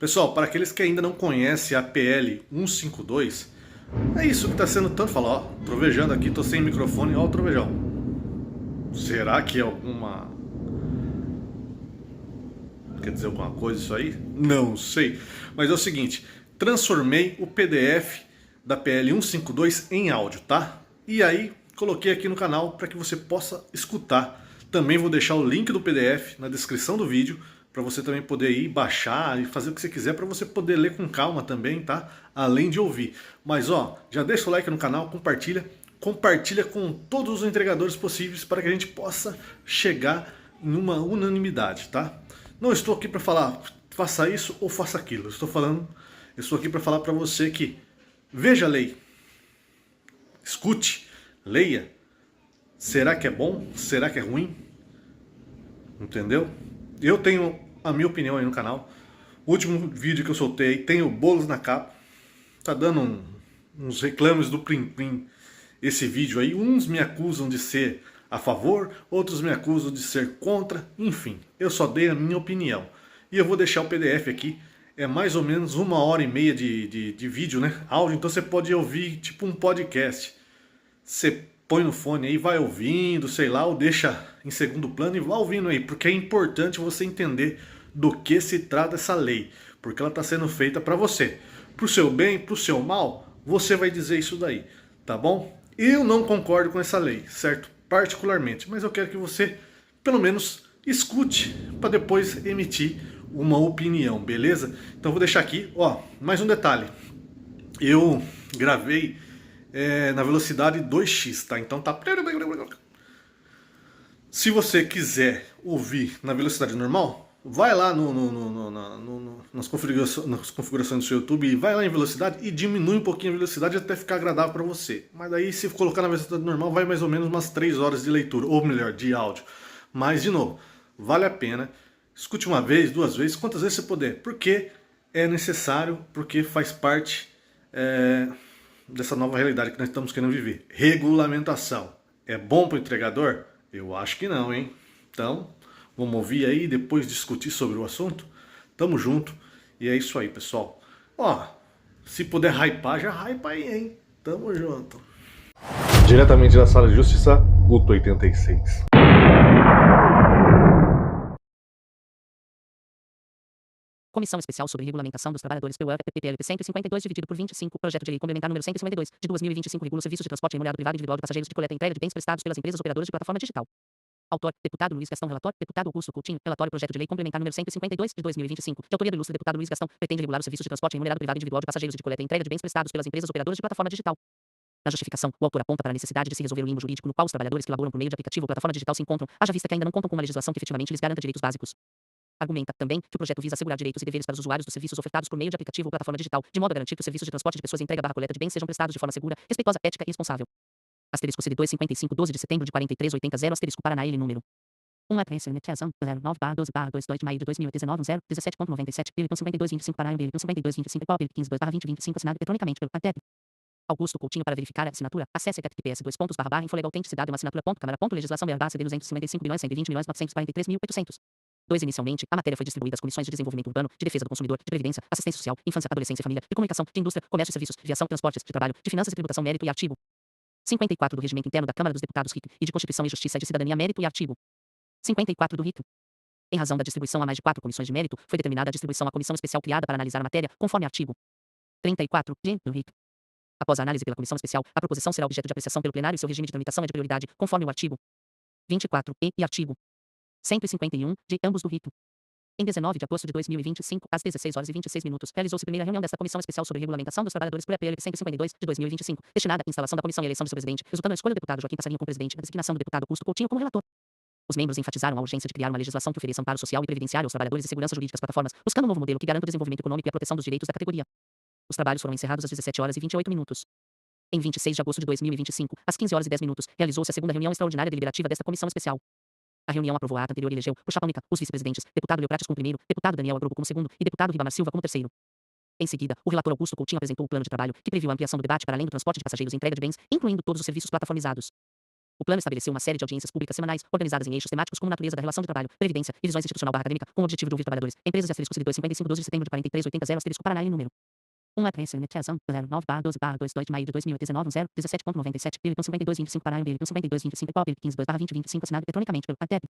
Pessoal, para aqueles que ainda não conhecem a PL 152, é isso que está sendo tanto falado. Ó, trovejando aqui, tô sem microfone, ó o trovejão. Será que é alguma... quer dizer alguma coisa isso aí? Não sei. Mas é o seguinte, transformei o PDF da PL 152 em áudio, tá? E aí, coloquei aqui no canal para que você possa escutar. Também vou deixar o link do PDF na descrição do vídeo, para você também poder ir baixar e fazer o que você quiser, para você poder ler com calma também, tá? Além de ouvir. Mas ó, já deixa o like no canal, compartilha com todos os entregadores possíveis para que a gente possa chegar em uma unanimidade, tá? Não estou aqui para falar faça isso ou faça aquilo. Estou aqui para falar para você que veja a lei, escute, leia. Será que é bom? Será que é ruim? Entendeu? Eu tenho a minha opinião aí no canal. O último vídeo que eu soltei tem o Boulos na capa. Tá dando uns reclames do Plim Plim esse vídeo aí. Uns me acusam de ser a favor, outros me acusam de ser contra. Enfim, eu só dei a minha opinião. E eu vou deixar o PDF aqui. É mais ou menos 1h30 de vídeo, né? Áudio, então você pode ouvir tipo um podcast. Você põe no fone aí, vai ouvindo, sei lá, ou deixa em segundo plano e vai ouvindo aí, porque é importante você entender do que se trata essa lei, porque ela está sendo feita para você, para o seu bem, para o seu mal, você vai dizer isso daí, tá bom? Eu não concordo com essa lei, certo? Particularmente, mas eu quero que você, pelo menos, escute para depois emitir uma opinião, beleza? Então vou deixar aqui, ó, mais um detalhe. Eu gravei na velocidade 2x, tá? Então tá... Se você quiser ouvir na velocidade normal, vai lá nas configurações do seu YouTube e vai lá em velocidade e diminui um pouquinho a velocidade até ficar agradável para você. Mas aí se colocar na velocidade normal vai mais ou menos umas 3 horas de leitura, ou melhor, de áudio. Mas de novo, vale a pena. Escute uma vez, duas vezes, quantas vezes você puder. Porque é necessário, porque faz parte dessa nova realidade que nós estamos querendo viver. Regulamentação. É bom para o entregador? Eu acho que não, hein? Então, vamos ouvir aí e depois discutir sobre o assunto? Tamo junto. E é isso aí, pessoal. Ó, se puder hypar, já hypa aí, hein? Tamo junto. Diretamente da Sala de Justiça, Guto 86. Comissão Especial sobre Regulamentação dos Trabalhadores pelo PPLP 152, dividido por 25, Projeto de Lei Complementar número 152, de 2025, regula o serviço de transporte remunerado privado individual de passageiros de coleta e entrega de bens prestados pelas empresas operadoras de plataforma digital. Autor, deputado Luiz Gastão. Relator, deputado Augusto Coutinho. Relatório, projeto de lei complementar número 152, de 2025, de autoria do ilustre deputado Luiz Gastão, pretende regular o serviço de transporte remunerado privado individual de passageiros de coleta e entrega de bens prestados pelas empresas operadoras de plataforma digital. Na justificação, o autor aponta para a necessidade de se resolver o limbo jurídico no qual os trabalhadores que laboram por meio de aplicativo ou plataforma digital se encontram, haja vista que ainda não contam com uma legislação que efetivamente lhes garanta direitos básicos. Argumenta também que o projeto visa assegurar direitos e deveres para os usuários dos serviços ofertados por meio de aplicativo ou plataforma digital, de modo a garantir que os serviços de transporte de pessoas e entrega/coleta de bens sejam prestados de forma segura, respeitosa, ética e responsável. Asterisco CD 255, 12 de setembro de 4380, asterisco Paraná, L número 1 09/12/22 de maio de 2019, 017.97, 5225 Paraná, 5225 POP 15/2025, assinado eletronicamente pelo ATEP. Augusto Coutinho. Para verificar a assinatura, acesse https://infolegalautenticidade uma assinatura.câmara.legislação/CD 255.120.943.800. 2. Inicialmente, a matéria foi distribuída às comissões de Desenvolvimento Urbano, de Defesa do Consumidor, de Previdência, Assistência Social, Infância, Adolescência e Família, de Comunicação, de Indústria, Comércio e Serviços, Viação, Transportes, de Trabalho, de Finanças e Tributação, Mérito e artigo 54 do Regimento Interno da Câmara dos Deputados RIC, e de Constituição e Justiça e de Cidadania, Mérito e artigo 54 do RIC. Em razão da distribuição a mais de 4 comissões de mérito, foi determinada a distribuição à comissão especial criada para analisar a matéria, conforme artigo 34-G do RIC. Após a análise pela comissão especial, a proposição será objeto de apreciação pelo plenário e seu regime de tramitação é de prioridade, conforme o artigo 24-E e artigo 151 de ambos do RIC. Em 19 de agosto de 2025, às 16h26, realizou-se a primeira reunião desta Comissão Especial sobre Regulamentação dos Trabalhadores por APL 152, de 2025, destinada à instalação da comissão e eleição do seu presidente, resultando na escolha do deputado Joaquim Passarinho como presidente e a designação do deputado Augusto Coutinho como relator. Os membros enfatizaram a urgência de criar uma legislação que ofereça amparo social e previdenciário aos trabalhadores e segurança jurídica às plataformas, buscando um novo modelo que garanta o desenvolvimento econômico e a proteção dos direitos da categoria. Os trabalhos foram encerrados às 17h28. Em 26 de agosto de 2025, às 15h10, realizou-se a segunda reunião extraordinária deliberativa desta Comissão Especial. A reunião aprovou a ata anterior e elegeu, por chapa única, os vice-presidentes, deputado Leoprates como primeiro, deputado Daniel Agrobo como segundo e deputado Ribamar Silva como terceiro. Em seguida, o relator Augusto Coutinho apresentou o plano de trabalho, que previu a ampliação do debate para além do transporte de passageiros e entrega de bens, incluindo todos os serviços plataformizados. O plano estabeleceu uma série de audiências públicas semanais, organizadas em eixos temáticos como natureza da relação de trabalho, previdência e visões institucional/acadêmica, com o objetivo de ouvir trabalhadores, empresas e asterisco 5255 12 de setembro de 4380 asterisco Paraná e número 1 apresentação 09/12/2 de maio de 2019 017.97 pelo 5225 Paraná e 5225 pau 15/2025 assinado eletronicamente pelo ATEP.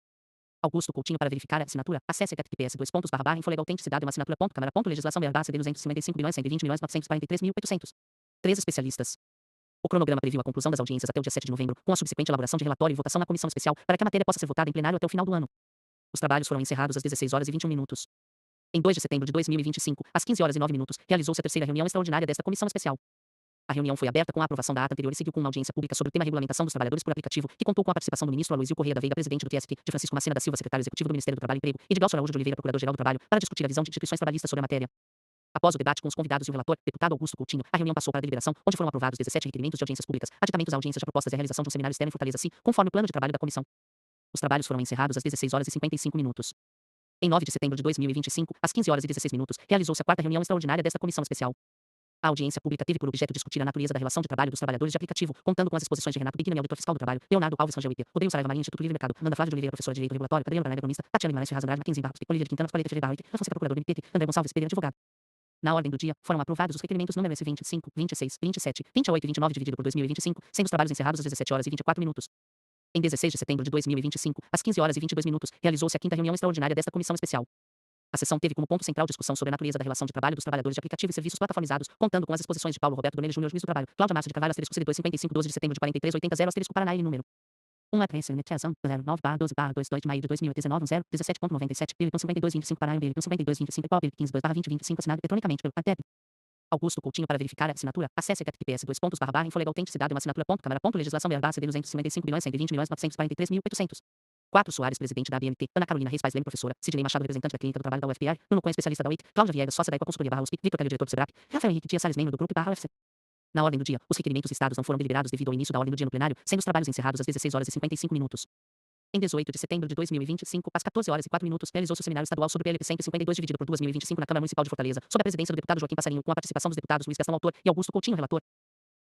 Augusto Coutinho. Para verificar a assinatura, acesse https://infolegal-autenticidade uma assinatura.câmara.legislação BR base de 255 bilhões 120 milhões 943.800. 3 especialistas. O cronograma previu a conclusão das audiências até o dia 7 de novembro, com a subsequente elaboração de relatório e votação na comissão especial, para que a matéria possa ser votada em plenário até o final do ano. Os trabalhos foram encerrados às 16 horas e 21 minutos. Em 2 de setembro de 2025, às 15 horas e 9 minutos, realizou-se a terceira reunião extraordinária desta comissão especial. A reunião foi aberta com a aprovação da ata anterior e seguiu com uma audiência pública sobre o tema regulamentação dos trabalhadores por aplicativo, que contou com a participação do ministro Aloysio Corrêa da Veiga, presidente do TST, de Francisco Macena da Silva, secretário executivo do Ministério do Trabalho e Emprego, e de Gelson Araújo de Oliveira, procurador-geral do Trabalho, para discutir a visão de instituições trabalhistas sobre a matéria. Após o debate com os convidados e o relator, deputado Augusto Coutinho, a reunião passou para a deliberação, onde foram aprovados 17 requerimentos de audiências públicas, aditamentos a audiências de propostas e a realização de um seminário externo em Fortaleza, conforme o plano de trabalho da comissão. Os trabalhos foram encerrados às 16 horas e 55 minutos. Em 9 de setembro de 2025, às 15 horas e 16 minutos, realizou-se a quarta reunião extraordinária desta comissão especial. A audiência pública teve por objeto discutir a natureza da relação de trabalho dos trabalhadores de aplicativo, contando com as exposições de Renato Bignami, auditor fiscal do trabalho, Leonardo Alves Rangel IP, Rodrigo Saraiva Marinho, Instituto Livre Mercado, Amanda Flávio de Oliveira, professora de Direito Regulatório, Adriano Braga, economista, Tatiana Guimarães Ferraz Andrade, Mackenzie Barros, Olivia de Quintana, Paleta Ferreira Barros, Fonseca, procurador do MPT, André Gonçalves Pereira, advogado. Na ordem do dia, foram aprovados os requerimentos número S25, 26, 27, 28 e 29 dividido por 2025, sendo os trabalhos encerrados às 17 horas e 24 minutos. Em 16 de setembro de 2025, às 15 horas e 22 minutos, realizou-se a quinta reunião extraordinária desta comissão especial. A sessão teve como ponto central discussão sobre a natureza da relação de trabalho dos trabalhadores de aplicativo e serviços plataformizados, contando com as exposições de Paulo Roberto Domene Júnior, juiz do trabalho, Cláudia Márcia de Carvalho, asterisco 5255 12 de setembro de 4380 asterisco Paraná e número 1 apresentação 09/12/2 de maio de 2019 017.97 pelo 5225 Paraná e 5225 pau 15/2025 assinado eletronicamente pelo ATEP. Augusto Coutinho. Para verificar a assinatura, acesse https://infolegal-autenticidade uma assinatura.câmara.legislação BR base de 255 bilhões 120 milhões 943.800. 4 Soares, presidente da ABNT, Ana Carolina Reis Pais Leme, professora, Sidney Machado, representante da clínica do trabalho da UFPR, Nuno Cohen, especialista da UIT, Cláudia Viegas, sócia da Ecoconsultoria /USP, Victor Kelly, diretor do SEBRAP, Rafael Henrique Dias Salles, membro do grupo /UFC. Na ordem do dia, os requerimentos listados não foram deliberados devido ao início da ordem do dia no plenário, sendo os trabalhos encerrados às 16 horas e 55 minutos. Em 18 de setembro de 2025, às 14 horas e 4 minutos, realizou-se o seminário estadual sobre o PLP 152 dividido por 2025 na Câmara Municipal de Fortaleza, sob a presidência do deputado Joaquim Passarinho, com a participação dos deputados Luiz Gastão, autor, e Augusto Coutinho, relator.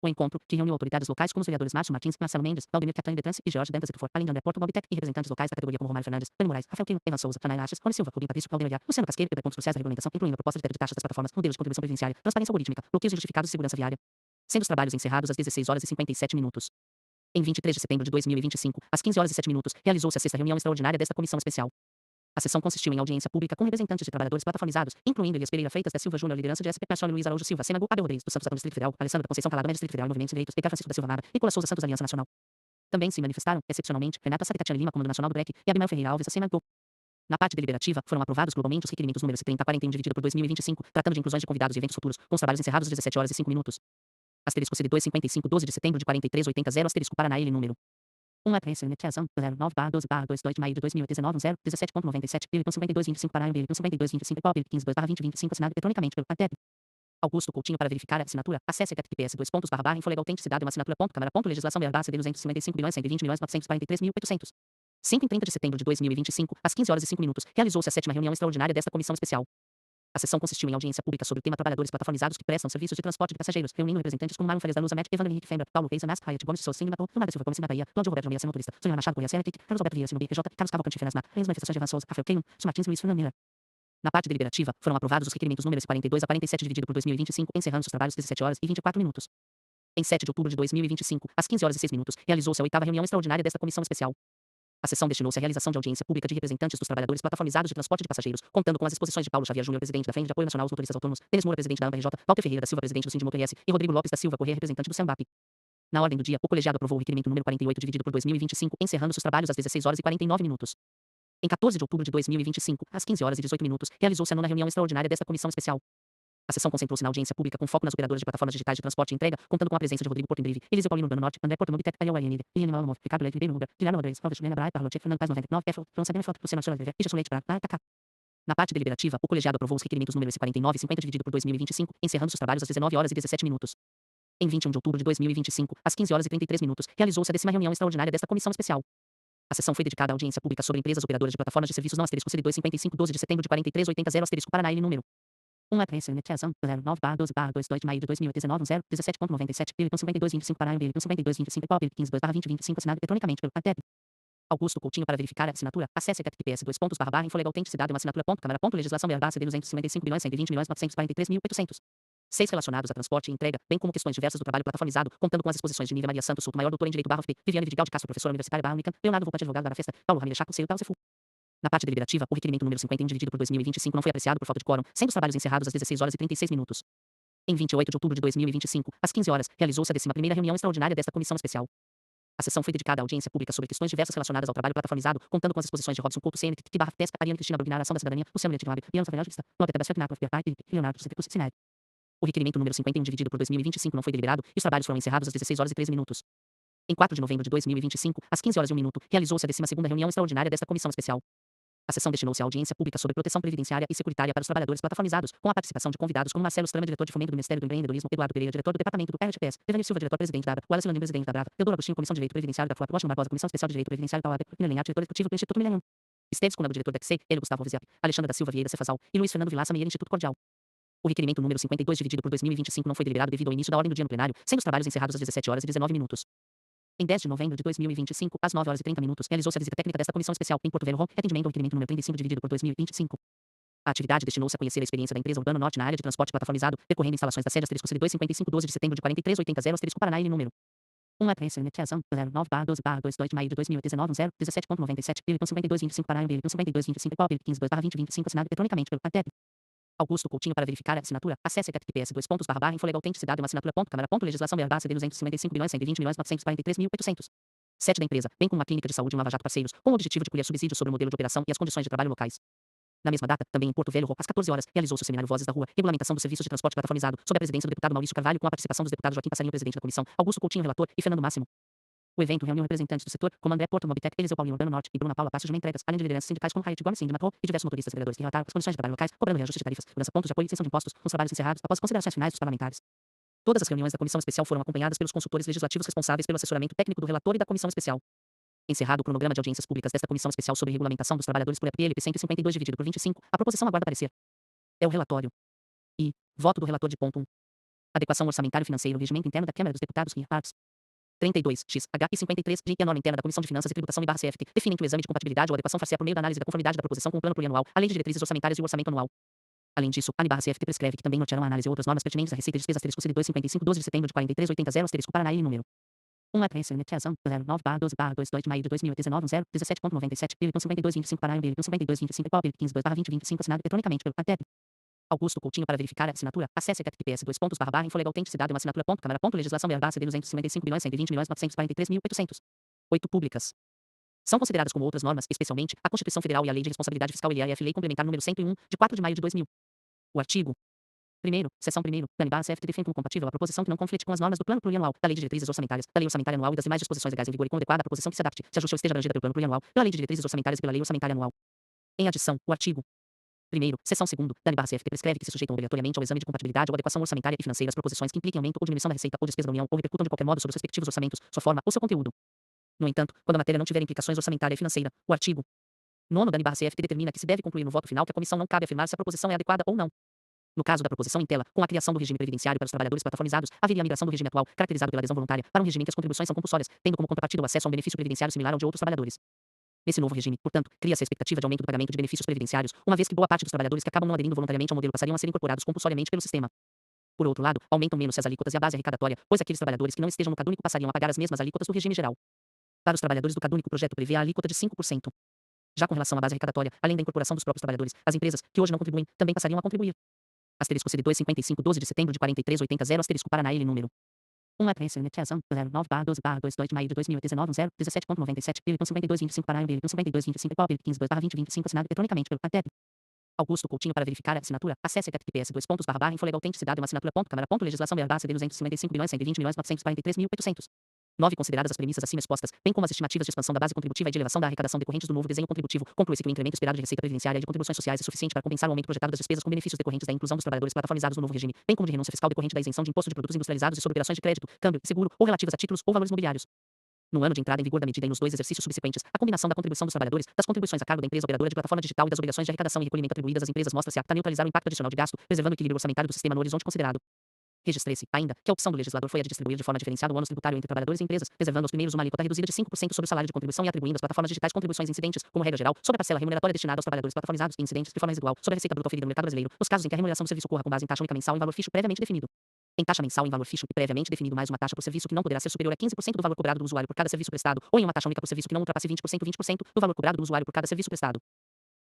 O encontro, que reuniu autoridades locais como os vereadores Márcio Martins, Marcelo Mendes, Valdemir Catani de Trans e Jorge Dantas Itufor, além de André Porto, Mobitec, e representantes locais da categoria como Romário Fernandes, Tânia Moraes, Rafael Quino, Evan Souza, Anaí Laches, Rony Silva, Rubim Patrício, Valdemir Aguiar, Luciano Casqueiro, e pontos cruciais da regulamentação, incluindo a proposta de teto de taxas das plataformas, modelos de contribuição previdenciária, transparência algorítmica, bloqueios justificados e segurança viária. Sendo os trabalhos encerrados às 16 horas e 57 minutos. Em 23 de setembro de 2025, às 15 horas e 7 minutos, realizou-se a sexta reunião extraordinária desta comissão especial. A sessão consistiu em audiência pública com representantes de trabalhadores plataformizados, incluindo Elias Pereira Freitas da Silva Júnior, liderança de SP, Marcelo Luiz Araújo Silva, Senago, Abel Rodrigues, do Santos do Distrito Federal, Alessandra da Conceição Calado, Distrito Federal e Movimentos Direitos, Edgar Francisco da Silva Mara, Nicolas Souza Santos, Aliança Nacional. Também se manifestaram, excepcionalmente, Renata Sá e Tatiana Lima, Comando Nacional do BREC, e Abimael Ferreira Alves, da Senago. Na parte deliberativa, foram aprovados globalmente os requerimentos números 30 a 41 dividido por 2025, tratando de inclusões de convidados e eventos futuros, com os trabalhos encerrados às 17 horas e 5 minutos. Asterisco CD255 12 de setembro de 4380 asterisco Paraná e número 1 apresentação 09/12/2 de maio de 2019 017.97 pelo 5225 Paraná e 5225 pau 15/2025 assinado eletronicamente pelo ATEP. Augusto Coutinho. Para verificar a assinatura, acesse https://infolegal-autenticidade uma assinatura.câmara.legislação BR base de 255 bilhões 120 milhões 943.800. 5 em 30 de setembro de 2025, às 15 horas e 5 minutos, realizou-se a sétima reunião extraordinária desta comissão especial. A sessão consistiu em audiência pública sobre o tema trabalhadores plataformizados que prestam serviços de transporte de passageiros, reunindo representantes como Marlon Farias da Luz Amet, Evan Henrique Fembra, Paulo Reis, Amas, Hayat Gomes de Souza, Cindy Matou, Leonardo Silva Gomes da Bahia, Cláudio Roberto Romero, motorista, Sonhar Machado, Goiás, Sena Clique, Carlos Alberto Vieira, Sino BPJ, Carlos Cavalcante, Fenas Mar, Reis, manifestações de Evan Souza, Rafael Keino, Martins, Luiz Fernando Miller. Na parte deliberativa, foram aprovados os requerimentos números 42 a 47 dividido por 2025, encerrando os trabalhos às 17 horas e 24 minutos. Em 7 de outubro de 2025, às 15 horas e 6 minutos, realizou-se a oitava reunião extraordinária desta comissão especial. A sessão destinou-se à realização de audiência pública de representantes dos trabalhadores plataformizados de transporte de passageiros, contando com as exposições de Paulo Xavier Júnior, presidente da Frente de Apoio Nacional aos Motoristas Autônomos, Denis Moura, presidente da AMPRJ, Walter Ferreira da Silva, presidente do Sindimotor IS, e Rodrigo Lopes da Silva Corrêa, representante do SEMBAP. Na ordem do dia, o colegiado aprovou o requerimento número 48 dividido por 2025, encerrando-se os trabalhos às 16 horas e 49 minutos. Em 14 de outubro de 2025, às 15 horas e 18 minutos, realizou-se a nona reunião extraordinária desta comissão especial. A sessão concentrou-se na audiência pública com foco nas operadoras de plataformas digitais de transporte e entrega, contando com a presença de Rodrigo Porto Indrive, Eliseu Paulino Urbano Norte, André Porto Mobitec, Ariel AND, Eliane Malamov, Ricardo Leite, Ribeiro Ruber, Juliano Rodrigues, Paulo Juliana Braga, Carlote, Fernando Paz 99, Efro, França Benefort, Luciano Marcelo Oliveira, Ija Leite, Braga, Tacá. Na parte deliberativa, o colegiado aprovou os requerimentos números 49 e 50 dividido por 2025, encerrando os trabalhos às 19 horas e 17 minutos. Em 21 de outubro de 2025, às 15 horas e 33 minutos, realizou-se a 10ª reunião extraordinária desta comissão especial. A sessão foi dedicada à audiência pública sobre empresas operadoras de plataformas de serviços não asterisco CD255 12 de setembro de 4380 asterisco Paraná e número 1 09/12/22 de maio de 2019, 17,97, ele com 52,25 para ele com 52,25 pop, 15/2/2025, assinado eletronicamente pelo ATEP. Augusto Coutinho para verificar a assinatura, acesse https://infolegal.autenticidade, uma assinatura.câmara.legislação/BR/CD 255.120.943.800. 6 relacionados a transporte e entrega, bem como questões diversas do trabalho plataformizado, contando com as exposições de Nívia Maria Santos Souto, maior doutora em Direito /FP, Viviane Vidigal de Castro, professora universitária /Unicamp, Leonardo Volpante, advogado da Festa, Paulo Ramírez Chaco, Conselho Cefu. Na parte deliberativa, o requerimento número 51 dividido por 2025 não foi apreciado por falta de quórum, sendo os trabalhos encerrados às 16 horas e 36 minutos. Em 28 de outubro de 2025, às 15 horas, realizou-se a 11ª reunião extraordinária desta comissão especial. A sessão foi dedicada à audiência pública sobre questões diversas relacionadas ao trabalho plataformizado, contando com as exposições de Robson Couto, CNT, Tesca, Ariane Cristina Brugnara, Ação da Cidadania, Luciano Leite, Biano Savanel Justa, Nota da Sertinaco, FBI e Leonardo Secretus Sinai. O requerimento número 51 dividido por 2025 não foi deliberado e os trabalhos foram encerrados às 16 horas e 13 minutos. Em 4 de novembro de 2025, às 15 horas e 1 minuto, realizou-se a 12ª reunião extraordinária desta comissão especial. A sessão destinou-se à audiência pública sobre proteção previdenciária e securitária para os trabalhadores plataformizados, com a participação de convidados como Marcelo Strama, diretor de Fomento do Ministério do Empreendedorismo, Eduardo Pereira, diretor do Departamento do RGPS, Devanir Silva, diretor-presidente da ABRA, Wallace Landim, presidente da Brava, Teodoro Agostinho, Comissão de Direito Previdenciário da FUAP, Washington Barbosa, Comissão Especial de Direito Previdenciário da OAB, Pina Lenhart, diretor executivo do Instituto Millennium. Esteves Cunha, diretor da XC, ele Gustavo Alves, Alexandra da Silva Vieira Cefasal e Luiz Fernando Vilaça Meyer, Instituto Cordial. O requerimento número 52 dividido por 2025 não foi deliberado devido ao início da ordem do dia no plenário, sendo os trabalhos encerrados às 17 horas e 19 minutos. Em 10 de novembro de 2025, às 9 horas e 30 minutos, realizou-se a visita técnica desta comissão especial em Porto Velho, atendimento ao requerimento número 35 dividido por 2025. A atividade destinou-se a conhecer a experiência da empresa Urbano Norte na área de transporte plataformizado, decorrendo instalações da sede asterisco CD255 12 de setembro de 4380 asterisco Paraná e número 1 ATSNTiazão 09/12/22 de maio de 2019, 17,97, ele com 52,25 Paraná e com 52,25 pop, 15/2025, assinado eletronicamente pelo ATEP. Augusto Coutinho para verificar a assinatura, acesse https://infolegal.autenticidade, uma assinatura.câmara.legislação/BR/CD 255.120.943.800. Sede da empresa, bem como uma clínica de saúde e uma Lava Jato parceiros, com o objetivo de colher subsídios sobre o modelo de operação e as condições de trabalho locais. Na mesma data, também em Porto Velho, às 14 horas, realizou-se o seminário Vozes da Rua, Regulamentação dos Serviços de Transporte Plataformizado, sob a presidência do deputado Maurício Carvalho, com a participação dos deputados Joaquim Passarinho, presidente da comissão, Augusto Coutinho, relator, e Fernando Máximo. O evento reuniu representantes do setor, como André Porto, Mobitec, Eliseu Paulinho Urbano Norte e Bruna Paula Passos de Entregas, além de lideranças sindicais como Hayat Gomes, Cindy Macron e diversos motoristas e vereadores que relataram as condições de trabalho locais, cobrando reajuste de tarifas, segurança, pontos de apoio e isenção de impostos, com os trabalhos encerrados após considerações finais dos parlamentares. Todas as reuniões da comissão especial foram acompanhadas pelos consultores legislativos responsáveis pelo assessoramento técnico do relator e da comissão especial. Encerrado o cronograma de audiências públicas desta comissão especial sobre regulamentação dos trabalhadores por APLP 152 dividido por 25, a proposição aguarda parecer. É o relatório. E voto do relator de ponto 1. Adequação orçamentário financeiro, regimento interno da Câmara dos Deputados e partes. 32, X, HP 53, de a norma interna da Comissão de Finanças e Tributação e /CFT, definem que o exame de compatibilidade ou adequação far-se-á por meio da análise da conformidade da proposição com o plano plurianual, a lei de diretrizes orçamentárias e o orçamento anual. Além disso, a ANI/CFT prescreve que também nortearão a análise e outras normas pertinentes à receita e despesas asterisco CD255 12 de setembro de 4380 asterisco Paraná e número 1 ATSNTiazão 09/12/22 de maio de 2019, 17,97, ele com 52,25 Paraná e com 52,25 pop, 15/2025, assinado eletronicamente pelo ATEP. Augusto Coutinho para verificar a assinatura, acesse https://infolegal.autenticidade, uma assinatura.câmara.legislação/BR/CD 255.120.943.800. 8 públicas. São consideradas como outras normas, especialmente, a Constituição Federal e a Lei de Responsabilidade Fiscal e a Lei Complementar número 101, de 4 de maio de 2000. O artigo 1º, seção 1º, da ANI/CFT defende como compatível a proposição que não conflite com as normas do Plano Plurianual, da Lei de Diretrizes Orçamentárias, da Lei Orçamentária Anual e das demais disposições legais em vigor e como adequada a proposição que se adapte, se ajuste ou esteja abrangida pelo Plano Plurianual, pela Lei de Diretrizes Orçamentárias e pela Lei Orçamentária Anual. Em adição, o artigo 1º, seção 2º, da ANI/CFT prescreve que se sujeitam obrigatoriamente ao exame de compatibilidade ou adequação orçamentária e financeira as proposições que impliquem aumento ou diminuição da receita ou despesa da União ou repercutam de qualquer modo sobre os respectivos orçamentos, sua forma ou seu conteúdo. No entanto, quando a matéria não tiver implicações orçamentária e financeira, o artigo 9º da ANI/CFT determina que se deve concluir no voto final que a comissão não cabe afirmar se a proposição é adequada ou não. No caso da proposição em tela, com a criação do regime previdenciário para os trabalhadores plataformizados, haveria a migração do regime atual, caracterizado pela adesão voluntária, para um regime em que as contribuições são compulsórias, tendo como contrapartida o acesso a um benefício previdenciário similar ao de outros trabalhadores. Nesse novo regime, portanto, cria-se a expectativa de aumento do pagamento de benefícios previdenciários, uma vez que boa parte dos trabalhadores que acabam não aderindo voluntariamente ao modelo passariam a ser incorporados compulsoriamente pelo sistema. Por outro lado, aumentam menos-se as alíquotas e a base arrecadatória, pois aqueles trabalhadores que não estejam no cadúnico passariam a pagar as mesmas alíquotas do regime geral. Para os trabalhadores do cadúnico, o projeto prevê a alíquota de 5%. Já com relação à base arrecadatória, além da incorporação dos próprios trabalhadores, as empresas, que hoje não contribuem, também passariam a contribuir. Asterisco CD255 12 de setembro de 4380 asterisco Paraná e número 1 ATSNTiazão 09/12/22 de maio de 2019, 17,97, ele com 52,25 Paraná e com 52,25 pop, 15/2025, assinado eletronicamente pelo ATEP. Augusto Coutinho para verificar a assinatura, acesse https://infolegal.autenticidade, uma assinatura.câmara.legislação/BR/CD 255.120.943.800. 9 consideradas as premissas acima expostas, bem como as estimativas de expansão da base contributiva e de elevação da arrecadação decorrentes do novo desenho contributivo, conclui-se que o incremento esperado de receita previdenciária e de contribuições sociais é suficiente para compensar o aumento projetado das despesas com benefícios decorrentes da inclusão dos trabalhadores plataformizados no novo regime, bem como de renúncia fiscal decorrente da isenção de imposto de produtos industrializados e sobre operações de crédito, câmbio, seguro ou relativas a títulos ou valores mobiliários. No ano de entrada em vigor da medida e nos 2 exercícios subsequentes, a combinação da contribuição dos trabalhadores, das contribuições a cargo da empresa operadora de plataforma digital e das obrigações de arrecadação e recolhimento atribuídas às empresas mostra-se apta a neutralizar o impacto adicional de gasto, preservando o equilíbrio orçamentário do sistema no horizonte considerado. Registre-se, ainda, que a opção do legislador foi a de distribuir de forma diferenciada o ônus tributário entre trabalhadores e empresas, reservando aos primeiros uma alíquota reduzida de 5% sobre o salário de contribuição e atribuindo às plataformas digitais contribuições incidentes, como regra geral, sobre a parcela remuneratória destinada aos trabalhadores plataformizados e incidentes de forma residual sobre a receita bruta oferida no mercado brasileiro, nos casos em que a remuneração do serviço ocorra com base em taxa única mensal em valor fixo previamente definido. Em taxa mensal em valor fixo e previamente definido mais uma taxa por serviço que não poderá ser superior a 15% do valor cobrado do usuário por cada serviço prestado, ou em uma taxa única por serviço que não ultrapasse 20% do valor cobrado do usuário por cada serviço prestado.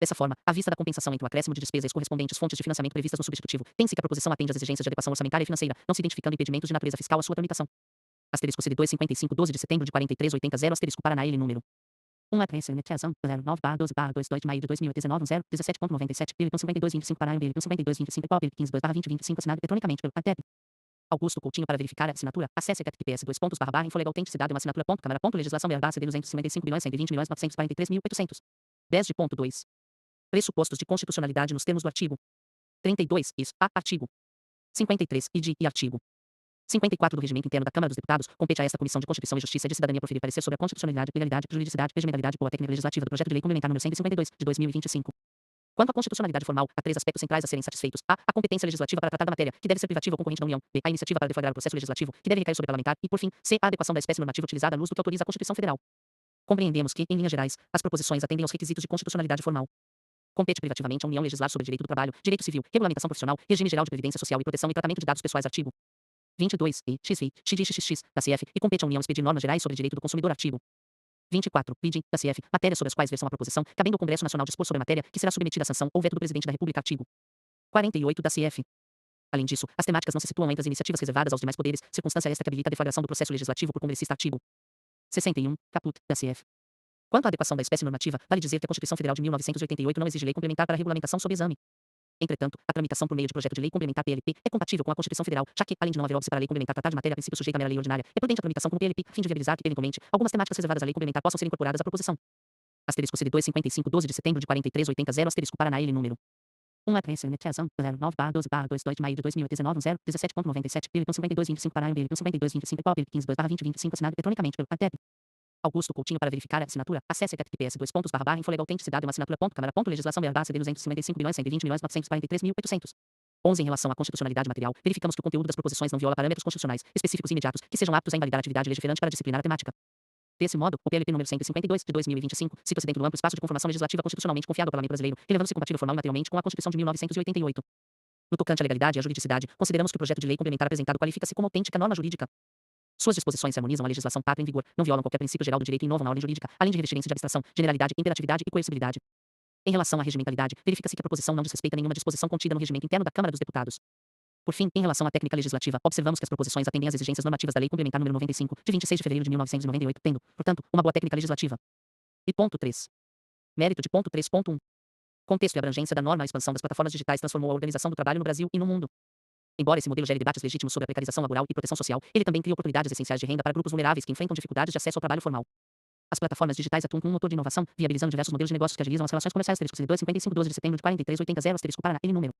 Dessa forma, à vista da compensação entre o acréscimo de despesas e as correspondentes fontes de financiamento previstas no substitutivo, tem-se que a proposição atende às exigências de adequação orçamentária e financeira, não se identificando impedimentos de natureza fiscal à sua tramitação. Asterisco CD 255, 12 de setembro de 4380, asterisco Paraná, L número 1 apreensão 09/12/22 de maio de 2019, 17.97, 5225 Paraná, 5225 POB, 15/2025, assinado eletronicamente pelo ATEP. Augusto Coutinho. Para verificar a assinatura, acesse https:// infolegal autenticidade uma assinatura câmara legislação BR-CD 255.120.943.800. 10.2. Pressupostos de constitucionalidade nos termos do artigo 32, is, a, artigo 53, id, e artigo 54 do Regimento Interno da Câmara dos Deputados, compete a esta Comissão de Constituição e Justiça e de Cidadania proferir parecer sobre a constitucionalidade, legalidade, juridicidade, regimentalidade ou a técnica legislativa do projeto de lei complementar número 152, de 2025. Quanto à constitucionalidade formal, há 3 aspectos centrais a serem satisfeitos: a competência legislativa para tratar da matéria, que deve ser privativa ou concorrente da União; b, a iniciativa para deflagrar o processo legislativo, que deve recair sobre parlamentar; e, por fim, c, a adequação da espécie normativa utilizada à luz do que autoriza a Constituição Federal. Compreendemos que, em linhas gerais, as proposições atendem aos requisitos de constitucionalidade formal. Compete privativamente à União legislar sobre direito do trabalho, direito civil, regulamentação profissional, regime geral de previdência social e proteção e tratamento de dados pessoais. Artigo 22, e, xvi, xdxxx, da CF, e compete à União expedir normas gerais sobre direito do consumidor. Artigo 24, lid, da CF, matérias sobre as quais versam a proposição, cabendo ao Congresso Nacional dispor sobre a matéria, que será submetida à sanção ou veto do Presidente da República. Artigo 48 da CF. Além disso, as temáticas não se situam entre as iniciativas reservadas aos demais poderes, circunstância esta que habilita a deflagração do processo legislativo por congressista. Artigo 61, caput, da CF. Quanto à adequação da espécie normativa, vale dizer que a Constituição Federal de 1988 não exige lei complementar para a regulamentação sob exame. Entretanto, a tramitação por meio de projeto de lei complementar PLP é compatível com a Constituição Federal, já que, além de não haver óbice para a lei complementar tratar de matéria a princípio sujeita à mera lei ordinária, é prudente a tramitação com o PLP, a fim de viabilizar que, eventualmente, algumas temáticas reservadas à lei complementar possam ser incorporadas à proposição. Asterisco CD 255, 12 de setembro de 4380, asterisco Paraná, L número 1 apreensão 09/12/22 de maio de 2019, 17.97, 5225 Paraná, 5225 POB, 15/2025, assinado eletronicamente pelo ATEP. Augusto Coutinho. Para verificar a assinatura, acesse https:// infolegal autenticidade uma assinatura câmara legislação BR-CD 255.120.943.800. 11. Em relação à constitucionalidade material, verificamos que o conteúdo das proposições não viola parâmetros constitucionais específicos e imediatos que sejam aptos a invalidar a atividade legiferante para disciplinar a temática. Desse modo, o PLP número 152, de 2025, situa-se dentro do amplo espaço de conformação legislativa constitucionalmente confiado ao Parlamento brasileiro, elevando-se compatível formal e materialmente com a Constituição de 1988. No tocante à legalidade e à juridicidade, consideramos que o projeto de lei complementar apresentado qualifica-se como autêntica norma jurídica. Suas disposições se harmonizam à legislação pátria em vigor, não violam qualquer princípio geral do direito e inovam na ordem jurídica, além de revestirem-se de abstração, generalidade, imperatividade e coercibilidade. Em relação à regimentalidade, verifica-se que a proposição não desrespeita nenhuma disposição contida no regimento interno da Câmara dos Deputados. Por fim, em relação à técnica legislativa, observamos que as proposições atendem às exigências normativas da Lei Complementar número 95, de 26 de fevereiro de 1998, tendo, portanto, uma boa técnica legislativa. E ponto 3. Mérito de ponto 3.1. Contexto e abrangência da norma. A expansão das plataformas digitais transformou a organização do trabalho no Brasil e no mundo. Embora esse modelo gere debates legítimos sobre a precarização laboral e proteção social, ele também cria oportunidades essenciais de renda para grupos vulneráveis que enfrentam dificuldades de acesso ao trabalho formal. As plataformas digitais atuam como um motor de inovação, viabilizando diversos modelos de negócios que agilizam as relações comerciais. Asterisco 255, 12 de setembro de 4380, asterisco Paraná, N número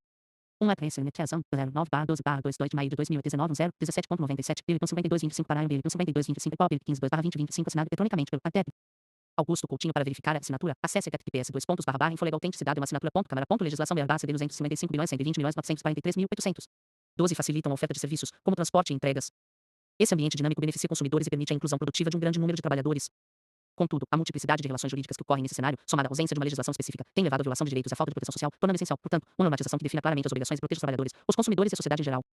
1 apreensão 09/12/22 de maio de 2019, 17.97, 5225 Paraná, 5225 POB, 15/2025, assinado eletronicamente pelo ATEP. Augusto Coutinho. Para verificar a assinatura, acesse https:// infolegal autenticidade uma assinatura câmara legislação BR-CD 255.120.943.800. 12. Facilitam a oferta de serviços, como transporte e entregas. Esse ambiente dinâmico beneficia consumidores e permite a inclusão produtiva de um grande número de trabalhadores. Contudo, a multiplicidade de relações jurídicas que ocorrem nesse cenário, somada à ausência de uma legislação específica, tem levado à violação de direitos e à falta de proteção social, tornando essencial, portanto, uma normatização que defina claramente as obrigações e proteja os trabalhadores, os consumidores e a sociedade em geral.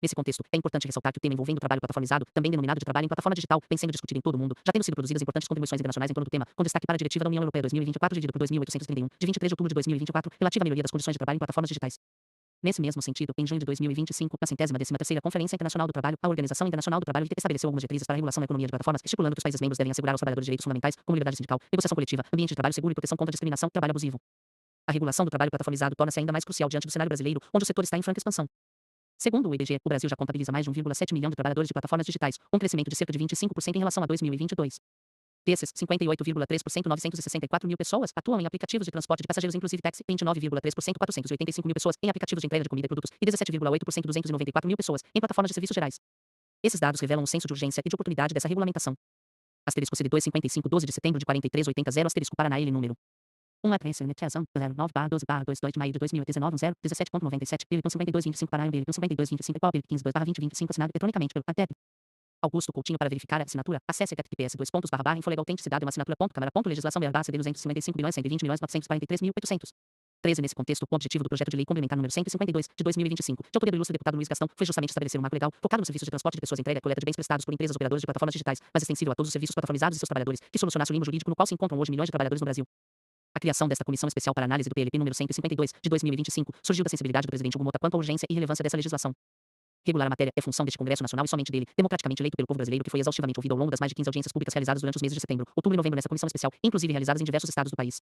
Nesse contexto, é importante ressaltar que o tema envolvendo o trabalho plataformizado, também denominado de trabalho em plataforma digital, vem sendo discutido em todo o mundo, já tendo sido produzidas importantes contribuições internacionais em torno do tema, com destaque para a Diretiva da União Europeia 2024, dirigida por 2831, de 23 de outubro de 2024, relativa à melhoria das condições de trabalho em plataformas digitais. Nesse mesmo sentido, em junho de 2025, na 113ª Conferência Internacional do Trabalho, a Organização Internacional do Trabalho estabeleceu algumas diretrizes para a regulação da economia de plataformas, estipulando que os países membros devem assegurar aos trabalhadores direitos fundamentais, como liberdade sindical, negociação coletiva, ambiente de trabalho seguro e proteção contra a discriminação e trabalho abusivo. A regulação do trabalho plataformizado torna-se ainda mais crucial diante do cenário brasileiro, onde o setor está em franca expansão. Segundo o IBGE, o Brasil já contabiliza mais de 1,7 milhão de trabalhadores de plataformas digitais, um crescimento de cerca de 25% em relação a 2022. Desses, 58,3%, 964 mil pessoas, atuam em aplicativos de transporte de passageiros inclusive táxi, 29,3%, 485 mil pessoas, em aplicativos de entrega de comida e produtos, e 17,8%, 294 mil pessoas, em plataformas de serviços gerais. Esses dados revelam um senso de urgência e de oportunidade dessa regulamentação. Asterisco CD2 55 12 de setembro de 43 80 0 asterisco Paraná ele número 1 APS Netiazão 09 12 22 de maio de 2019 0 17.97 PL 52 25 Paraná PL 52 25 POP 15 2 20 25 assinado eletronicamente pelo ATEP. Augusto Coutinho para verificar a assinatura. Acesse https //infolegal autenticidade uma assinatura câmara legislação BR CD 255 milhões 120 milhões 943.800. 13. Nesse contexto, o objetivo do projeto de lei complementar número 152, de 2025, de autoria do ilustre deputado Luiz Gastão, foi justamente estabelecer um marco legal focado no serviço de transporte de pessoas, entrega e coleta de bens prestados por empresas operadoras de plataformas digitais, mas extensível a todos os serviços plataformizados e seus trabalhadores, que solucionasse o limbo jurídico no qual se encontram hoje milhões de trabalhadores no Brasil. A criação desta comissão especial para análise do PLP número 152, de 2025, surgiu da sensibilidade do presidente Hugo Mota quanto à urgência e relevância dessa legislação. Regular a matéria é função deste Congresso Nacional e somente dele, democraticamente eleito pelo povo brasileiro, que foi exaustivamente ouvido ao longo das mais de 15 audiências públicas realizadas durante os meses de setembro, outubro e novembro nessa comissão especial, inclusive realizadas em diversos estados do país.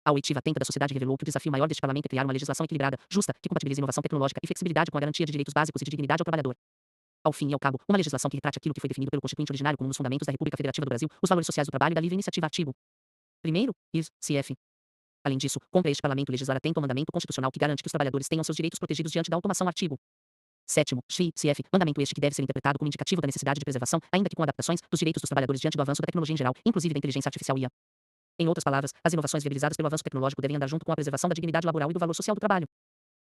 A oitiva atenta da sociedade revelou que o desafio maior deste parlamento é criar uma legislação equilibrada, justa, que compatibilize inovação tecnológica e flexibilidade com a garantia de direitos básicos e de dignidade ao trabalhador. Ao fim e ao cabo, uma legislação que retrate aquilo que foi definido pelo Constituinte originário como um dos fundamentos da República Federativa do Brasil, os valores sociais do trabalho e da livre iniciativa. Artigo 1º, is, cf. Além disso, compete a este parlamento legislar atento ao mandamento constitucional que garante que os trabalhadores tenham seus direitos protegidos diante da automação. Artigo 7º, cf. Mandamento este que deve ser interpretado como indicativo da necessidade de preservação, ainda que com adaptações, dos direitos dos trabalhadores diante do avanço da tecnologia em geral, inclusive da inteligência artificial IA. Em outras palavras, as inovações viabilizadas pelo avanço tecnológico devem andar junto com a preservação da dignidade laboral e do valor social do trabalho.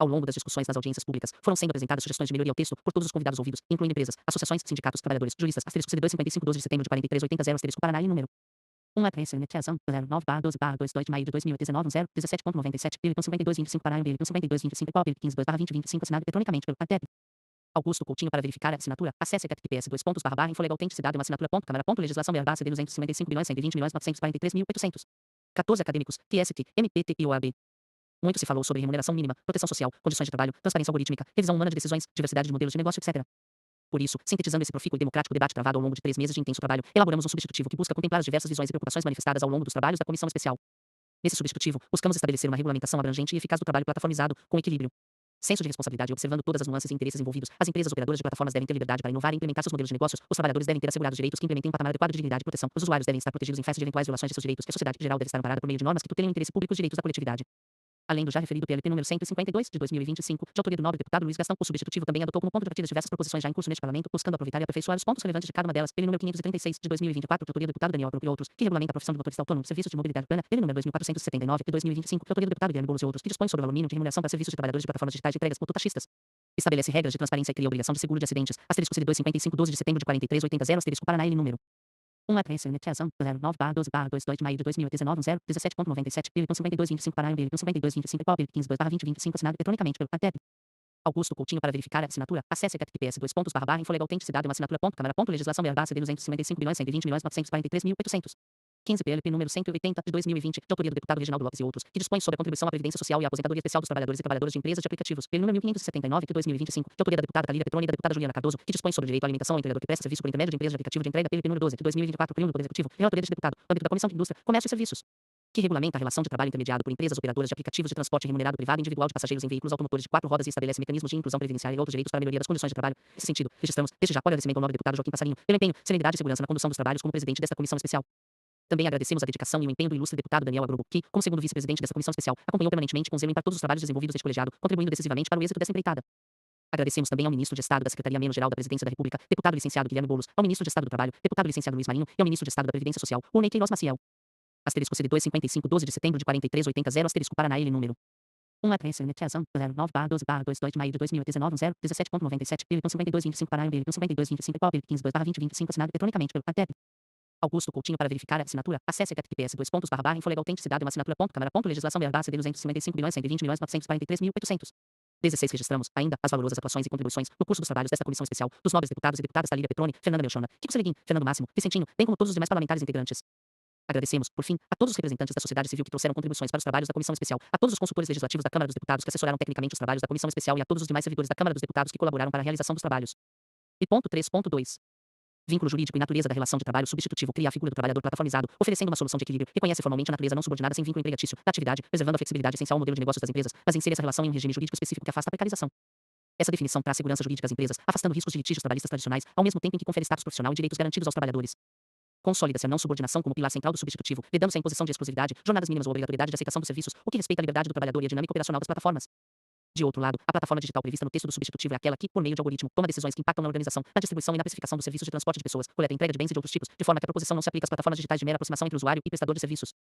Ao longo das discussões nas audiências públicas, foram sendo apresentadas sugestões de melhoria ao texto por todos os convidados ouvidos, incluindo empresas, associações, sindicatos, trabalhadores, juristas, asterisco CD2 55 12 de setembro de 43 80 0 asterisco Paraná e número 1 APS Netiazão 09 12 22 de maio de 2019 0 17.97 PL 52 25 Paraná PL 52 25 POP 15 2 20 25 assinado eletronicamente pelo ATEP. Augusto Coutinho para verificar a assinatura. Acesse https //infolegal autenticidade uma assinatura câmara legislação BR CD 255 milhões 120 milhões 943.800. 14 acadêmicos, TST, MPT e OAB. Muito se falou sobre remuneração mínima, proteção social, condições de trabalho, transparência algorítmica, revisão humana de decisões, diversidade de modelos de negócio, etc. Por isso, sintetizando esse profícuo e democrático debate travado ao longo de 3 meses de intenso trabalho, elaboramos um substitutivo que busca contemplar as diversas visões e preocupações manifestadas ao longo dos trabalhos da comissão especial. Nesse substitutivo, buscamos estabelecer uma regulamentação abrangente e eficaz do trabalho plataformizado, com equilíbrio, senso de responsabilidade e observando todas as nuances e interesses envolvidos. As empresas operadoras de plataformas devem ter liberdade para inovar e implementar seus modelos de negócios. Os trabalhadores devem ter assegurados direitos que implementem um patamar adequado de dignidade e proteção. Os usuários devem estar protegidos em face de eventuais violações de seus direitos. E a sociedade em geral deve estar amparada por meio de normas que tutelem o interesse público e os direitos da coletividade. Além do já referido PLP número 152, de 2025, de autoria do nobre deputado Luiz Gastão, o substitutivo também adotou como ponto de partida diversas proposições já em curso neste parlamento, buscando aproveitar e aperfeiçoar os pontos relevantes de cada uma delas. PL número 536, de 2024, de autoria do deputado Daniel Apro e outros, que regulamenta a profissão de motorista autônomo, serviços de mobilidade urbana. PL número 2479, de 2025, de autoria do deputado Guilherme Boulos e outros, que dispõe sobre o valor mínimo de remuneração para serviços de trabalhadores de plataformas digitais de entregas mototaxistas. Estabelece regras de transparência e cria obrigação de seguro de acidentes. Asterisco CD2 55 12 de setembro de 43 80 0 asterisco Paraná ele número 1 APS Netiazão 09 12 22 de maio de 2019 0 17.97 PL 52 25 Paraná PL 52 25 POP 15 2 20 25 assinado eletronicamente pelo ATEP. Augusto Coutinho para verificar a assinatura. Acesse https //infolegal autenticidade uma assinatura câmara legislação BR CD 255 milhões 120 milhões 943.800. 15 PLP número 180 de 2020, de autoria do deputado Reginaldo Lopes e outros, que dispõe sobre a contribuição à previdência social e à aposentadoria especial dos trabalhadores e trabalhadoras de empresas de aplicativos. PL número 1579 de 2025, de autoria da deputada Talíria Petroni e da deputada Juliana Cardoso, que dispõe sobre o direito à alimentação ao empregador que presta serviço por intermédio de empresas de aplicativo de entrega. PLP número 12 de 2024, pelo Poder Executivo, relatoria deste deputado, âmbito da Comissão de Indústria, Comércio e Serviços, que regulamenta a relação de trabalho intermediado por empresas operadoras de aplicativos de transporte remunerado privado e individual de passageiros em veículos automotores de 4 rodas e estabelece mecanismos de inclusão previdenciária e outros direitos para a melhoria das condições de trabalho. Nesse sentido, registramos, desde já, o agradecimento ao nobre deputado Joaquim Passarinho, pelo empenho, serenidade e segurança na condução dos trabalhos como presidente desta comissão especial. Também agradecemos a dedicação e o empenho do ilustre deputado Daniel Agrubo, que, como segundo vice-presidente dessa comissão especial, acompanhou permanentemente com zelo para todos os trabalhos desenvolvidos deste colegiado, contribuindo decisivamente para o êxito dessa empreitada. Agradecemos também ao ministro de Estado da Secretaria-Geral da Presidência da República, deputado licenciado Guilherme Boulos, ao ministro de Estado do Trabalho, deputado licenciado Luiz Marinho, e ao ministro de Estado da Previdência Social, Urnei Queiroz Maciel. Asterisco CD2 55 12 de setembro de 43 80 0 asterisco Paraná ele número 1 APS Netiazão 09 12 22 de maio de 2019 0 17.97 PL 52 25 Paraná PL 52 25 POP 15 2 20 25 assinado eletronicamente pelo ATEP. Augusto Coutinho para verificar a assinatura. Acesse https //infolegal autenticidade uma assinatura câmara legislação BR CD 255 milhões 120 milhões 943.800. 16 registramos, ainda, as valorosas atuações e contribuições, no curso dos trabalhos desta comissão especial, dos nobres deputados e deputadas Talíria Petroni, Fernanda Melchona, Kiko Seleguin, Fernando Máximo, Vicentinho, bem como todos os demais parlamentares integrantes. Agradecemos, por fim, a todos os representantes da sociedade civil que trouxeram contribuições para os trabalhos da comissão especial, a todos os consultores legislativos da Câmara dos Deputados que assessoraram tecnicamente os trabalhos da comissão especial e a todos os demais servidores da Câmara dos Deputados que colaboraram para a realização dos trabalhos. E ponto 3.2. Vínculo jurídico e natureza da relação de trabalho substitutivo cria a figura do trabalhador plataformizado, oferecendo uma solução de equilíbrio, reconhece formalmente a natureza não subordinada sem vínculo empregatício da atividade, preservando a flexibilidade essencial ao modelo de negócios das empresas, mas insere essa relação em um regime jurídico específico que afasta a precarização. Essa definição traz segurança jurídica às empresas, afastando riscos de litígios trabalhistas tradicionais, ao mesmo tempo em que confere status profissional e direitos garantidos aos trabalhadores. Consolida-se a não subordinação como pilar central do substitutivo, vedando-se a imposição de exclusividade, jornadas mínimas ou obrigatoriedade de aceitação dos serviços, o que respeita a liberdade do trabalhador e a dinâmica operacional das plataformas. De outro lado, a plataforma digital prevista no texto do substitutivo é aquela que, por meio de algoritmo, toma decisões que impactam na organização, na distribuição e na precificação dos serviços de transporte de pessoas, coleta e entrega de bens e de outros tipos, de forma que a proposição não se aplica às plataformas digitais de mera aproximação entre usuário e prestador de serviços.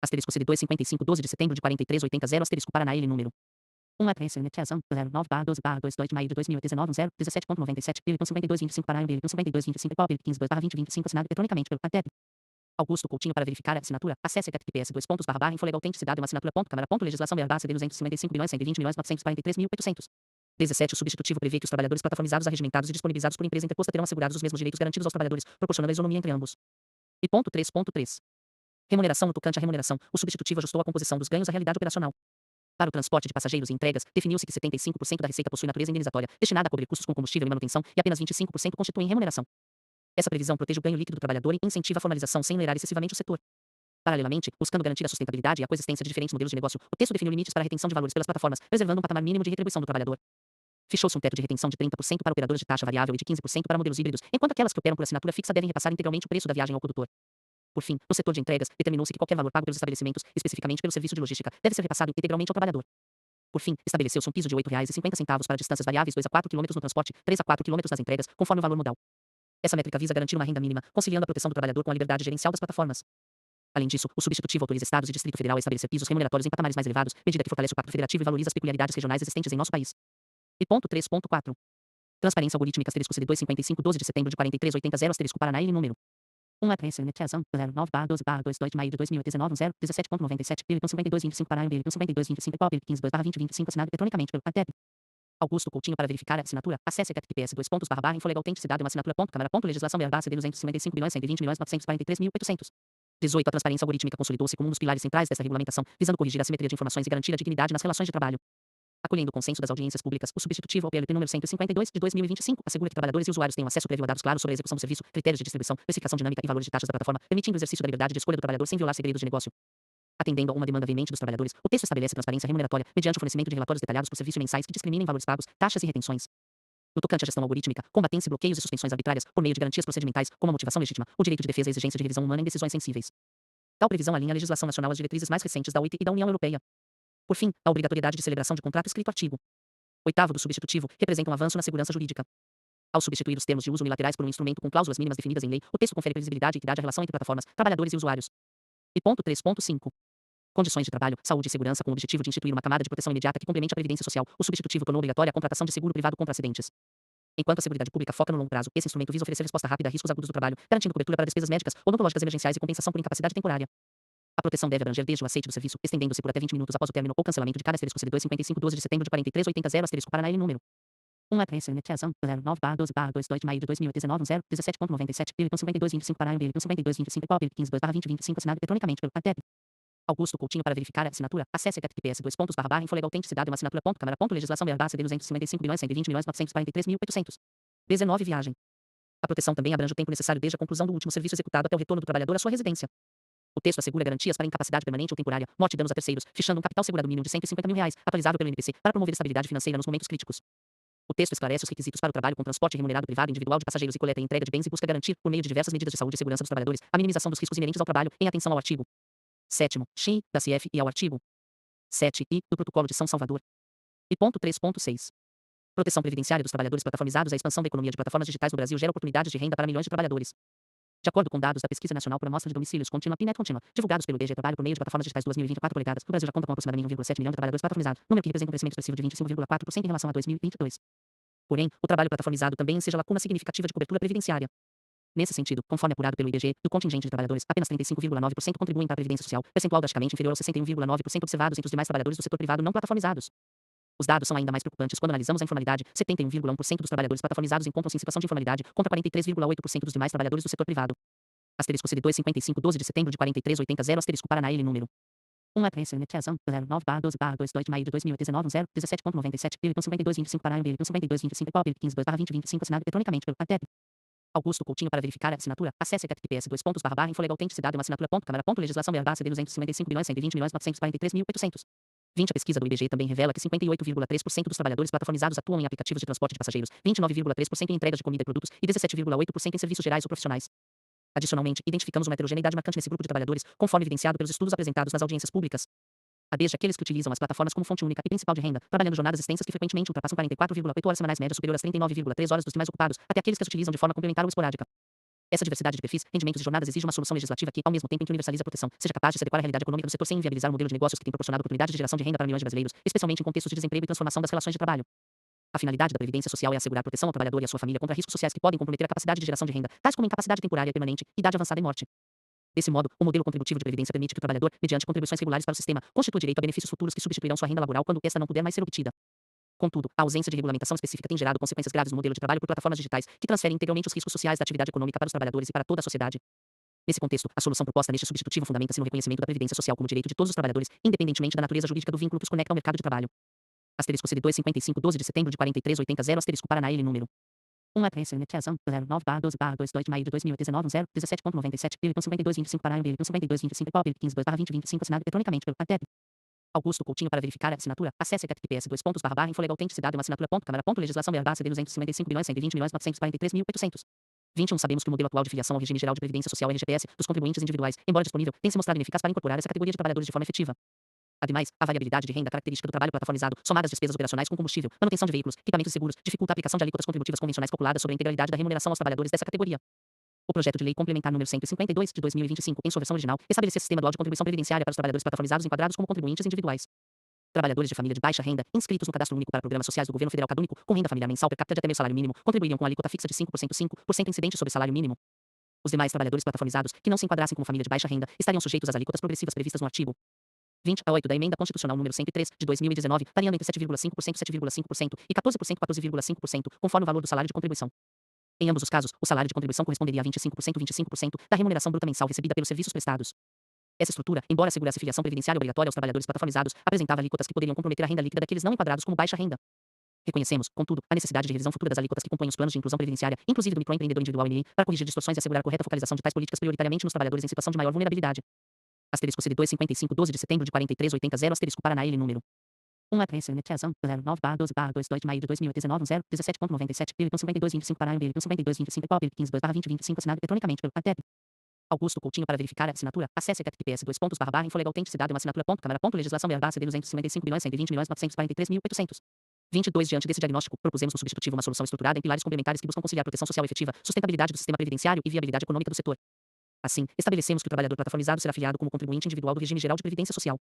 Asterisco CD 255 12 de setembro de 4380 asterisco Paraná L número 1 APSNTSAM 09/12/22 de maio de 2019 017.97 PIL 5225 Paraná PIL 5225 POP 15 2/2025 assinado eletronicamente pelo ATEP. Augusto Coutinho para verificar a assinatura. Acesse https //infolegautenticidade uma assinatura.câmara.legislação BR CD 255 bilhões 120 milhões 943.800. 17. O substitutivo prevê que os trabalhadores plataformizados arregimentados e disponibilizados por empresa interposta terão assegurados os mesmos direitos garantidos aos trabalhadores, proporcionando a isonomia entre ambos. E ponto 3.3. Remuneração. No tocante à remuneração, o substitutivo ajustou a composição dos ganhos à realidade operacional. Para o transporte de passageiros e entregas, definiu-se que 75% da receita possui natureza indenizatória, destinada a cobrir custos com combustível e manutenção, e apenas 25% constituem remuneração. Essa previsão protege o ganho líquido do trabalhador e incentiva a formalização sem onerar excessivamente o setor. Paralelamente, buscando garantir a sustentabilidade e a coexistência de diferentes modelos de negócio, o texto definiu limites para a retenção de valores pelas plataformas, preservando um patamar mínimo de retribuição do trabalhador. Fixou-se um teto de retenção de 30% para operadoras de taxa variável e de 15% para modelos híbridos, enquanto aquelas que operam por assinatura fixa devem repassar integralmente o preço da viagem ao condutor. Por fim, no setor de entregas, determinou-se que qualquer valor pago pelos estabelecimentos, especificamente pelo serviço de logística, deve ser repassado integralmente ao trabalhador. Por fim, estabeleceu-se um piso de R$ 8,50 para distâncias variáveis 2 a 4 km no transporte, 3 a 4 km nas entregas, conforme o valor modal. Essa métrica visa garantir uma renda mínima, conciliando a proteção do trabalhador com a liberdade gerencial das plataformas. Além disso, o substitutivo autoriza estados e Distrito Federal a estabelecer pisos remuneratórios em patamares mais elevados, medida que fortalece o pacto federativo e valoriza as peculiaridades regionais existentes em nosso país. E ponto 3.4. Transparência algorítmica asterisco CD 255 12 de setembro de 4380 asterisco Paraná L número 1 APSNTSAM 09/12/22 de maio de 2019 017.97 PIL 5225 Paraná PIL 5225 POP 15 2/2025 assinado eletronicamente pelo ATEP. Augusto Coutinho para verificar a assinatura. Acesse https infolegautenticidade uma assinatura.câmara.legislação BR CD 255 bilhões 120 milhões 943.800. 18. A transparência algorítmica consolidou-se como um dos pilares centrais dessa regulamentação, visando corrigir a assimetria de informações e garantir a dignidade nas relações de trabalho. Acolhendo o consenso das audiências públicas, o substitutivo ao PLP número 152 de 2025 assegura que trabalhadores e usuários tenham acesso prévio a dados claros sobre a execução do serviço, critérios de distribuição, precificação dinâmica e valores de taxas da plataforma, permitindo o exercício da liberdade de escolha do trabalhador sem violar segredos de negócio. Atendendo a uma demanda veemente dos trabalhadores, o texto estabelece transparência remuneratória mediante o fornecimento de relatórios detalhados por serviço mensais que discriminem valores pagos, taxas e retenções. No tocante à gestão algorítmica, combatência bloqueios e suspensões arbitrárias, por meio de garantias procedimentais, como a motivação legítima, o direito de defesa e a exigência de revisão humana em decisões sensíveis. Tal previsão alinha a legislação nacional às diretrizes mais recentes da OIT e da União Europeia. Por fim, a obrigatoriedade de celebração de contrato escrito artigo 8º do substitutivo representa um avanço na segurança jurídica. Ao substituir os termos de uso unilaterais por um instrumento com cláusulas mínimas definidas em lei, o texto confere previsibilidade e equidade à relação entre plataformas, trabalhadores e usuários. E ponto 3.5. Condições de trabalho, saúde e segurança com o objetivo de instituir uma camada de proteção imediata que complemente a previdência social. O substitutivo tornou obrigatória a contratação de seguro privado contra acidentes. Enquanto a Seguridade Pública foca no longo prazo, esse instrumento visa oferecer resposta rápida a riscos agudos do trabalho, garantindo cobertura para despesas médicas, odontológicas emergenciais e compensação por incapacidade temporária. A proteção deve abranger desde o aceite do serviço, estendendo-se por até 20 minutos após o término ou cancelamento de cada asterisco CD 255 12 de setembro de 4380 asterisco Paraná L número 1 APSNTSAM 09/12/22 de maio de 2019 017.97 PIL 5225 Paraná PIL 5225 POP 15 2/2025 assinado eletronicamente pelo ATEP. Augusto Coutinho para verificar a assinatura. Acesse https infolegautenticidade uma assinatura.câmara.legislação BR CD 255 bilhões 120 milhões 943.800. 19. Viagem. A proteção também abrange o tempo necessário desde a conclusão do último serviço executado até o retorno do trabalhador à sua residência. O texto assegura garantias para incapacidade permanente ou temporária, morte e danos a terceiros, fichando um capital segurado mínimo de R$ 150 mil, atualizável pelo INPC, para promover estabilidade financeira nos momentos críticos. O texto esclarece os requisitos para o trabalho com transporte remunerado privado individual de passageiros e coleta e entrega de bens e busca garantir, por meio de diversas medidas de saúde e segurança dos trabalhadores, a minimização dos riscos inerentes ao trabalho, em atenção ao artigo 7º, XI, da CF e ao artigo 7I, do Protocolo de São Salvador. E ponto 3.6. Proteção previdenciária dos trabalhadores plataformizados. A expansão da economia de plataformas digitais no Brasil gera oportunidades de renda para milhões de trabalhadores. De acordo com dados da Pesquisa Nacional por Amostra de Domicílios Contínua, PNET Contínua, divulgados pelo IBGE Trabalho por meio de plataformas digitais 2024 polegadas, o Brasil já conta com aproximadamente 1,7 milhão de trabalhadores plataformizados, número que representa um crescimento expressivo de 25,4% em relação a 2022. Porém, o trabalho plataformizado também enseja lacuna significativa de cobertura previdenciária. Nesse sentido, conforme apurado pelo IBGE, do contingente de trabalhadores, apenas 35,9% contribuem para a previdência social, percentual drasticamente inferior aos 61,9% observados entre os demais trabalhadores do setor privado não plataformizados. Os dados são ainda mais preocupantes quando analisamos a informalidade. 71,1% dos trabalhadores plataformizados encontram-se em situação de informalidade, contra 43,8% dos demais trabalhadores do setor privado. Asterisco CD 255 12 de setembro de 4380 asterisco Paraná L número 1 APSNTSAM 09/12/22 de maio de 2019 017.97 PIL 5225 Paraná PIL 5225 POP 15 2/2025 assinado eletronicamente pelo ATEP. Augusto Coutinho para verificar a assinatura. Acesse https infolegautenticidade uma assinatura.câmara.legislação BR CD 255 bilhões 120 milhões 943.800. 20. A pesquisa do IBGE também revela que 58,3% dos trabalhadores plataformizados atuam em aplicativos de transporte de passageiros, 29,3% em entregas de comida e produtos e 17,8% em serviços gerais ou profissionais. Adicionalmente, identificamos uma heterogeneidade marcante nesse grupo de trabalhadores, conforme evidenciado pelos estudos apresentados nas audiências públicas. a desde aqueles que utilizam as plataformas como fonte única e principal de renda, trabalhando jornadas extensas que frequentemente ultrapassam 44,8 horas semanais médias superior às 39,3 horas dos demais ocupados, até aqueles que as utilizam de forma complementar ou esporádica. Essa diversidade de perfis, rendimentos e jornadas exige uma solução legislativa que, ao mesmo tempo em que universaliza a proteção, seja capaz de se adequar à realidade econômica do setor sem inviabilizar o modelo de negócios que tem proporcionado oportunidades de geração de renda para milhões de brasileiros, especialmente em contextos de desemprego e transformação das relações de trabalho. A finalidade da Previdência Social é assegurar proteção ao trabalhador e à sua família contra riscos sociais que podem comprometer a capacidade de geração de renda, tais como incapacidade temporária e permanente, idade avançada e morte. Desse modo, o modelo contributivo de previdência permite que o trabalhador, mediante contribuições regulares para o sistema, constitua direito a benefícios futuros que substituirão sua renda laboral quando esta não puder mais ser obtida. Contudo, a ausência de regulamentação específica tem gerado consequências graves no modelo de trabalho por plataformas digitais, que transferem interiormente os riscos sociais da atividade econômica para os trabalhadores e para toda a sociedade. Nesse contexto, a solução proposta neste substitutivo fundamenta-se no reconhecimento da previdência social como direito de todos os trabalhadores, independentemente da natureza jurídica do vínculo que os conecta ao mercado de trabalho. Asterisco CD2 55 12 de setembro de 4380 asterisco Paraná L número 1 apresentação 09/12/2 de maio de 2019 0 17.97 pelo 52 25 Paraná pelo 52 25 pau pelo 15 2 20 25 assinado eletronicamente pelo ATEP. Augusto Coutinho. Para verificar a assinatura, acesse https://infolegalauthenticidade uma assinatura.câmara.legislação CD 255.120.943.800. 21. Sabemos que o modelo atual de filiação ao regime geral de previdência social RGPS dos contribuintes individuais, embora disponível, tem se mostrado ineficaz para incorporar essa categoria de trabalhadores de forma efetiva. Ademais, a variabilidade de renda característica do trabalho plataformizado, somada às despesas operacionais com combustível, manutenção de veículos, equipamentos seguros, dificulta a aplicação de alíquotas contributivas convencionais calculadas sobre a integralidade da remuneração aos trabalhadores dessa categoria. O projeto de lei complementar número 152 de 2025, em sua versão original, estabelecia sistema dual de contribuição previdenciária para os trabalhadores plataformizados enquadrados como contribuintes individuais. Trabalhadores de família de baixa renda, inscritos no cadastro único para programas sociais do governo federal CadÚnico, com renda familiar mensal per capita de até meio salário mínimo, contribuiriam com a alíquota fixa de 5% incidente sobre o salário mínimo. Os demais trabalhadores plataformizados, que não se enquadrassem como família de baixa renda, estariam sujeitos às alíquotas progressivas previstas no artigo 20 a 8 da Emenda Constitucional número 103, de 2019, variando entre 7,5% e 14% conforme o valor do salário de contribuição. Em ambos os casos, o salário de contribuição corresponderia a 25% da remuneração bruta mensal recebida pelos serviços prestados. Essa estrutura, embora assegurasse filiação previdenciária obrigatória aos trabalhadores plataformizados, apresentava alíquotas que poderiam comprometer a renda líquida daqueles não enquadrados como baixa renda. Reconhecemos, contudo, a necessidade de revisão futura das alíquotas que compõem os planos de inclusão previdenciária, inclusive do microempreendedor individual MI, para corrigir distorções e assegurar a correta focalização de tais políticas prioritariamente nos trabalhadores em situação de maior vulnerabilidade. Asterisco CD2 55 12 de setembro de 4380 asterisco Paraná L número 1 apresentação 09/12/2 de maio de 2019 0 17.97 pelo 52 25 Paraná pelo 52 25 pau pelo 15 2 20 25 assinado eletronicamente pelo ATEP. Augusto Coutinho. Para verificar a assinatura, acesse https://infolegalauthenticidade uma assinatura.câmara.legislação CD 255.120.943.800. 22. Diante desse diagnóstico, propusemos no substitutivo uma solução estruturada em pilares complementares que buscam conciliar proteção social efetiva, sustentabilidade do sistema previdenciário e viabilidade econômica do setor. Assim, estabelecemos que o trabalhador plataformizado será filiado como contribuinte individual do regime geral de previdência social.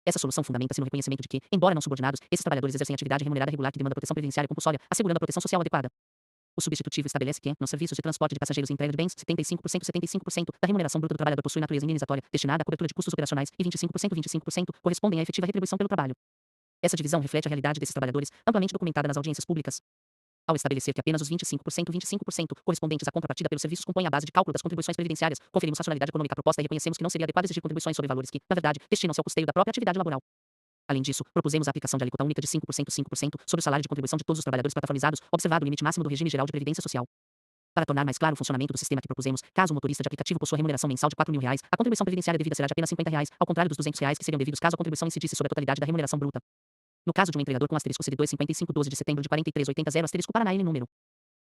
Essa solução fundamenta-se no reconhecimento de que, embora não subordinados, esses trabalhadores exercem atividade remunerada regular que demanda proteção previdenciária compulsória, assegurando a proteção social adequada. O substitutivo estabelece que, nos serviços de transporte de passageiros e entrega de bens, 75% da remuneração bruta do trabalhador possui natureza indenizatória, destinada à cobertura de custos operacionais, e 25% correspondem à efetiva retribuição pelo trabalho. Essa divisão reflete a realidade desses trabalhadores, amplamente documentada nas audiências públicas. Ao estabelecer que apenas os 25% correspondentes à contrapartida pelos serviços compõem a base de cálculo das contribuições previdenciárias, conferimos racionalidade econômica à proposta e reconhecemos que não seria adequado exigir contribuições sobre valores que, na verdade, destinam-se ao custeio da própria atividade laboral. Além disso, propusemos a aplicação de alíquota única de 5% sobre o salário de contribuição de todos os trabalhadores plataformizados, observado o limite máximo do regime geral de previdência social. Para tornar mais claro o funcionamento do sistema que propusemos, caso o motorista de aplicativo possua remuneração mensal de R$ 4.000, a contribuição previdenciária devida será de apenas R$ 50, ao contrário dos R$ 200 que seriam devidos caso a contribuição incidisse sobre a totalidade da remuneração bruta. No caso de um empregador com asterisco CD2 55 12 de setembro de 4380 asterisco Paraná L número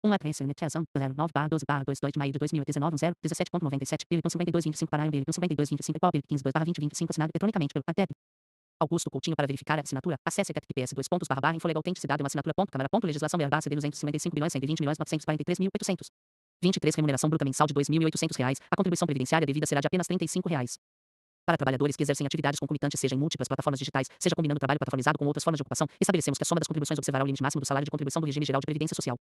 1 apresentação 09/12/2 de maio de 2019 0 17.97 pelo 52 25 Paraná pelo 52 25 pau pelo 15 2 20 25 assinado eletronicamente pelo ATEP. Augusto Coutinho. Para verificar a assinatura, acesse https://infolegalauthenticidade uma assinatura.câmara.legislação CD 255.120.943.800. 23. Remuneração bruta mensal de R$ 2.800. A contribuição previdenciária devida será de apenas R$ 35. Para trabalhadores que exercem atividades concomitantes, seja em múltiplas plataformas digitais, seja combinando trabalho plataformizado com outras formas de ocupação, estabelecemos que a soma das contribuições observará o limite máximo do salário de contribuição do regime geral de previdência social.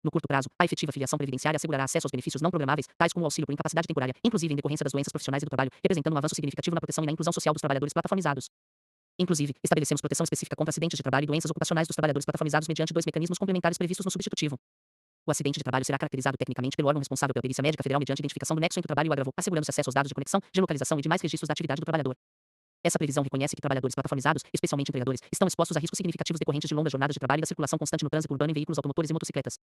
No curto prazo, a efetiva filiação previdenciária assegurará acesso aos benefícios não programáveis, tais como o auxílio por incapacidade temporária, inclusive em decorrência das doenças profissionais e do trabalho, representando um avanço significativo na proteção e na inclusão social dos trabalhadores plataformizados. Inclusive, estabelecemos proteção específica contra acidentes de trabalho e doenças ocupacionais dos trabalhadores plataformizados mediante dois mecanismos complementares previstos no substitutivo. O acidente de trabalho será caracterizado tecnicamente pelo órgão responsável pela perícia médica federal mediante identificação do nexo entre o trabalho e o agravou, assegurando-se acesso aos dados de conexão, geolocalização e demais registros da atividade do trabalhador. Essa previsão reconhece que trabalhadores plataformizados, especialmente empregadores, estão expostos a riscos significativos decorrentes de longas jornadas de trabalho e da circulação constante no trânsito urbano em veículos automotores e motocicletas.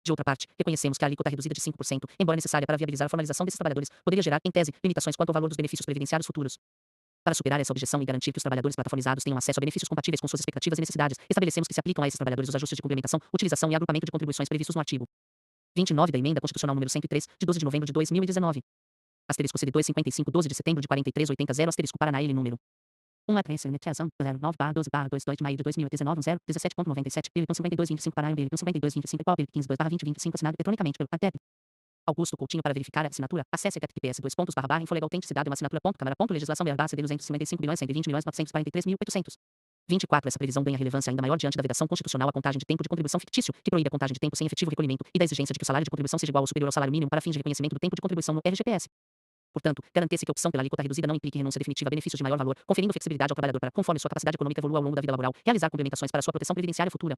De outra parte, reconhecemos que a alíquota reduzida de 5%, embora necessária para viabilizar a formalização desses trabalhadores, poderia gerar, em tese, limitações quanto ao valor dos benefícios previdenciários futuros. Para superar essa objeção e garantir que os trabalhadores plataformizados tenham acesso a benefícios compatíveis com suas expectativas e necessidades, estabelecemos que se aplicam a esses trabalhadores os ajustes de complementação, utilização e agrupamento de contribuições previstos no artigo 29 da Emenda Constitucional número 103, de 12 de novembro de 2019. Asterisco CD2 55 12 de setembro de 4380 asterisco Paraná L número 1 09/12/2 de maio de 2019, 017.97, 5225 para 5225 POP 15/2025, assinado eletronicamente pelo CADEP. Augusto Coutinho. Para verificar a assinatura, acesse https://infolegal.autenticidade uma assinatura.câmara.legislação BR/CD 255.120.943.800. 24. Essa previsão ganha relevância ainda maior diante da vedação constitucional à contagem de tempo de contribuição fictício, que proíbe a contagem de tempo sem efetivo recolhimento, e da exigência de que o salário de contribuição seja igual ou superior ao salário mínimo para fins de reconhecimento do tempo de contribuição no RGPS. Portanto, garantir-se que a opção pela alíquota reduzida não implique renúncia definitiva a benefícios de maior valor, conferindo flexibilidade ao trabalhador para, conforme sua capacidade econômica evolua ao longo da vida laboral, realizar complementações para sua proteção previdenciária futura.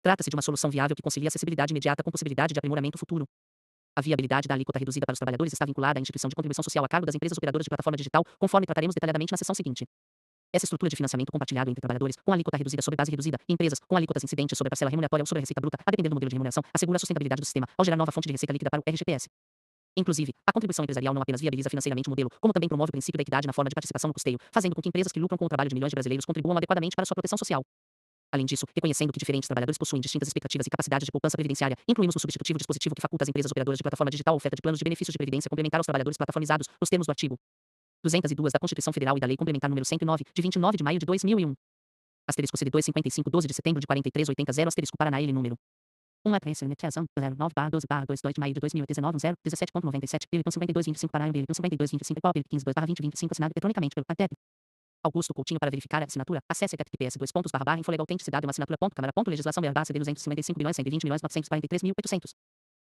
Trata-se de uma solução viável que concilia acessibilidade imediata com possibilidade de aprimoramento futuro. A viabilidade da alíquota reduzida para os trabalhadores está vinculada à instituição de contribuição social a cargo das empresas operadoras de plataforma digital, conforme trataremos detalhadamente na seção seguinte. Essa estrutura de financiamento compartilhado entre trabalhadores, com alíquota reduzida sobre base reduzida, e empresas, com alíquotas incidentes sobre a parcela remuneratória ou sobre a receita bruta, a depender do modelo de remuneração, assegura a sustentabilidade do sistema, ao gerar nova fonte de receita líquida para o RGPS. Inclusive, a contribuição empresarial não apenas viabiliza financeiramente o modelo, como também promove o princípio da equidade na forma de participação no custeio, fazendo com que empresas que lucram com o trabalho de milhões de brasileiros contribuam adequadamente para sua proteção social. Além disso, reconhecendo que diferentes trabalhadores possuem distintas expectativas e capacidades de poupança previdenciária, incluímos no substitutivo dispositivo que faculta às empresas operadoras de plataforma digital a oferta de planos de benefícios de previdência complementar aos trabalhadores plataformizados, nos termos do artigo 202 da Constituição Federal e da Lei Complementar número 109, de 29 de maio de 2001. Asterisco CD2 55 12 de setembro de 4380 asterisco Paraná L número 1 09/12/2 de maio de 2019, 017.97, 5225 Paraná L 5225 POP 15/2025, assinado eletronicamente pelo CADEP. Augusto Coutinho. Para verificar a assinatura, acesse https://infolegal.autenticidade uma assinatura.câmara.legislação BR/CD 255.120.943.800.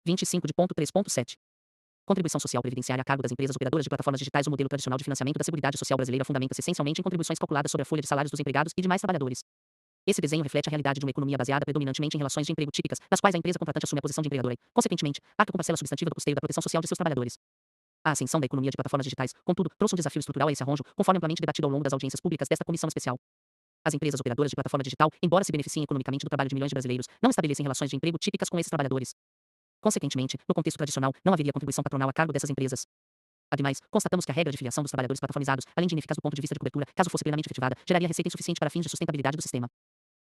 25 de ponto 3.7. Contribuição social previdenciária a cargo das empresas operadoras de plataformas digitais. O modelo tradicional de financiamento da Seguridade Social brasileira fundamenta-se essencialmente em contribuições calculadas sobre a folha de salários dos empregados e demais trabalhadores. Esse desenho reflete a realidade de uma economia baseada predominantemente em relações de emprego típicas, nas quais a empresa contratante assume a posição de empregadora e, consequentemente, arca com parcela substantiva do custeio da proteção social de seus trabalhadores. A ascensão da economia de plataformas digitais, contudo, trouxe um desafio estrutural a esse arranjo, conforme amplamente debatido ao longo das audiências públicas desta comissão especial. As empresas operadoras de plataforma digital, embora se beneficiem economicamente do trabalho de milhões de brasileiros, não estabelecem relações de emprego típicas com esses trabalhadores. Consequentemente, no contexto tradicional, não haveria contribuição patronal a cargo dessas empresas. Ademais, constatamos que a regra de filiação dos trabalhadores plataformizados, além de ineficaz do ponto de vista de cobertura, caso fosse plenamente efetivada, geraria receita insuficiente para fins de sustentabilidade do sistema.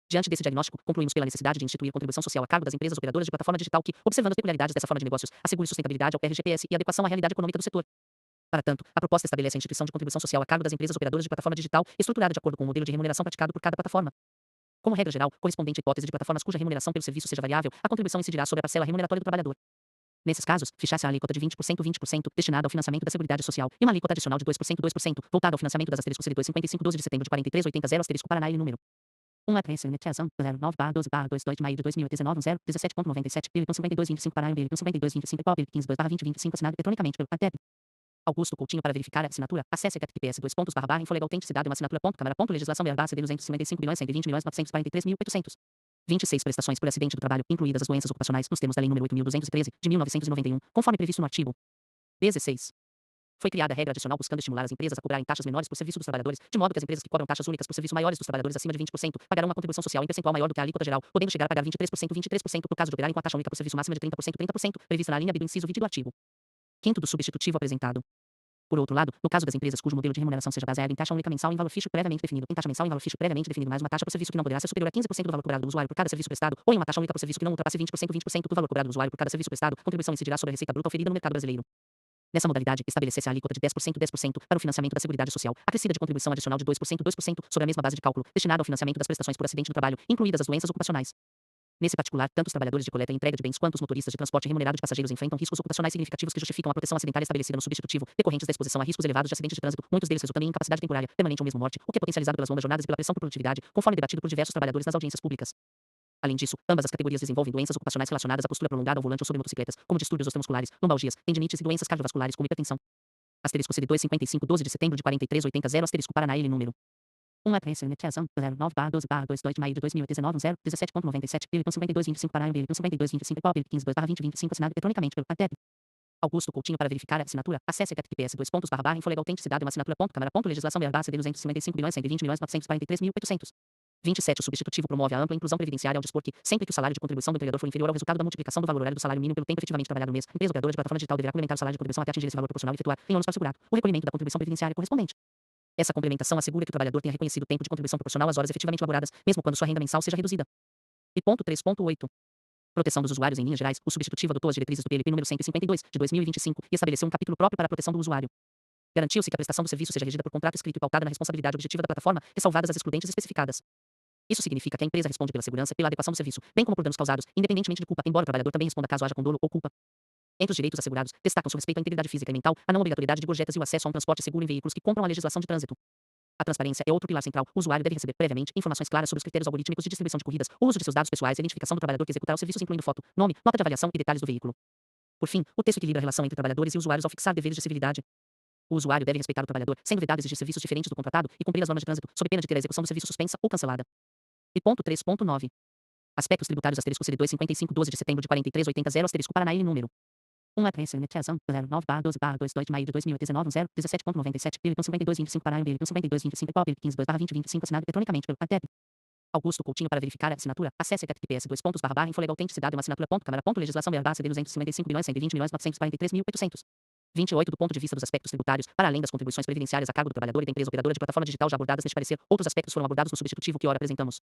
Diante desse diagnóstico, concluímos pela necessidade de instituir contribuição social a cargo das empresas operadoras de plataforma digital que, observando as peculiaridades dessa forma de negócios, assegure sustentabilidade ao RGPS e adequação à realidade econômica do setor. Para tanto, a proposta estabelece a instituição de contribuição social a cargo das empresas operadoras de plataforma digital, estruturada de acordo com o modelo de remuneração praticado por cada plataforma. Como regra geral, correspondente à hipótese de plataformas cuja remuneração pelo serviço seja variável, a contribuição incidirá sobre a parcela remuneratória do trabalhador. Nesses casos, fixa-se a alíquota de 20%, destinada ao financiamento da Seguridade Social, e uma alíquota adicional de 2%, voltada ao financiamento das asterisco CD2 55 12 de setembro de 4380 asterisco Paraná L número 1 09/12/2 de maio de 2019, 017.97, 5225 Paraná L 5225 POP 15/2025, assinado eletronicamente pelo CADEP. Augusto Coutinho. Para verificar a assinatura, acesse https://infolegal.autenticidade uma assinatura.câmara.legislação BR/CD 255.120.943.800. 26. Prestações por acidente do trabalho, incluídas as doenças ocupacionais, nos termos da Lei nº 8.213, de 1991, conforme previsto no artigo 16. Foi criada a regra adicional buscando estimular as empresas a cobrarem taxas menores por serviço dos trabalhadores, de modo que as empresas que cobram taxas únicas por serviço maiores dos trabalhadores acima de 20% pagarão uma contribuição social em percentual maior do que a alíquota geral, podendo chegar a pagar 23% no caso de operarem com a taxa única por serviço máxima de 30%, prevista na linha B do inciso 20 do artigo 5º do substitutivo apresentado. Por outro lado, no caso das empresas cujo modelo de remuneração seja baseado em taxa única mensal em valor fixo previamente definido, mais uma taxa por serviço que não poderá ser superior a 15% do valor cobrado do usuário por cada serviço prestado, ou em uma taxa única por serviço que não ultrapasse 20% do valor cobrado do usuário por cada serviço prestado, a contribuição incidirá sobre a receita bruta oferida no mercado brasileiro. Nessa modalidade, estabelecer-se a alíquota de 10% para o financiamento da Seguridade Social, acrescida de contribuição adicional de 2% sobre a mesma base de cálculo, destinada ao financiamento das prestações por acidente do trabalho, incluídas as doenças ocupacionais. Nesse particular, tanto os trabalhadores de coleta e entrega de bens quanto os motoristas de transporte remunerado de passageiros enfrentam riscos ocupacionais significativos que justificam a proteção acidentária estabelecida no substitutivo, decorrentes da exposição a riscos elevados de acidentes de trânsito, muitos deles resultando em incapacidade temporária, permanente ou mesmo morte, o que é potencializado pelas longas jornadas e pela pressão por produtividade, conforme debatido por diversos trabalhadores nas audiências públicas. Além disso, ambas as categorias desenvolvem doenças ocupacionais relacionadas à postura prolongada ao volante ou sobre motocicletas, como distúrbios osteomusculares, lombalgias, tendinites e doenças cardiovasculares como hipertensão. Asterisco CD2 55 12 de setembro de 4380 asterisco Paraná L número 1 09/12/2 de maio de 2019, 017.97, 5225 Paraná L 5225 POP 15/2025, assinado eletronicamente pelo CADEP. Augusto Coutinho. Para verificar a assinatura, acesse https://infolegal.autenticidade uma assinatura.câmara.legislação BR/CD 255.120.943.800. 27. O substitutivo promove a ampla inclusão previdenciária ao dispor que, sempre que o salário de contribuição do empregador for inferior ao resultado da multiplicação do valor horário do salário mínimo pelo tempo efetivamente trabalhado no mês, a empresa operadora de plataforma digital deverá complementar o salário de contribuição até atingir esse valor proporcional e efetuar, em ônus para o segurado, o recolhimento da contribuição previdenciária correspondente. Essa complementação assegura que o trabalhador tenha reconhecido o tempo de contribuição proporcional às horas efetivamente laboradas, mesmo quando sua renda mensal seja reduzida. E ponto 3.8. Proteção dos usuários em linhas gerais. O substitutivo adotou as diretrizes do PLP número 152, de 2025, e estabeleceu um capítulo próprio para a proteção do usuário. Garantiu-se que a prestação do serviço seja regida por contrato escrito e pautada na responsabilidade objetiva da plataforma, ressalvadas as excludentes especificadas. Isso significa que a empresa responde pela segurança e pela adequação do serviço, bem como por danos causados, independentemente de culpa, embora o trabalhador também responda caso haja com dolo ou culpa. Entre os direitos assegurados, destacam-se o respeito à integridade física e mental, a não obrigatoriedade de gorjetas e o acesso a um transporte seguro em veículos que cumpram a legislação de trânsito. A transparência é outro pilar central. O usuário deve receber previamente informações claras sobre os critérios algorítmicos de distribuição de corridas, o uso de seus dados pessoais e a identificação do trabalhador que executará os serviços, incluindo foto, nome, nota de avaliação e detalhes do veículo. Por fim, o texto equilibra a relação entre trabalhadores e usuários ao fixar deveres de civilidade. O usuário deve respeitar o trabalhador, sendo vedado exigir serviços diferentes do contratado e cumprir as normas de trânsito, sob pena de ter a execução do serviço suspensa ou cancelada. E ponto 3.9. Aspectos tributários asterisco CD2 12 de setembro de 4380 asterisco Paraná e número 1 apresentação 09/12/2 de maio de 2019 0 17.97 pelo 5225 Paraná pelo 5225 pau 15/2 2025 assinado eletronicamente pelo ATEP Augusto Coutinho. Para verificar a assinatura, acesse https://infolegal-autenticidade uma assinatura.câmara.legislação BR-CD 255.120.943.800 28. Do ponto de vista dos aspectos tributários, para além das contribuições previdenciárias a cargo do trabalhador e da empresa operadora de plataforma digital já abordadas neste parecer, outros aspectos foram abordados no substitutivo que ora apresentamos.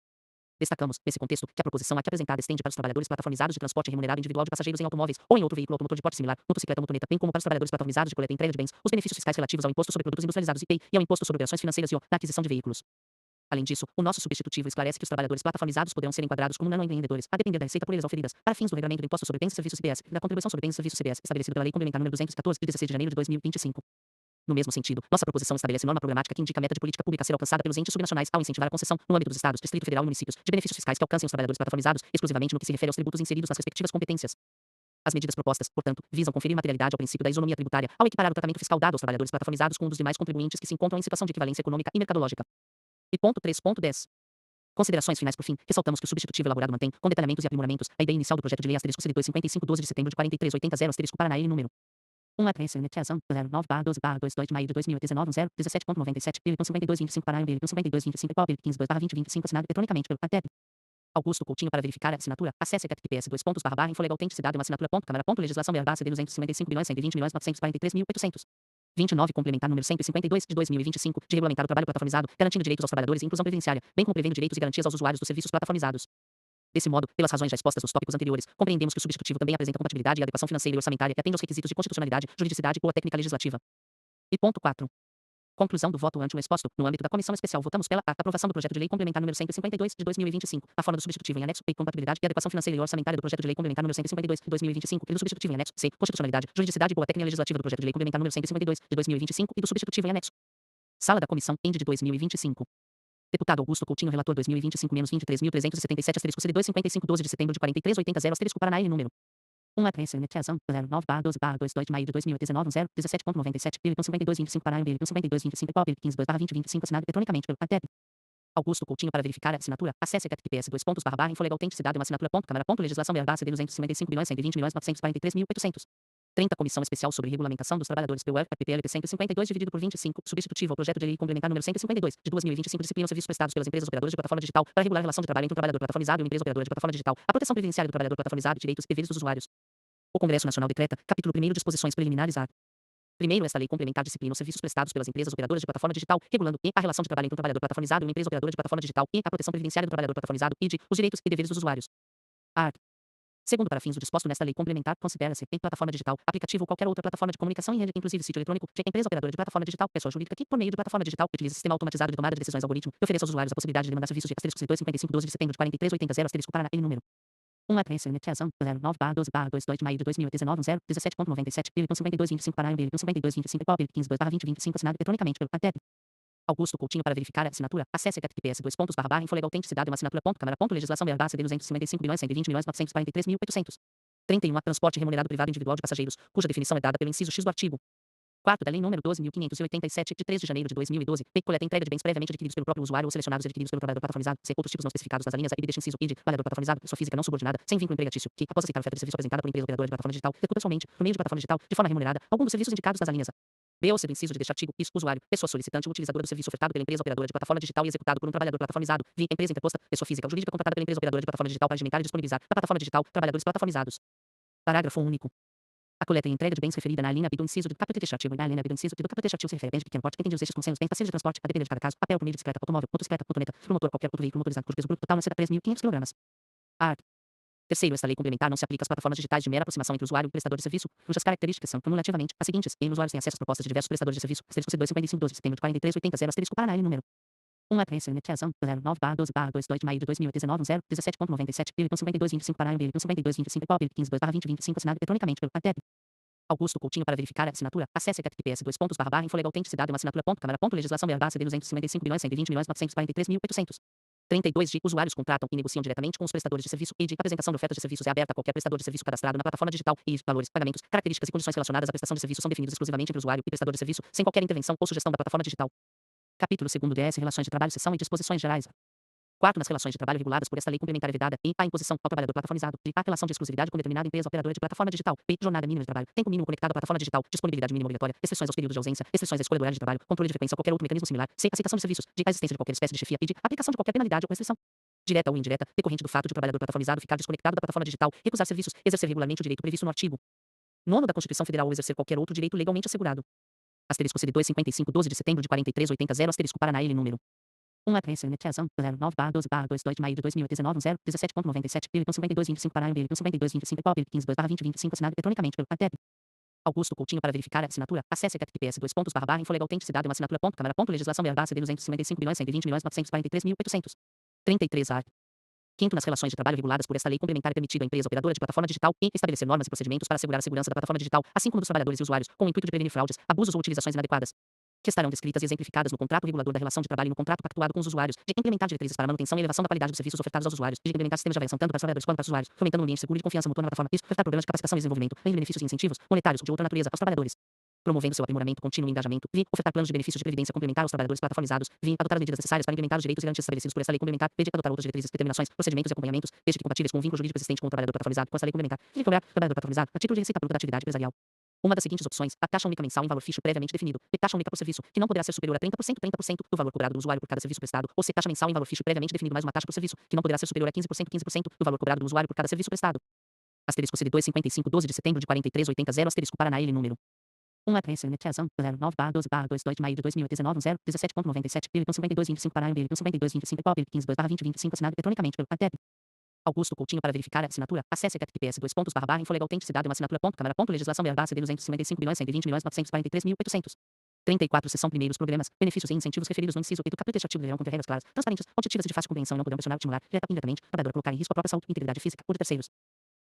Destacamos, nesse contexto, que a proposição aqui apresentada estende para os trabalhadores plataformizados de transporte remunerado individual de passageiros em automóveis ou em outro veículo automotor de porte similar, motocicleta ou motoneta, bem como para os trabalhadores plataformizados de coleta e entrega de bens, os benefícios fiscais relativos ao imposto sobre produtos industrializados IPI e ao imposto sobre operações financeiras e na aquisição de veículos. Além disso, o nosso substitutivo esclarece que os trabalhadores plataformizados poderão ser enquadrados como não-empreendedores, a depender da receita por eles auferidas, para fins do regulamento do imposto sobre bens e serviços CBS e da contribuição sobre bens e serviços CBS, estabelecido pela Lei Complementar nº 214, de 16 de janeiro de 2025. No mesmo sentido, nossa proposição estabelece norma programática que indica a meta de política pública a ser alcançada pelos entes subnacionais ao incentivar a concessão, no âmbito dos estados, Distrito Federal e municípios, de benefícios fiscais que alcancem os trabalhadores plataformizados, exclusivamente no que se refere aos tributos inseridos nas respectivas competências. As medidas propostas, portanto, visam conferir materialidade ao princípio da isonomia tributária, ao equiparar o tratamento fiscal dado aos trabalhadores plataformizados com um dos demais contribuintes que se encontram em situação de equivalência econômica e mercadológica. E ponto 3.10. Considerações finais. Por fim, ressaltamos que o substitutivo elaborado mantém, com detalhamentos e aprimoramentos, a ideia inicial do projeto de lei asterisco CD2 5512 de setembro de 4380 asterisco Paraná e número 1 apresentação 09/12/2 de maio de 2019 0 17.97 pelo 5225 Paraná pelo 5225 pau 15/2025 assinado eletronicamente pelo ATEP Augusto Coutinho. Para verificar a assinatura, acesse https://infolegal-autenticidade uma assinatura.câmara.legislação BR-CD 255.120.943.800 29. Complementar número 152 de 2025, de regulamentar o trabalho plataformizado, garantindo direitos aos trabalhadores e inclusão previdenciária, bem como prevendo direitos e garantias aos usuários dos serviços plataformizados. Desse modo, pelas razões já expostas nos tópicos anteriores, compreendemos que o substitutivo também apresenta compatibilidade e adequação financeira e orçamentária e atende aos requisitos de constitucionalidade, juridicidade ou a técnica legislativa. E ponto 4. Conclusão do voto ante o exposto. No âmbito da comissão especial, votamos pela aprovação do projeto de lei complementar número 152 de 2025, a forma do substitutivo em anexo e compatibilidade e adequação financeira e orçamentária do projeto de lei complementar número 152 de 2025 e do substitutivo em anexo C, constitucionalidade, juridicidade e boa técnica legislativa do projeto de lei complementar número 152 de 2025 e do substitutivo em anexo. Sala da comissão, ende de 2025. Deputado Augusto Coutinho, relator 2025-23.377 asterisco CD2 5512 de setembro de 4380 asterisco Paraná e número 1 apresentação 09/12/2 de maio de 2019 0 17.97 pelo 5225 Paraná pelo 5225 pau 15/2025 assinado eletronicamente pelo ATEP Augusto Coutinho. Para verificar a assinatura, acesse https://infolegal-autenticidade uma assinatura.câmara.legislação BR-CD 255.120.943.800 30. Comissão Especial sobre Regulamentação dos Trabalhadores PUER, PPLP 152 dividido por 25, substitutivo ao projeto de lei complementar número 152, de 2025, disciplina os serviços prestados pelas empresas operadoras de plataforma digital, para regular a relação de trabalho entre o trabalhador plataformizado e uma empresa operadora de plataforma digital, a proteção previdenciária do trabalhador plataformizado, direitos e deveres dos usuários. O Congresso Nacional decreta, capítulo 1º, disposições preliminares a. Primeiro, esta lei complementar disciplina os serviços prestados pelas empresas operadoras de plataforma digital, regulando a relação de trabalho entre o trabalhador plataformizado e uma empresa operadora de plataforma digital e a proteção previdenciária do trabalhador plataformizado e os direitos e deveres dos usuários. Art. Segundo, para fins do disposto nesta lei complementar, considera-se em plataforma digital, aplicativo ou qualquer outra plataforma de comunicação em rede, inclusive sítio eletrônico, de empresa operadora de plataforma digital, pessoa jurídica que, por meio de plataforma digital, utiliza sistema automatizado de tomada de decisões algoritmo e ofereça aos usuários a possibilidade de demandar serviços de asterisco C2 5512 de setembro de 4380 asterisco Paraná e número 1 apresentação 09/12/2 de maio de 2019 0 17.97 pelo 5225 Paraná pelo 5225 pau 15/2025 assinado eletronicamente pelo ATEP Augusto Coutinho. Para verificar a assinatura, acesse https://infolegal-autenticidade uma assinatura.câmara.legislação BR-CD 255.120.943.800 31. Transporte remunerado privado individual de passageiros, cuja definição é dada pelo inciso X do artigo 4 da Lei nº 12.587, de 3 de janeiro de 2012, P. Coleta e entrega de bens previamente adquiridos pelo próprio usuário ou selecionados e adquiridos pelo trabalhador plataformizado, C. Outros tipos não especificados nas alíneas A e B deste inciso, I. Trabalhador plataformizado, pessoa física não subordinada, sem vínculo empregatício, que, após aceitar a oferta de serviço apresentada por empresa operadora de plataforma digital, executa somente, por meio de plataforma digital, de forma remunerada, algum dos serviços indicados nas alíneas A. B ou C do inciso de deste artigo, isso, usuário, pessoa solicitante ou utilizadora do serviço ofertado pela empresa operadora de plataforma digital e executado por um trabalhador plataformizado, via empresa interposta, pessoa física ou jurídica contratada pela empresa operadora de plataforma digital para regimentar e disponibilizar na plataforma digital trabalhadores plataformizados. Parágrafo único. A coleta e entrega de bens referida na linha B do inciso do caput deste artigo e na linha B do inciso do caput deste artigo se refere a bens de pequeno porte entendidos estes como sendo bens passíveis de transporte, a depender de cada caso, papel por meio de bicicleta, automóvel, motocicleta, motoneta, por motor, qualquer outro veículo motorizado cujo peso bruto total não exceda 3.500 kg. Art. Terceiro, esta lei complementar não se aplica às plataformas digitais de mera aproximação entre usuário e prestador de serviço, cujas características são, cumulativamente, as seguintes: e usuários têm acesso às propostas de diversos prestadores de serviço, asterisco C2 5512 de setembro de 4380 asterisco Paraná, número 1 apresentação 09/12/2 de maio de 2019 017.97 pelo 5225 Paraná pelo 5225 pelo 15/2025 assinado eletronicamente pelo ATEP Augusto Coutinho. Para verificar a assinatura, acesse https://infolegalauthenticidade uma assinatura.câmara.legislação BR-CD 255.120.943.800 32 de usuários contratam e negociam diretamente com os prestadores de serviço e de apresentação de ofertas de serviços é aberta a qualquer prestador de serviço cadastrado na plataforma digital e valores, pagamentos, características e condições relacionadas à prestação de serviço são definidos exclusivamente entre usuário e prestador de serviço, sem qualquer intervenção ou sugestão da plataforma digital. Capítulo 2º DS Relações de Trabalho Seção e Disposições Gerais. Quarto, nas relações de trabalho reguladas por esta lei complementar é vedada e a imposição ao trabalhador plataformizado a relação de exclusividade com determinada empresa operadora de plataforma digital, jornada mínima de trabalho, tempo mínimo conectado à plataforma digital, disponibilidade mínima obrigatória, restrições aos períodos de ausência, restrições à escolha do horário de trabalho, controle de frequência ou qualquer outro mecanismo similar, aceitação de serviços, de existência de qualquer espécie de chefia e de aplicação de qualquer penalidade ou restrição direta ou indireta, decorrente do fato de o trabalhador plataformizado ficar desconectado da plataforma digital, recusar serviços, exercer regularmente o direito previsto no artigo 9º da Constituição Federal ou exercer qualquer outro direito legalmente assegurado. Asterisco C2 5512 de setembro de 4380 asterisco Paraná L número 1 apresentação 09/12/2 de maio de 2019 017.97 pelo 5225 Paraná pelo 5225 pelo 15/2025 assinado eletronicamente pelo ATEP Augusto Coutinho. Para verificar a assinatura, acesse https://infolegalauthenticidade uma assinatura.câmara.legislação BR-CD 255.120.943.800 33 A. Quinto, nas relações de trabalho reguladas por esta lei complementar é permitido à empresa operadora de plataforma digital e estabelecer normas e procedimentos para assegurar a segurança da plataforma digital, assim como dos trabalhadores e usuários, com o intuito de prevenir fraudes, abusos ou utilizações inadequadas, que estarão descritas e exemplificadas no contrato regulador da relação de trabalho e no contrato pactuado com os usuários, de implementar diretrizes para a manutenção e elevação da qualidade dos serviços ofertados aos usuários, de implementar sistemas de avaliação tanto para os trabalhadores quanto para os usuários, fomentando um ambiente seguro e de confiança mútua na plataforma, e ofertar programas de capacitação e desenvolvimento, em benefícios e incentivos, monetários ou de outra natureza, aos trabalhadores, promovendo seu aprimoramento contínuo e engajamento, e ofertar planos de benefícios de previdência complementar aos trabalhadores plataformizados, adotar medidas necessárias para implementar os direitos e garantias estabelecidos por esta lei complementar, adotar outras diretrizes, determinações, procedimentos e acompanhamentos, desde que compatíveis com o vínculo jurídico existente com o trabalhador plataformizado com esta lei complementar, e cobrar trabalhador plataformizado a título de receita bruta da atividade empresarial. Uma das seguintes opções: a taxa única mensal em valor fixo previamente definido, e taxa única por serviço, que não poderá ser superior a 30% do valor cobrado do usuário por cada serviço prestado, ou taxa mensal em valor fixo previamente definido mais uma taxa por serviço, que não poderá ser superior a 15% do valor cobrado do usuário por cada serviço prestado. Asterisco C2 5512 de setembro de 4380 asterisco Paraná L número 1 apresentação 09/12/2 de maio de 2019 017.97 pelo 5225 Paraná pelo 5225 pelo 15/2025 assinado eletronicamente pelo ATEP Augusto Coutinho. Para verificar a assinatura, acesse https://infolegalauthenticidade uma assinatura.câmara.legislação BR-CD 255.120.943.800 34 Seção Primeiros Programas, benefícios e incentivos referidos no inciso e do capítulo textual deverão conter regras claras, transparentes, objetivas e de fácil compreensão e não poderão pressionar, estimular, direta ou indiretamente, o trabalhador a colocar em risco a própria saúde e integridade física ou de terceiros.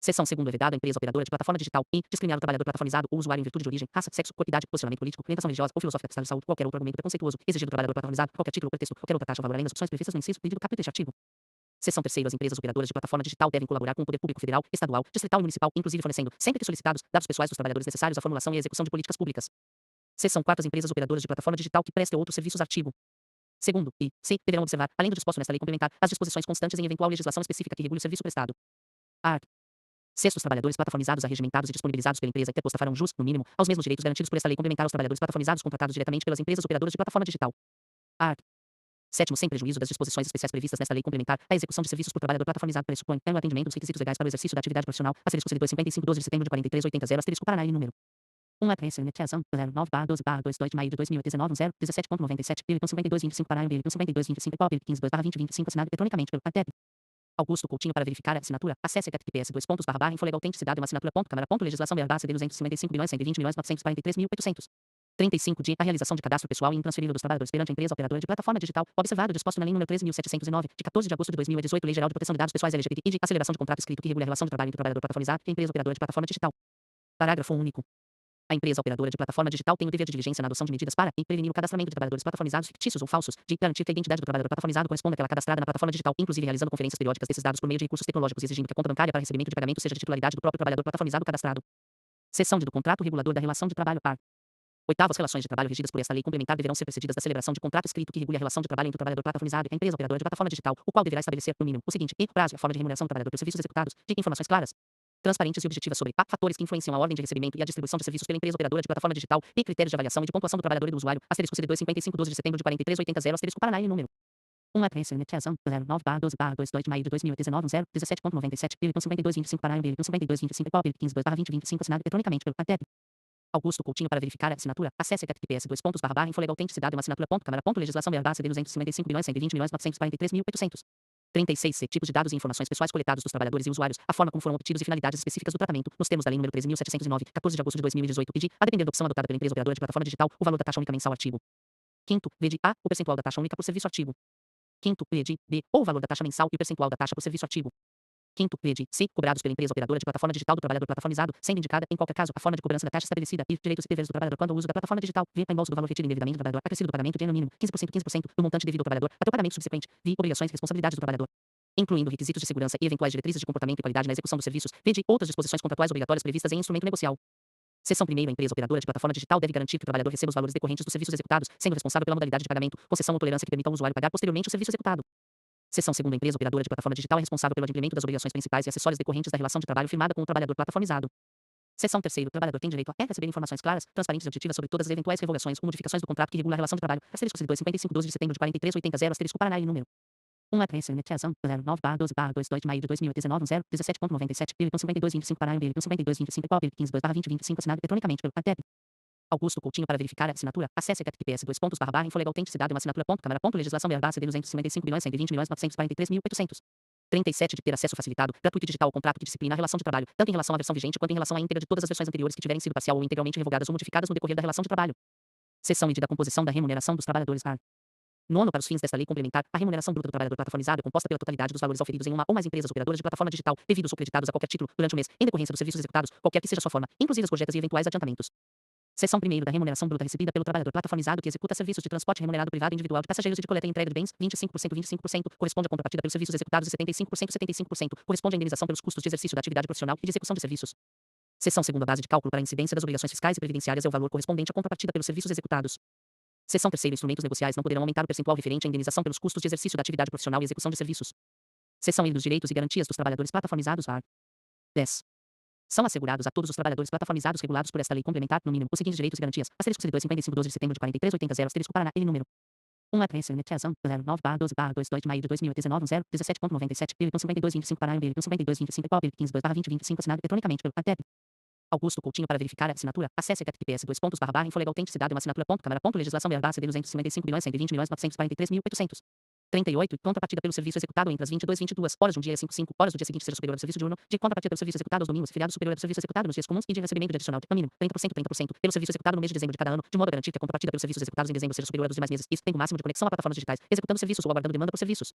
Seção 2ª é vedado à empresa operadora de plataforma digital e discriminar o trabalhador plataformizado ou usuário em virtude de origem, raça, sexo, cor, idade, posicionamento político, orientação religiosa ou filosófica, estado de saúde, qualquer outro argumento preconceituoso, exigir do trabalhador plataformizado qualquer título ou pretexto, qualquer outra taxa ou valor além das opções previstas no inciso e do capítulo deste artigo. Seção 3ª. As empresas operadoras de plataforma digital devem colaborar com o poder público federal, estadual, distrital e municipal, inclusive fornecendo, sempre que solicitados, dados pessoais dos trabalhadores necessários à formulação e execução de políticas públicas. Seção 4ª. As empresas operadoras de plataforma digital que prestem outros serviços artigo 2º e c deverão observar, além do disposto nesta lei complementar, as disposições constantes em eventual legislação específica que regule o serviço prestado. Art. 6º. Os trabalhadores plataformizados arregimentados e disponibilizados pela empresa interposta farão jus, no mínimo, aos mesmos direitos garantidos por esta lei complementar aos trabalhadores plataformizados contratados diretamente pelas empresas operadoras de plataforma digital. Art. 7º. Sem prejuízo das disposições especiais previstas nesta lei complementar, a execução de serviços por trabalhador plataformizado pressupõe o atendimento dos requisitos legais para o exercício da atividade profissional, asterisco C2 5512 de setembro de 4380 asterisco Paraná L número 1 apresentação 09/12/2 de maio de 2019 017.97 pelo 5225 Paraná pelo 5225 pelo 15/2025 assinado eletronicamente pelo ATEP Augusto Coutinho. Para verificar a assinatura, acesse https://infolegalauthenticidade uma assinatura.câmara.legislação BR-CD 255.120.943.800 35 de a realização de cadastro pessoal e intransferível dos trabalhadores perante a empresa operadora de plataforma digital, observado o disposto na lei número 13.709, de 14 de agosto de 2018, Lei Geral de Proteção de Dados Pessoais LGBT e de aceleração de contrato escrito que regula a relação de trabalho entre o trabalhador plataformizado e a empresa operadora de plataforma digital. Parágrafo único. A empresa operadora de plataforma digital tem o dever de diligência na adoção de medidas para prevenir o cadastramento de trabalhadores plataformizados fictícios ou falsos, de garantir que a identidade do trabalhador plataformizado corresponda àquela cadastrada na plataforma digital, inclusive realizando conferências periódicas desses dados por meio de recursos tecnológicos e exigindo que a conta bancária para recebimento de pagamento seja de titularidade do próprio trabalhador plataformizado cadastrado. Seção D do contrato regulador da relação de trabalho par. 8º. As relações de trabalho regidas por esta lei complementar deverão ser precedidas da celebração de contrato escrito que regule a relação de trabalho entre o trabalhador plataformizado e a empresa operadora de plataforma digital, o qual deverá estabelecer, no mínimo, o seguinte: o prazo e a forma de remuneração do trabalhador pelos serviços executados, de informações claras, transparentes e objetivas sobre a fatores que influenciam a ordem de recebimento e a distribuição de serviços pela empresa operadora de plataforma digital e critérios de avaliação e de pontuação do trabalhador e do usuário, asterisco C2 5512 de setembro de 4380 asterisco Paraná L número 1 apresentação 09/12/2 de maio de 2019 017.97 pelo 5225 Paraná pelo 5225 pelo 15/2025 assinado eletronicamente pelo ATEP Augusto Coutinho. Para verificar a assinatura, acesse https://infolegalauthenticidade uma assinatura.câmara.legislação BR-CD 255.120.943.800 36C. Tipos de dados e informações pessoais coletados dos trabalhadores e usuários, a forma como foram obtidos e finalidades específicas do tratamento, nos termos da Lei nº 13.709, 14 de agosto de 2018, e de, a depender da opção adotada pela empresa operadora de plataforma digital, o valor da taxa única mensal. Artigo 5º, v de A, o percentual da taxa única por serviço. Artigo 5º, v de B, ou o valor da taxa mensal e o percentual da taxa por serviço. Artigo 5º, v de C, cobrados pela empresa operadora de plataforma digital do trabalhador plataformizado, sendo indicada, em qualquer caso, a forma de cobrança da taxa estabelecida e direitos e deveres do trabalhador quando ao uso da plataforma digital. V, reembolso do valor retido indevidamente do trabalhador, acrescido do pagamento de no mínimo 15% do montante devido ao trabalhador até o pagamento subsequente. V, obrigações e responsabilidades do trabalhador, incluindo requisitos de segurança e eventuais diretrizes de comportamento e qualidade na execução dos serviços. V, de outras disposições contratuais obrigatórias previstas em instrumento negocial. Seção 1ª. A empresa operadora de plataforma digital deve garantir que o trabalhador receba os valores decorrentes dos serviços executados, sendo responsável pela modalidade de pagamento, concessão ou tolerância que permita ao usuário pagar posteriormente o serviço executado. Seção 2ª. A empresa operadora de plataforma digital é responsável pelo adimplemento das obrigações principais e acessórias decorrentes da relação de trabalho firmada com o trabalhador plataformizado. Seção 3ª. O trabalhador tem direito a receber informações claras, transparentes e objetivas sobre todas as eventuais revogações ou modificações do contrato que regula a relação de trabalho. Asterisco 55, 12 de setembro de 4380, asterisco Paraná e número 1 a 3, limitação 09/12/22 de maio de 2019, 17.97, 5225 Paraná, 5225 Pop, 15/2025, assinado eletronicamente pelo ATEP Augusto Coutinho. Para verificar a assinatura, acesse https:// infolegal autenticidade uma assinatura câmara legislação BR CD 255.120.943.800 37 de ter acesso facilitado, gratuito e digital ao contrato de disciplina, relação de trabalho, tanto em relação à versão vigente quanto em relação à íntegra de todas as versões anteriores que tiverem sido parcial ou integralmente revogadas ou modificadas no decorrer da relação de trabalho. Seção I da composição da remuneração dos trabalhadores. Nono. Para os fins desta lei complementar, a remuneração bruta do trabalhador plataformizado é composta pela totalidade dos valores auferidos em uma ou mais empresas operadoras de plataforma digital, devidos ou creditados a qualquer título, durante o mês, em decorrência dos serviços executados, qualquer que seja sua forma, inclusive as gorjetas e eventuais adiantamentos. Seção 1ª. Da remuneração bruta recebida pelo trabalhador plataformizado que executa serviços de transporte remunerado privado individual de passageiros e de coleta e entrega de bens, 25%, corresponde à contrapartida pelos serviços executados e 75%, corresponde à indenização pelos custos de exercício da atividade profissional e de execução de serviços. Seção 2ª. Base de cálculo para a incidência das obrigações fiscais e previdenciárias é o valor correspondente à contrapartida pelos serviços executados. Seção 3ª. Instrumentos negociais não poderão aumentar o percentual referente à indenização pelos custos de exercício da atividade profissional e execução de serviços. Seção I. Dos direitos e garantias dos trabalhadores plataformizados. Art. 10. São assegurados a todos os trabalhadores plataformizados regulados por esta lei complementar, no mínimo, os seguintes direitos e garantias. Asterisco 55, 12 de setembro de 4380, asterisco Paraná, N número 1 a 3, limitação 09/12/22 de maio de 2019, 17.97, 5225 Paraná, 5225 Pop, 15/2025, assinado eletronicamente pelo ATEP Augusto Coutinho. Para verificar a assinatura, acesse https:// infolegal autenticidade uma assinatura câmara legislação BR CD 255.120.943.800 38. Contrapartida pelo serviço executado entre as 22 horas de um dia e 5 horas do dia seguinte seja superior ao serviço diurno, de contrapartida pelo serviço executado aos domingos e feriados superior ao serviço executado nos dias comuns e de recebimento de adicional de, no mínimo, 30% pelo serviço executado no mês de dezembro de cada ano, de modo a garantir que a contrapartida pelos serviços executados em dezembro seja superior aos demais meses. Isso, tempo máximo de conexão a plataformas digitais, executando serviços ou aguardando demanda por serviços.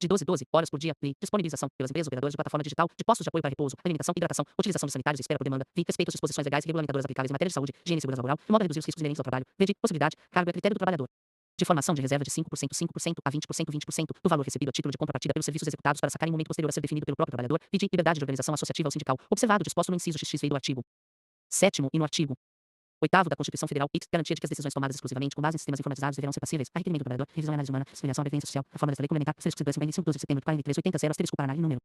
De 12 horas por dia. Disponibilização pelas empresas operadoras de plataforma digital de postos de apoio para repouso, alimentação, hidratação, utilização dos sanitários e espera por demanda. Respeito às disposições legais e regulamentadoras aplicáveis em matéria de saúde, higiene e segurança laboral, de modo a reduzir os riscos inerentes ao trabalho. Possibilidade, cargo e a critério do trabalhador. De formação de reserva de 5% a 20% do valor recebido a título de contrapartida pelos serviços executados para sacar em momento posterior a ser definido pelo próprio trabalhador, e de liberdade de organização associativa ou sindical, observado o disposto no inciso XXV do artigo 7º e no artigo 8º da Constituição Federal, e garantia de que as decisões tomadas exclusivamente com base em sistemas informatizados deverão ser passíveis a requerimento do trabalhador, revisão e análise humana, explicação da previdência social, a forma desta lei complementar, asterisco 55, 12 de setembro de 4380, asterisco Paraná, número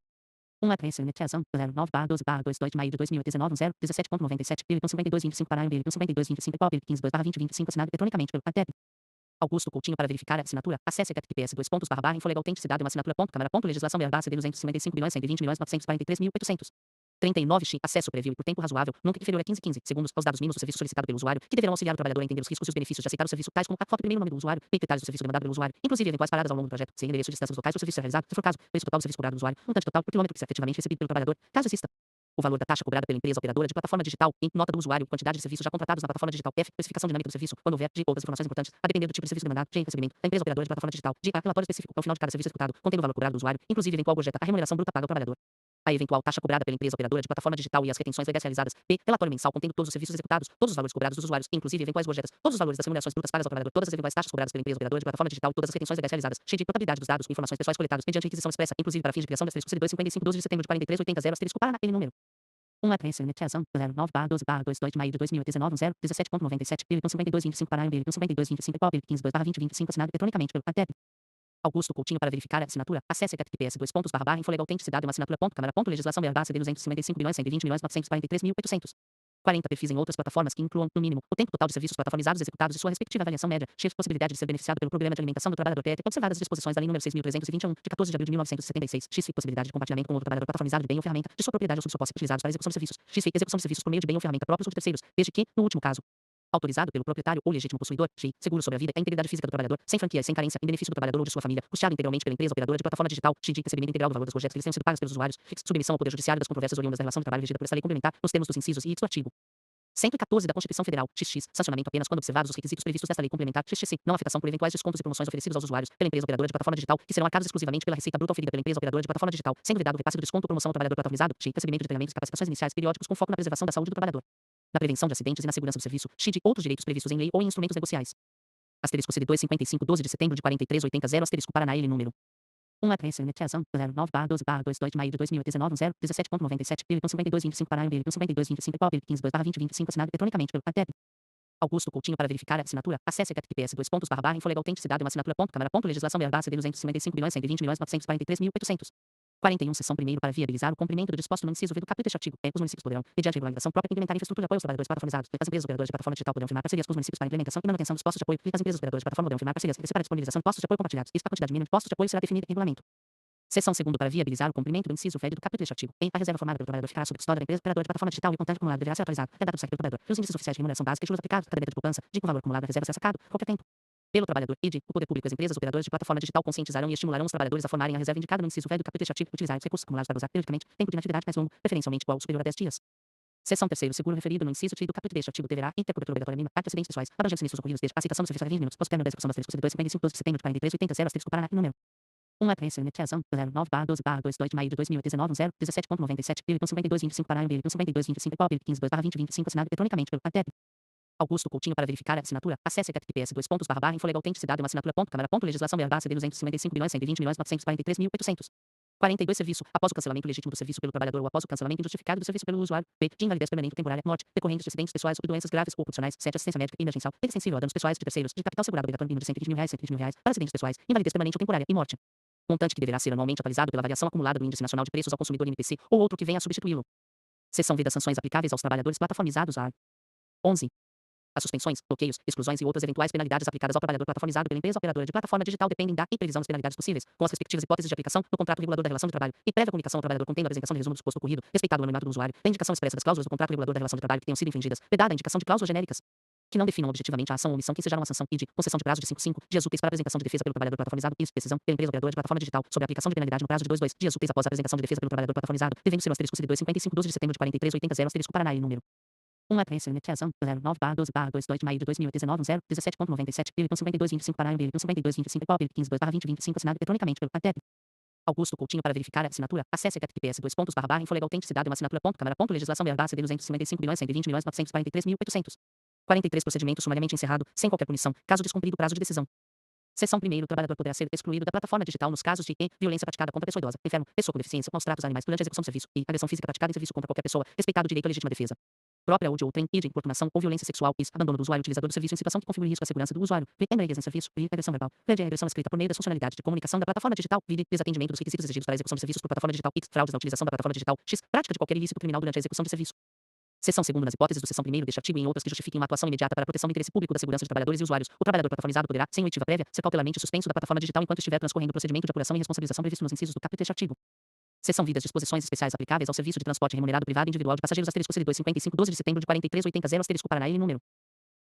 1 a 3, limitação 09/12/22 de maio de 2019, 17.97, 5225 Paraná, 5225 Pop, 15/2025, assinado eletronicamente pelo ATEP Augusto Coutinho. Para verificar a assinatura, acesse https:// infolegal autenticidade uma assinatura câmara legislação BR CD 255.120.943.800 39. Acesso prévio e por tempo razoável, nunca inferior a 15 segundos, aos dados mínimos do serviço solicitado pelo usuário, que deverão auxiliar o trabalhador a entender os riscos e os benefícios de aceitar o serviço, tais como a foto e primeiro nome do usuário, detalhes do serviço demandado pelo usuário, inclusive eventuais paradas ao longo do projeto, sem endereço e distâncias locais para o serviço ser realizado, se for caso, preço total do serviço cobrado do usuário, montante total por quilômetro que seja efetivamente recebido pelo trabalhador, caso exista. O valor da taxa cobrada pela empresa operadora de plataforma digital, em nota do usuário, quantidade de serviços já contratados na plataforma digital, F, especificação dinâmica do serviço, quando houver, de outras informações importantes, a depender do tipo de serviço demandado, G, recebimento, da empresa operadora de plataforma digital, de A, relatório específico ao final de cada serviço executado, contendo o valor cobrado do usuário, inclusive eventual gorjeta, a remuneração bruta paga ao trabalhador. A eventual taxa cobrada pela empresa operadora de plataforma digital e as retenções legais realizadas. B. Relatório mensal contendo todos os serviços executados, todos os valores cobrados dos usuários, inclusive eventuais gorjetas, todos os valores das remunerações brutas pagas ao trabalhador, todas as eventuais taxas cobradas pela empresa operadora de plataforma digital, todas as retenções legais realizadas. Cheio de portabilidade dos dados e informações pessoais coletados mediante requisição expressa, inclusive para fins de criação de asterisco 55, 12 de setembro de 4380, asterisco Paraná, N número 1 a 3, limitação 09/12/22 de maio de 2019, 17.97, 5225 Paraná, 5225 Pop, 15/2025, assinado eletronicamente pelo ATEP Augusto Coutinho. Para verificar a assinatura, acesse https:// infolegal autenticidade uma assinatura câmara legislação BR CD 255.120.943.800 40. Perfis em outras plataformas que incluam, no mínimo, o tempo total de serviços plataformizados executados e sua respectiva avaliação média. Chefe possibilidade de ser beneficiado pelo programa de alimentação do trabalhador TET, observadas as disposições da Lei nº 6.321, de 14 de abril de 1976. X. Possibilidade de compartilhamento com outro trabalhador plataformizado de bem ou ferramenta de sua propriedade ou sob sua posse utilizados para execução de serviços. X. Execução de serviços por meio de bem ou ferramenta próprios ou de terceiros, desde que, no último caso, Autorizado pelo proprietário ou legítimo possuidor, GI, seguro sobre a vida e a integridade física do trabalhador, sem franquia e sem carência, em benefício do trabalhador ou de sua família, custeado integralmente pela empresa operadora de plataforma digital, GD, recebimento integral do valor das gorjetas que lhes tenham sido pagas pelos usuários, submissão ao Poder Judiciário das controvérsias oriundas da relação de trabalho regida por esta lei complementar, nos termos dos incisos e do artigo 114 da Constituição Federal, XX, sancionamento apenas quando observados os requisitos previstos nesta lei complementar, XXC, não afetação por eventuais descontos e promoções oferecidos aos usuários pela empresa operadora de plataforma digital, que serão arcados exclusivamente pela receita bruta oferida pela empresa operadora de plataforma digital, sendo vedado o repasse do desconto ou promoção ao trabalhador plataformizado, GI, recebimento de treinamentos e capacitações iniciais periódicos com foco na preservação da saúde do trabalhador, na prevenção de acidentes e na segurança do serviço, XID, outros direitos previstos em lei ou em instrumentos negociais. Asterisco CD 255, 12 de setembro de 4380, asterisco Paraná, L número 1 a 3, iniciação, 09/12/22 de maio de 2019, 0, 17.97, 5225 Paraná, 5225 POP, 15/2025, assinado eletronicamente pelo ATEP. Augusto Coutinho para verificar a assinatura, acesse https info autenticidade uma assinatura câmara legislação BH CD 255 milhões 120 milhões 943.800. 41, seção 1º para viabilizar o cumprimento do disposto no inciso V do capítulo deste artigo. Os municípios poderão, mediante regulamentação própria, implementar infraestrutura de apoio aos trabalhadores plataformizados. As empresas operadoras de plataforma digital poderão firmar parcerias com os municípios para implementação e manutenção dos postos de apoio. As empresas operadoras de plataforma poderão firmar parcerias para a disponibilização de postos de apoio compartilhados. A quantidade mínima de postos de apoio será definida em regulamento. Seção 2º para viabilizar o cumprimento do inciso V do capítulo deste artigo. A reserva formada pelo trabalhador ficará sob custódia da empresa operadora de plataforma digital e o montante acumulado deverá ser atualizado. É dado do site do trabalhador. Os índices oficiais de remuneração básica e juros aplicados, caderneta de poupança, de com valor acumulado da reserva ser sacado, qualquer tempo. Pelo trabalhador, o poder público e as empresas operadoras de plataforma digital conscientizarão e estimularão os trabalhadores a formarem a reserva indicada no inciso V do capítulo deste artigo, utilizar os recursos acumulados para usar periodicamente, tempo de inatividade mais longo, preferencialmente igual ou superior a 10 dias. Seção 3º, seguro referido no inciso 3 do capítulo deste artigo deverá, ter cobertura obrigatória mínima, para acidentes pessoais, abrangendo sinistros ocorridos desde a aceitação do serviço a 20 minutos, pós-término da execução das asterisco 255, 12 de setembro de 4380, asterisco Paraná, número 1 a 3, iniciação, 09/12/22 de maio de 2019, 0, 17.97, 5225 Paraná, 5225 POP, 15/2025, assinado eletronicamente pelo ATEP. Augusto Coutinho para verificar a assinatura, acesse https info autenticidade uma assinatura câmara legislação BH CD 255 milhões 120 milhões 943.800. 42 serviço, após o cancelamento legítimo do serviço pelo trabalhador ou após o cancelamento injustificado do serviço pelo usuário, B, de invalidez permanente ou temporária, morte, decorrentes de acidentes pessoais ou de doenças graves ou ocupacionais, 7, assistência médica emergencial, rede sensível a danos pessoais de terceiros, de capital segurado obrigatório mínimo de R$ 120.000, para acidentes pessoais, invalidez permanente ou temporária e morte. Montante que deverá ser anualmente atualizado pela variação acumulada do Índice Nacional de Preços ao Consumidor INPC ou outro que venha a substituí-lo. Seção V das sanções aplicáveis aos trabalhadores plataformizados a 11. As suspensões, bloqueios, exclusões e outras eventuais penalidades aplicadas ao trabalhador plataformizado pela empresa operadora de plataforma digital dependem da previsão das penalidades possíveis, com as respectivas hipóteses de aplicação no contrato regulador da relação de trabalho e prévia comunicação ao trabalhador contendo a apresentação de resumo do suposto ocorrido, respeitado o anonimato do usuário, da indicação expressa das cláusulas do contrato regulador da relação de trabalho que tenham sido infringidas, vedada a indicação de cláusulas genéricas que não definam objetivamente a ação ou omissão que seja uma sanção e de concessão de prazo de 5 dias úteis para apresentação de defesa pelo trabalhador plataformizado e decisão pela empresa operadora de plataforma digital sobre a aplicação de penalidade no prazo de 2 dias úteis após a apresentação de defesa pelo trabalhador plataformizado, devendo ser o asterisco CD 255 12 de setembro de 4380 asterisco Paraná, número 1 a 3, iniciação, 09/12/22 de maio de 2019, 0, 17.97, 5225 Paraná, 5225 POP, 15/2025, assinado eletronicamente pelo ATEP. Augusto Coutinho para verificar a assinatura, acesse https info autenticidade uma assinatura câmara legislação BH CD 255 milhões 120 milhões 943.800. 43 procedimento sumariamente encerrado, sem qualquer punição, caso descumprido o prazo de decisão. Seção 1º, o trabalhador poderá ser excluído da plataforma digital nos casos de violência praticada contra pessoa idosa, enfermo, pessoa com deficiência, maus tratos a animais durante a execução do serviço e agressão física praticada em serviço contra qualquer pessoa, respeitado o direito à legítima defesa própria ou de outrem, e de importunação ou violência sexual, abandono do usuário utilizador do serviço em situação que configure risco à segurança do usuário, embriaguez em serviço, agressão verbal, agressão escrita por meio das funcionalidades de comunicação da plataforma digital, desatendimento dos requisitos exigidos para a execução de serviços por plataforma digital, fraudes na utilização da plataforma digital, prática de qualquer ilícito criminal durante a execução de serviço. Seção 2º, nas hipóteses do seção 1º deste artigo e em outras que justifiquem uma atuação imediata para a proteção do interesse público da segurança de trabalhadores e usuários, o trabalhador plataformizado poderá, sem oitiva prévia, ser cautelarmente suspenso da plataforma digital enquanto estiver transcorrendo o procedimento de apuração e responsabilização previsto nos incisos do capítulo deste artigo. Seção V das disposições especiais aplicáveis ao serviço de transporte remunerado privado individual de passageiros asterisco CD 255 12 de setembro de 4380 asterisco Paraná, número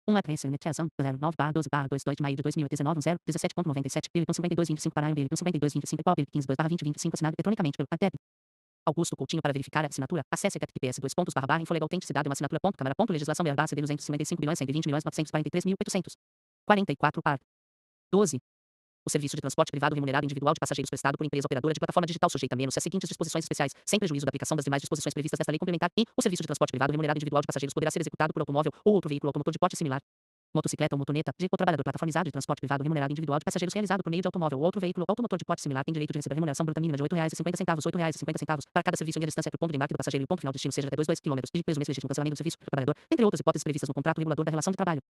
1 a 3, iniciação, 09/12/22 de maio de 2019, 0, 17.97, 5225 Paraná, 5225 POP, 15/2025, assinado eletronicamente pelo ATEP. Augusto Coutinho para verificar a assinatura, acesse https info autenticidade uma assinatura câmara legislação BH CD 255 milhões 120 milhões 943.800. 44 par. 12. O serviço de transporte privado remunerado individual de passageiros prestado por empresa operadora de plataforma digital sujeita a menos as seguintes disposições especiais, sem prejuízo da aplicação das demais disposições previstas nesta lei complementar, e o serviço de transporte privado remunerado individual de passageiros poderá ser executado por automóvel ou outro veículo automotor de porte similar. Motocicleta ou motoneta, o trabalhador plataformizado de transporte privado remunerado individual de passageiros realizado por meio de automóvel ou outro veículo automotor de porte similar tem direito de receber remuneração bruta mínima de R$ 8,50, R$ 8,50 para cada serviço em distância entre o ponto de embarque do passageiro e o ponto final de destino seja até 2 km, de peso mês legítimo cancelamento do serviço do trabalhador, entre outras hipóteses previstas no contrato regulador da relação de trabalho.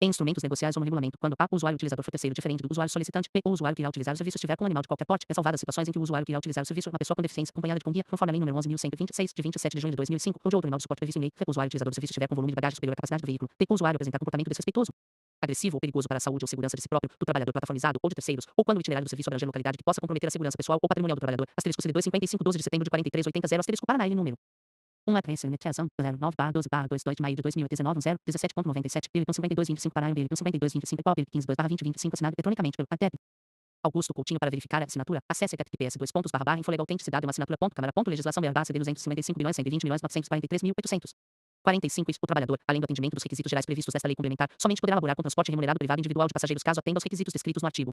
Em instrumentos negociais ou no regulamento, quando a, o usuário utilizador for terceiro diferente do usuário solicitante, b, o usuário que irá utilizar o serviço estiver com um animal de qualquer porte, ressalvadas situações em que o usuário que irá utilizar o serviço é uma pessoa com deficiência acompanhada de companhia, conforme a lei número 11.126, de 27 de junho de 2005, ou de outro animal de suporte previsto em lei, o usuário utilizador do serviço estiver com volume de bagagem superior à capacidade do veículo, b, o usuário apresentar comportamento desrespeitoso, agressivo ou perigoso para a saúde ou segurança de si próprio, do trabalhador plataformizado ou de terceiros, ou quando o itinerário do serviço abranger localidade que possa comprometer a segurança pessoal ou patrimonial do trabalhador, asterisco CD 255 12 de setembro de 4380 asterisco Paraná, número 1 09/12/22 de maio de 2019, 017.97, 5225 Paraná, 5225 POP, 15/2025, assinado eletronicamente pelo CADEB. Augusto Coutinho. Para verificar a assinatura, acesse https://infolegal.autenticidade uma assinatura.câmara.legislação CD 255.120.943.845. O trabalhador, além do atendimento dos requisitos gerais previstos nesta lei complementar, somente poderá laborar com transporte remunerado privado individual de passageiros caso atenda aos requisitos descritos no artigo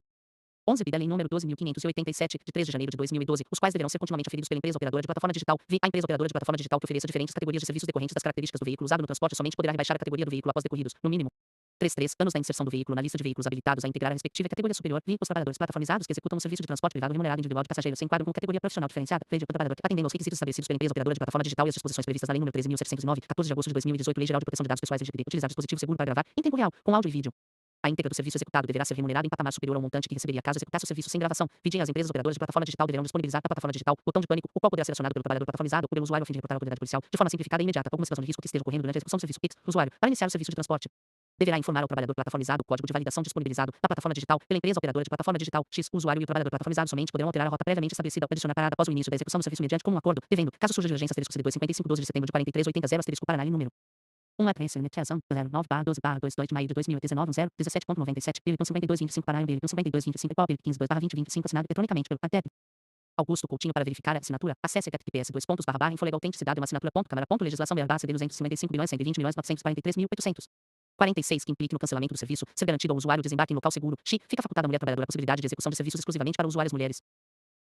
11b da Lei nº 12.587, de 3 de janeiro de 2012, os quais deverão ser continuamente aferidos pela empresa operadora de plataforma digital. A empresa operadora de plataforma digital que ofereça diferentes categorias de serviços decorrentes das características do veículo usado no transporte somente poderá rebaixar a categoria do veículo após decorridos, no mínimo, 3 anos da inserção do veículo na lista de veículos habilitados a integrar a respectiva categoria superior. Os trabalhadores plataformizados que executam o serviço de transporte privado remunerado individual de passageiros se enquadram com categoria profissional diferenciada, trabalhador, atendendo aos requisitos estabelecidos pela empresa operadora de plataforma digital e as disposições previstas na Lei nº 13.709, 14 de agosto de 2018, Lei Geral de Proteção de Dados Pessoais LGPD. Utilizar dispositivo seguro para gravar, em tempo real, com áudio e vídeo. A íntegra do serviço executado deverá ser remunerado em patamar superior ao montante que receberia caso executasse o serviço sem gravação. As empresas operadoras de plataforma digital deverão disponibilizar na plataforma digital botão de pânico, o qual poderá ser acionado pelo trabalhador plataformizado ou pelo usuário a fim de reportar a autoridade policial, de forma simplificada e imediata, alguma situação de risco que esteja ocorrendo durante a execução do serviço Pix. O usuário, para iniciar o serviço de transporte, deverá informar ao trabalhador plataformizado o código de validação disponibilizado na plataforma digital pela empresa operadora de plataforma digital. O usuário e o trabalhador plataformizado somente poderão alterar a rota previamente estabelecida ou adicionar parada após o início da execução do serviço mediante comum acordo, devendo, caso surja divergência, CD 55, 12 de setembro de 4380, Paraná, número 1 APSNTiazão 09/12/22 de maio de 2019, 017.97, 5225 Paraná, 5225 POP, 15/2025, assinado eletronicamente pelo CADEB. Augusto Coutinho. Para verificar a assinatura, acesse https://infolegal.autenticidade uma assinatura.câmara.legislação CD 255.120.943.846, que implique no cancelamento do serviço, ser garantido ao usuário desembarque em local seguro. Fica facultada à mulher trabalhadora a possibilidade de execução de serviços exclusivamente para usuárias mulheres.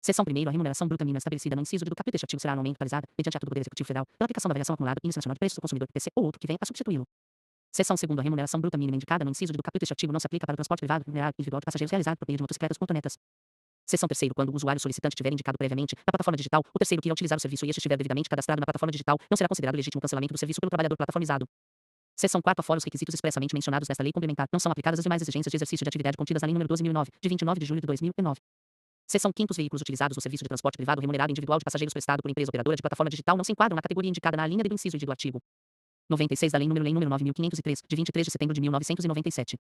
Seção 1ª. A remuneração bruta mínima estabelecida no inciso D do capítulo deste artigo será anualmente atualizada, mediante ato do Poder Executivo Federal, pela aplicação da variação acumulada do Índice Nacional de Preços do Consumidor, IPC, ou outro que venha a substituí-lo. Seção 2ª. A remuneração bruta mínima indicada no inciso D do capítulo deste artigo não se aplica para o transporte privado remunerado individual de passageiros realizado por meio de motocicletas cotonetas. Seção 3ª. Quando o usuário solicitante tiver indicado previamente na plataforma digital o terceiro que irá utilizar o serviço e este estiver devidamente cadastrado na plataforma digital, não será considerado legítimo o cancelamento do serviço pelo trabalhador plataformizado. Seção 4ª. Fora os requisitos expressamente mencionados nesta lei complementar, não são aplicadas as demais exigências de exercício de atividade contidas na Lei nº 12.009, de 29 de julho de 2009. Seção 5ª. Os veículos utilizados no serviço de transporte privado remunerado individual de passageiros prestado por empresa operadora de plataforma digital não se enquadram na categoria indicada na alínea D do inciso D do artigo 96 da Lei nº 9.503, de 23 de setembro de 1997.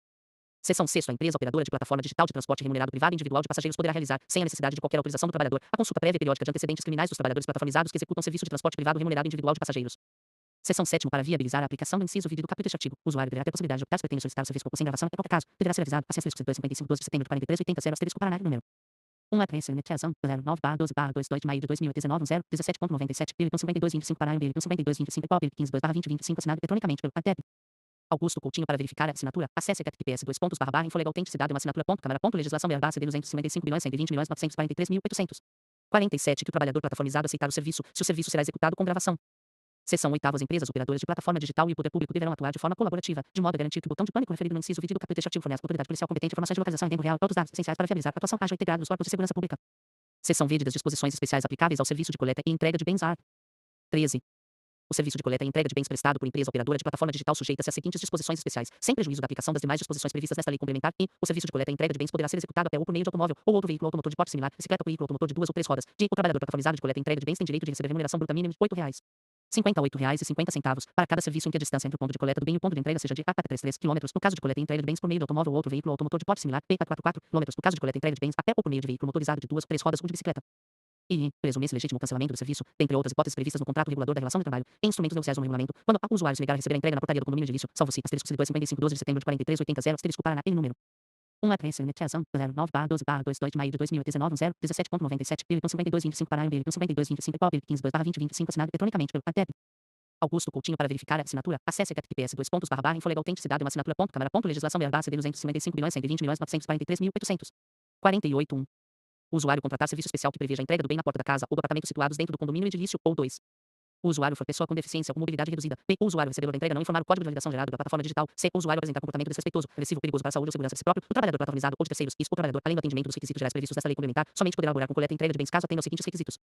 Seção 6ª. A empresa operadora de plataforma digital de transporte remunerado privado individual de passageiros poderá realizar, sem a necessidade de qualquer autorização do trabalhador, a consulta prévia e periódica de antecedentes criminais dos trabalhadores plataformizados que executam serviço de transporte privado remunerado individual de passageiros. Seção 7ª. Para viabilizar a aplicação do inciso V do capítulo deste artigo, o usuário deverá ter a possibilidade de optar se pretende solicitar o serviço sem gravação, em qualquer caso, deverá ser avisado, assim as 55, 12 de setembro de 4380, Paraná, número 1 APSNTiazão 09/12/22 de maio de 2019, 017.97, 5225 Paraná, 5225 POP, 15/2025, assinado eletronicamente pelo CADEB. Augusto Coutinho. Para verificar a assinatura, acesse https://infolegal.autenticidade uma assinatura.câmara.legislação CD 255.120.943.847, que o trabalhador plataformizado aceitar o serviço, se o serviço será executado com gravação. Seção 8ª. As empresas operadoras de plataforma digital e o poder público deverão atuar de forma colaborativa, de modo a garantir que o botão de pânico referido no inciso V do capítulo deste artigo fornece à autoridade policial competente informações de localização em tempo real e outros dados essenciais para viabilizar a atuação ágil e integrada dos órgãos de segurança pública. Seção V das disposições especiais aplicáveis ao serviço de coleta e entrega de bens. Art. 13. O serviço de coleta e entrega de bens prestado por empresa operadora de plataforma digital sujeita-se às seguintes disposições especiais, sem prejuízo da aplicação das demais disposições previstas nesta lei complementar. O serviço de coleta e entrega de bens poderá ser executado a pé ou por meio de automóvel ou outro veículo automotor de porte similar, bicicleta ou veículo automotor de 2 ou 3 rodas. O trabalhador plataformizado de coleta e entrega de bens tem direito de receber remuneração bruta mínima de R$ 58,50 para cada serviço em que a distância entre o ponto de coleta do bem e o ponto de entrega seja de a 33 km, no caso de coleta e entrega de bens por meio de automóvel ou outro veículo automotor de porte similar, a 44 km, no caso de coleta e entrega de bens a pé ou por meio de veículo motorizado de 2 ou 3 rodas ou de bicicleta. Presume-se legítimo o cancelamento do serviço, dentre outras hipóteses previstas no contrato regulador da relação de trabalho, em instrumentos negociais ou no regulamento, quando o usuário se negar a receber a entrega na portaria do condomínio edilício, salvo se, CD 255/12 de setembro de 4380, Paraná, número 1 APSNTiazão 09/12/22 de maio de 2019, 017.97, 5225 Paraná, 5225 POP, 15/2025, assinado eletronicamente pelo CADEB. Augusto Coutinho. Para verificar a assinatura, acesse https://infolegal.autenticidade uma assinatura.câmara.legislação CD 255.120.943.848. O usuário contratar serviço especial que preveja a entrega do bem na porta da casa ou do apartamento situados dentro do condomínio edilício, ou 2. O usuário for pessoa com deficiência ou mobilidade reduzida. O usuário recebedor da entrega não informar o código de validação gerado pela plataforma digital. O usuário apresentar comportamento desrespeitoso, agressivo, perigoso para a saúde ou segurança de si próprio, o trabalhador plataformizado ou de terceiros. O trabalhador, além do atendimento dos requisitos gerais previstos nesta lei complementar, somente poderá laborar com coleta e entrega de bens caso atenda aos seguintes requisitos,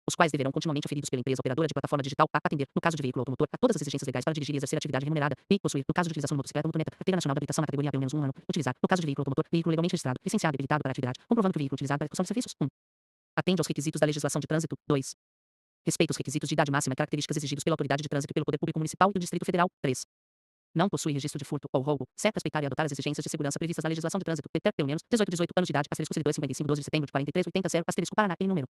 os quais deverão continuamente aferidos pela empresa operadora de plataforma digital a atender, no caso de veículo automotor, a todas as exigências legais para dirigir e exercer atividade remunerada, e possuir, no caso de utilização de motocicleta ou motoneta, carteira nacional de habilitação na categoria A pelo menos 1 ano, utilizar, no caso de veículo automotor, veículo legalmente registrado, licenciado e habilitado para a atividade, comprovando que o veículo utilizado para a execução de serviços. 1. Atende aos requisitos da legislação de trânsito. 2. Respeita os requisitos de idade máxima e características exigidos pela autoridade de trânsito e pelo poder público municipal e do Distrito Federal. 3. Não possui registro de furto ou roubo, certo respeitar e adotar as exigências de segurança previstas na legislação de trânsito, ter pelo menos 18 anos de idade, *18 anos de idade, *55, 12 de setembro de 4380, Paraná, número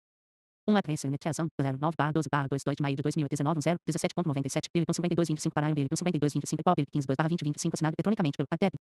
1 09/12/22 de maio de 2019, 017.97, ele com 52,25 para ele com 52,25 e 15/2/2025 assinado eletronicamente pelo ATEP.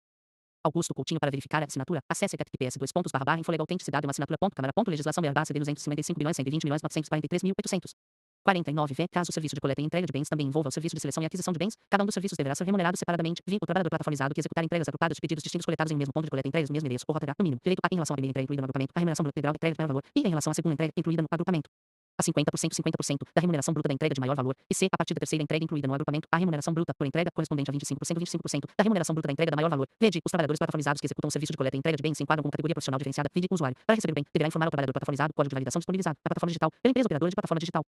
Augusto Coutinho para verificar a assinatura, acesse https://infolegal-autenticidade uma assinatura.câmara.legislação/BR/CD 255.120.943.849 49 caso o serviço de coleta e entrega de bens também envolva o serviço de seleção e aquisição de bens, cada um dos serviços deverá ser remunerado separadamente. O trabalhador plataformizado que executar entregas agrupadas de pedidos distintos coletados em um mesmo ponto de coleta e entregas no mesmo endereço ou rota no mínimo. Direito a em relação à primeira entrega incluída no agrupamento, a remuneração bruta integral da entrega de maior valor, e em relação à segunda entrega incluída no agrupamento, a 50% da remuneração bruta da entrega de maior valor, e C, a partir da terceira entrega incluída no agrupamento, a remuneração bruta por entrega correspondente a 25% da remuneração bruta da entrega da maior valor. Vede, os trabalhadores plataformizados que executam o serviço de coleta e entrega de bens se enquadram como categoria profissional diferenciada. Vide, o usuário, para receber o bem, deverá informar ao trabalhador plataformizado o código de validação disponibilizado na plataforma digital pela empresa operadora de plataforma digital.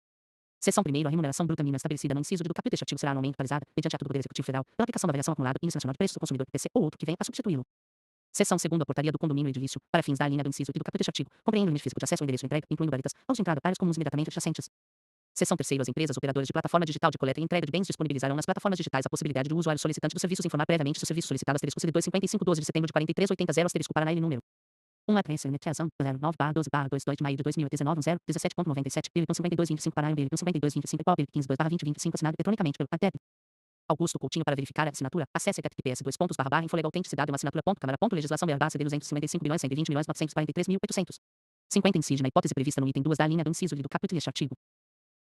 Seção 1ª, a remuneração bruta mínima estabelecida no inciso D do capítulo deste artigo será anualmente atualizada, mediante ato do Poder Executivo Federal, pela aplicação da variação acumulada do Índice Nacional de Preços do Consumidor, IPC, ou outro que venha a substituí-lo. Seção 2ª, a portaria do condomínio edilício, para fins da linha do inciso e do capítulo deste artigo, compreende o limite físico de acesso ao endereço de entrega, incluindo garitas, aos de entrada, áreas comuns imediatamente adjacentes. Seção 3ª, as empresas operadoras de plataforma digital de coleta e entrega de bens disponibilizarão nas plataformas digitais a possibilidade do usuário solicitante dos serviços informar previamente se o serviço solicitado asterisco CD 25512 de setembro de 4380 asterisco Paraná e número 1 09/12/22 de maio de 2019, 017.97, ele com 52,25 para ele com 52,25 e 15/2025 assinado eletronicamente pelo ATEP. Augusto Coutinho para verificar a assinatura, acesse https://infolegal-autenticidade uma assinatura.câmara.legislação/BR/CD 255.120.943.850 incide na hipótese prevista no item 2 da linha do inciso D do capítulo deste artigo.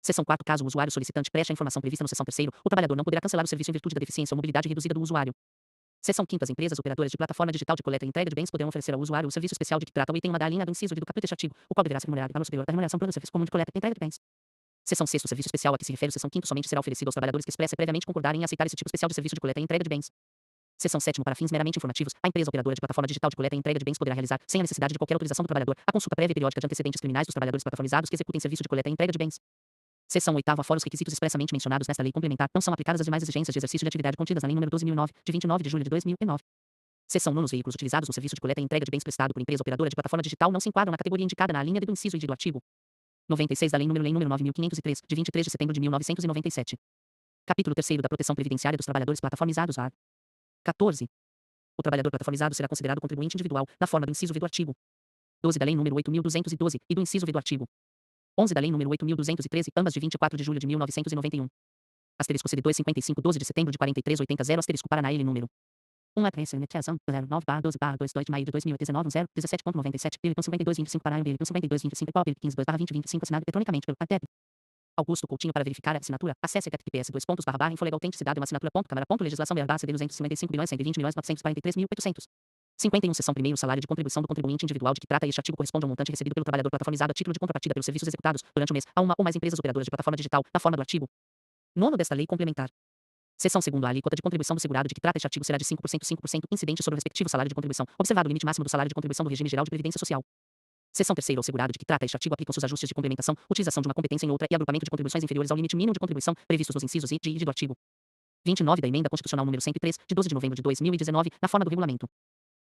Seção 4, caso o usuário solicitante preste a informação prevista no seção 3ª, o trabalhador não poderá cancelar o serviço em virtude da deficiência ou mobilidade reduzida do usuário. Seção 5ª, as empresas operadoras de plataforma digital de coleta e entrega de bens poderão oferecer ao usuário o serviço especial de que trata o item 1 da linha do inciso D do capítulo deste artigo, o qual deverá ser remunerado valor superior da remuneração pelo serviço comum de coleta e entrega de bens. Seção 6ª, o serviço especial a que se refere o seção 5ª somente será oferecido aos trabalhadores que expressem previamente concordarem em aceitar esse tipo especial de serviço de coleta e entrega de bens. Seção 7ª, para fins meramente informativos, a empresa operadora de plataforma digital de coleta e entrega de bens poderá realizar, sem a necessidade de qualquer autorização do trabalhador, a consulta prévia e periódica de antecedentes criminais dos trabalhadores plataformizados que executem serviço de coleta e entrega de bens. Seção 8ª, fora os requisitos expressamente mencionados nesta lei complementar, não são aplicadas as demais exigências de exercício de atividade contidas na lei nº 12.009, de 29 de julho de 2009. Seção 9ª, os veículos utilizados no serviço de coleta e entrega de bens prestado por empresa operadora de plataforma digital não se enquadram na categoria indicada na linha D do inciso I do artigo 96 da Lei nº 9.503, de 23 de setembro de 1997. Capítulo 3º da Proteção Previdenciária dos Trabalhadores Plataformizados, art. 14. O trabalhador plataformizado será considerado contribuinte individual, na forma do inciso V do artigo 12 da Lei nº 8.212, e do inciso V do artigo 11 da Lei nº 8.213, ambas de 24 de julho de 1991. Asterisco CD 25512 de setembro de 4380 asterisco Paraná e número 1 09/12/22 de maio de 2019, 017.97, ele com 52,25 para ele com 52,25 e 15/2025 assinado eletronicamente pelo ATEP. Augusto Coutinho para verificar a assinatura, acesse https://infolegal-autenticidade uma assinatura.câmara.legislação/BR/CD 255.120.943.850 seção 1ª, salário de contribuição do contribuinte individual de que trata este artigo corresponde ao montante recebido pelo trabalhador plataformizado a título de contrapartida pelos serviços executados durante o mês a uma ou mais empresas operadoras de plataforma digital, na forma do artigo 9º desta lei complementar. Seção 2ª, a alíquota de contribuição do segurado de que trata este artigo será de 5% incidente sobre o respectivo salário de contribuição, observado o limite máximo do salário de contribuição do regime geral de previdência social. Seção 3ª, ao segurado de que trata este artigo aplicam-se os ajustes de complementação, utilização de uma competência em outra e agrupamento de contribuições inferiores ao limite mínimo de contribuição previstos nos incisos I, de e do artigo 29 da Emenda Constitucional nº 103, de 12 de novembro de 2019, na forma do regulamento.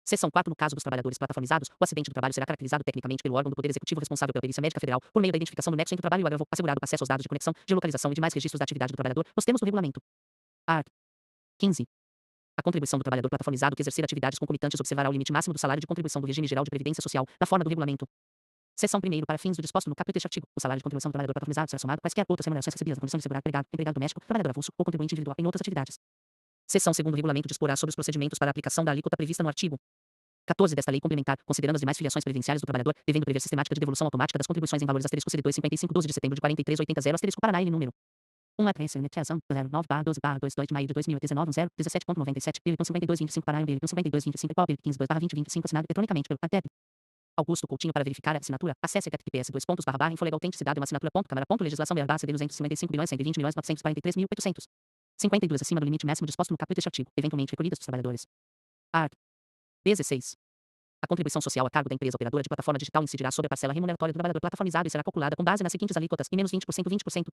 Seção 4, no caso dos trabalhadores plataformizados, o acidente do trabalho será caracterizado tecnicamente pelo órgão do Poder Executivo responsável pela perícia médica federal, por meio da identificação do nexo entre o trabalho e o agravou, assegurado o acesso aos dados de conexão, geolocalização e demais registros da atividade do trabalhador, nos termos do regulamento. Art. 15. A contribuição do trabalhador plataformizado que exercer atividades concomitantes observará o limite máximo do salário de contribuição do regime geral de previdência social, na forma do regulamento. Seção 1ª, para fins do disposto no capítulo deste artigo, o salário de contribuição do trabalhador plataformizado será somado quaisquer outras remunerações recebidas na condição de segurado, empregado doméstico, trabalhador avulso ou contribuinte individual em outras atividades. Seção 2ª, o regulamento disporá sobre os procedimentos para a aplicação da alíquota prevista no artigo 14 desta lei complementar, considerando as demais filiações previdenciárias do trabalhador, devendo prever sistemática de devolução automática das contribuições em valores asterisco CD 25512 de setembro de 4380 asterisco Paraná e número 1 09/12/22 de maio de 2019, 017.97, ele com 52,25 para ele com 52,25 e 15/2025 assinado eletronicamente pelo ATEP. Augusto Coutinho para verificar a assinatura, acesse https://infolegal-autenticidade uma assinatura.câmara.legislação/BR/CD 255.120.943.850 52 acima do limite máximo disposto no capítulo deste artigo, eventualmente recolhidas dos trabalhadores. Art. 16. A contribuição social a cargo da empresa operadora de plataforma digital incidirá sobre a parcela remuneratória do trabalhador plataformizado e será calculada com base nas seguintes alíquotas: e menos 20%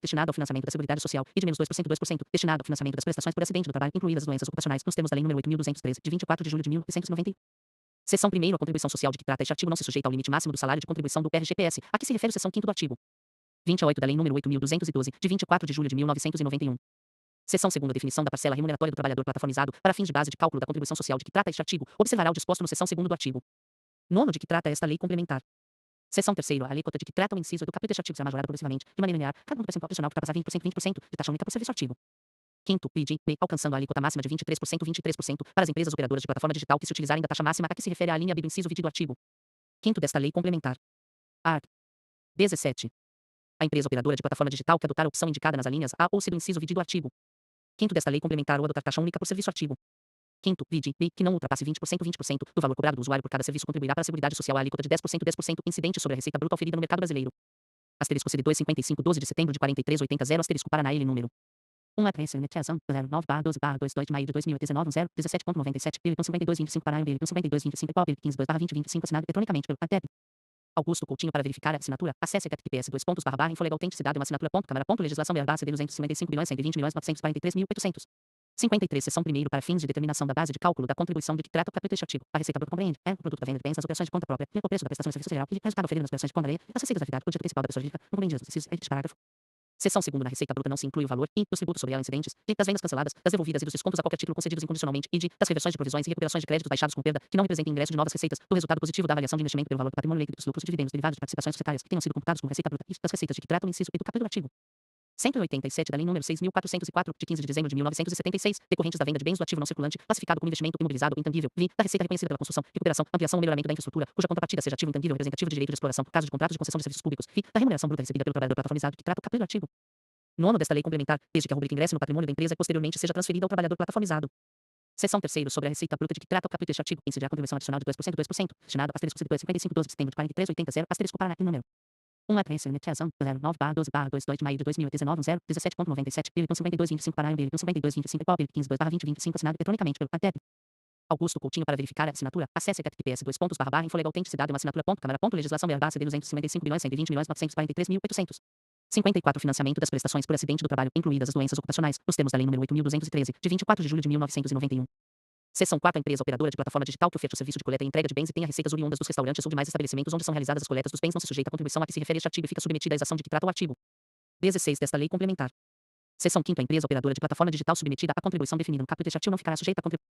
destinado ao financiamento da Seguridade Social, e de menos 2% destinado ao financiamento das prestações por acidente do trabalho, incluídas as doenças ocupacionais, nos termos da Lei nº 8.213, de 24 de julho de 1990. Seção 1ª, a contribuição social de que trata este artigo não se sujeita ao limite máximo do salário de contribuição do PRGPS, a que se refere a seção 5ª do artigo 28 da Lei nº 8.212, de 24 de julho de 1991. Seção 2ª, definição da parcela remuneratória do trabalhador plataformizado, para fins de base de cálculo da contribuição social de que trata este artigo, observará o disposto no seção 2ª do artigo 9º de que trata esta lei complementar. Seção 3ª, a alíquota de que trata o inciso do capítulo deste artigo será majorada progressivamente, de maneira linear, cada um percentual adicional que ultrapassar 20% de taxa única por serviço artigo. 5º, PID, alcançando a alíquota máxima de 23% para as empresas operadoras de plataforma digital que se utilizarem da taxa máxima a que se refere a linha B do inciso V do artigo 5º desta lei complementar. Art. 17. A empresa operadora de plataforma digital que adotar a opção indicada nas alíneas A ou C do inciso V do artigo 5º desta lei complementar ou adotar taxa única por serviço artigo 5º, VID, que não ultrapasse 20% do valor cobrado do usuário por cada serviço contribuirá para a Seguridade Social a alíquota de 10% incidente sobre a receita bruta oferida no mercado brasileiro. Asterisco CD2 55 12 de setembro de 4380 asterisco Paraná L número 1 3 NTSAM 09/12/22 de maio de 2019 0 17.97 52 25 Paraná L 52 25 POB 15 2/20 25 assinado eletronicamente pelo ATEP Augusto Coutinho. Para verificar a assinatura, acesse https://infolegal-autenticidade uma assinatura.câmara.legislação-BR-CD 255.120.943.800 53. Seção 1ª. Para fins de determinação da base de cálculo da contribuição de que trata o capítulo deste artigo, a receita bruta compreende o produto da venda de bens, as operações de conta própria, o preço da prestação de serviço geral e o resultado oferido nas operações de conta alheia, as receitas da atividade, o dito principal da pessoa jurídica, não compreendidas nos incisos de parágrafo. Seção 2ª. Na receita bruta não se inclui o valor I dos tributos sobre ela incidentes, D das vendas canceladas, das devolvidas e dos descontos a qualquer título concedidos incondicionalmente e D das reversões de provisões e recuperações de créditos baixados com perda que não representem ingresso de novas receitas, do resultado positivo da avaliação de investimento pelo valor do patrimônio líquido dos lucros e dividendos derivados de participações societárias que tenham sido computados como receita bruta e das receitas de que trata o inciso e do capítulo do artigo 187 da Lei nº 6.404, de 15 de dezembro de 1976, decorrentes da venda de bens do ativo não circulante, classificado como investimento imobilizado ou intangível, VI, da receita reconhecida pela construção, recuperação, ampliação ou melhoramento da infraestrutura, cuja contrapartida seja ativo intangível representativo de direito de exploração, caso de contratos de concessão de serviços públicos, VI, da remuneração bruta recebida pelo trabalhador plataformizado, que trata o capítulo do artigo 9º desta lei complementar, desde que a rubrica ingresse no patrimônio da empresa e posteriormente seja transferida ao trabalhador plataformizado. Seção 3ª. Sobre a receita bruta de que trata o capítulo deste artigo, incidirá a contribuição adicional de 2%, destinado a asterisco 55 12 de setembro de 4380 asterisco Paraná número 1 3 NTSAM 09/12/22 de maio de 2019 0 17.97 52 25 Paraná L 52 25 POB 15 2/20 25 assinado eletronicamente pelo ATEP Augusto Coutinho. Para verificar a assinatura, acesse https://infolegal-autenticidade uma assinatura.câmara.legislação-BR-CD 255.120.943.800 54. Financiamento das prestações por acidente do trabalho, incluídas as doenças ocupacionais, nos termos da Lei nº 8.213, de 24 de julho de 1991. Seção 4ª. A empresa operadora de plataforma digital que oferte o serviço de coleta e entrega de bens e tenha receitas oriundas dos restaurantes ou demais estabelecimentos onde são realizadas as coletas dos bens não se sujeita à contribuição a que se refere este artigo e fica submetida à exação de que trata o artigo 16 desta lei complementar. Seção 5ª. A empresa operadora de plataforma digital submetida à contribuição definida no capítulo deste artigo não ficará sujeita à contribuição.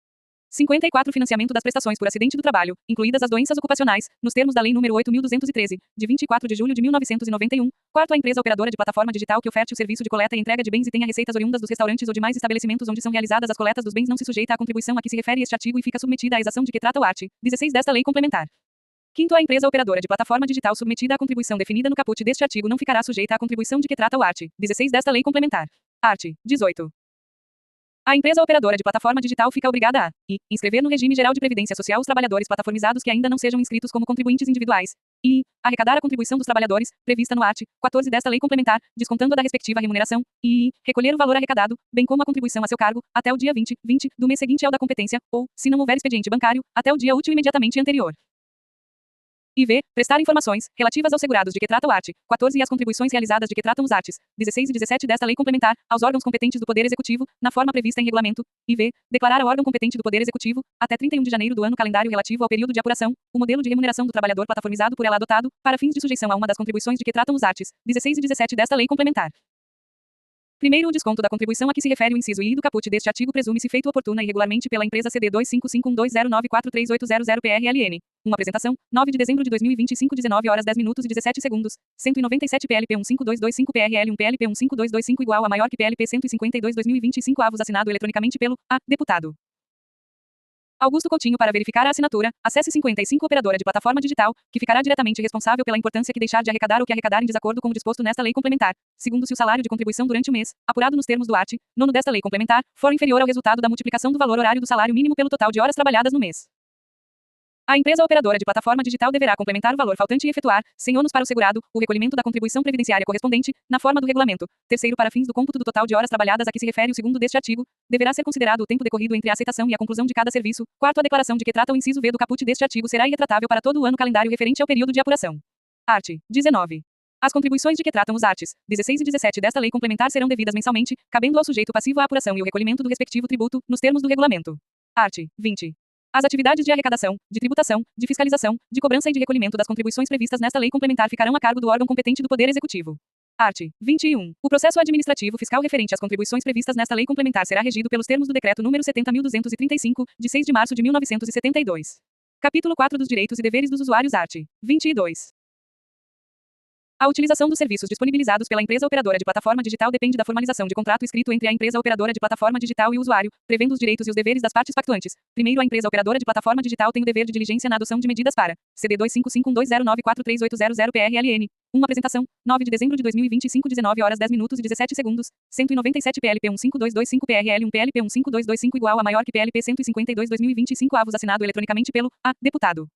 54. Financiamento das prestações por acidente do trabalho, incluídas as doenças ocupacionais, nos termos da Lei nº 8.213, de 24 de julho de 1991. Quarto. A empresa operadora de plataforma digital que oferte o serviço de coleta e entrega de bens e tenha receitas oriundas dos restaurantes ou demais estabelecimentos onde são realizadas as coletas dos bens não se sujeita à contribuição a que se refere este artigo e fica submetida à exação de que trata o art. 16 desta lei complementar. Quinto. A empresa operadora de plataforma digital submetida à contribuição definida no caput deste artigo não ficará sujeita à contribuição de que trata o art. 16 desta lei complementar. Art. 18. A empresa operadora de plataforma digital fica obrigada a I. Inscrever no regime geral de previdência social os trabalhadores plataformizados que ainda não sejam inscritos como contribuintes individuais. I. Arrecadar a contribuição dos trabalhadores, prevista no art. 14 desta lei complementar, descontando da respectiva remuneração. I. Recolher o valor arrecadado, bem como a contribuição a seu cargo, até o dia 20 do mês seguinte ao da competência, ou, se não houver expediente bancário, até o dia útil imediatamente anterior. E v. Prestar informações, relativas aos segurados de que trata o art. 14 e as contribuições realizadas de que tratam os arts. 16 e 17 desta lei complementar, aos órgãos competentes do Poder Executivo, na forma prevista em regulamento. E v. Declarar ao órgão competente do Poder Executivo, até 31 de janeiro do ano calendário relativo ao período de apuração, o modelo de remuneração do trabalhador plataformizado por ela adotado, para fins de sujeição a uma das contribuições de que tratam os arts. 16 e 17 desta lei complementar. Primeiro, o desconto da contribuição a que se refere o inciso I do caput deste artigo presume-se feito oportuna e regularmente pela empresa CD 2551209438000PRLN. Uma apresentação, 9 de dezembro de 2025, 19 horas 10 minutos e 17 segundos. 197 PLP 15225 PRL 1 PLP 15225 igual a maior que PLP 152 2025 avos assinado eletronicamente pelo A. Deputado Augusto Coutinho. Para verificar a assinatura, acesse 55 operadora de plataforma digital, que ficará diretamente responsável pela importância que deixar de arrecadar ou que arrecadar em desacordo com o disposto nesta lei complementar, segundo se o salário de contribuição durante o mês, apurado nos termos do art. 9 desta lei complementar, for inferior ao resultado da multiplicação do valor horário do salário mínimo pelo total de horas trabalhadas no mês. A empresa operadora de plataforma digital deverá complementar o valor faltante e efetuar, sem ônus para o segurado, o recolhimento da contribuição previdenciária correspondente, na forma do regulamento. Terceiro, para fins do cômputo do total de horas trabalhadas a que se refere o segundo deste artigo, deverá ser considerado o tempo decorrido entre a aceitação e a conclusão de cada serviço. Quarto, a declaração de que trata o inciso V do caput deste artigo será irretratável para todo o ano calendário referente ao período de apuração. Art. 19. As contribuições de que tratam os arts. 16 e 17 desta lei complementar serão devidas mensalmente, cabendo ao sujeito passivo a apuração e o recolhimento do respectivo tributo, nos termos do regulamento. Art. 20. As atividades de arrecadação, de tributação, de fiscalização, de cobrança e de recolhimento das contribuições previstas nesta lei complementar ficarão a cargo do órgão competente do Poder Executivo. Art. 21. O processo administrativo fiscal referente às contribuições previstas nesta lei complementar será regido pelos termos do Decreto número 70.235, de 6 de março de 1972. Capítulo 4 dos Direitos e Deveres dos Usuários. Art. 22. A utilização dos serviços disponibilizados pela empresa operadora de plataforma digital depende da formalização de contrato escrito entre a empresa operadora de plataforma digital e o usuário, prevendo os direitos e os deveres das partes pactuantes. Primeiro, a empresa operadora de plataforma digital tem o dever de diligência na adoção de medidas para CD 25512094380 PRLN. Apresentação, 9 de dezembro de 2025, 19 horas 10 minutos e 17 segundos, 197 PLP 15225 PRL 1 PLP 15225 igual a maior que PLP 152 2025 avos assinado eletronicamente pelo deputado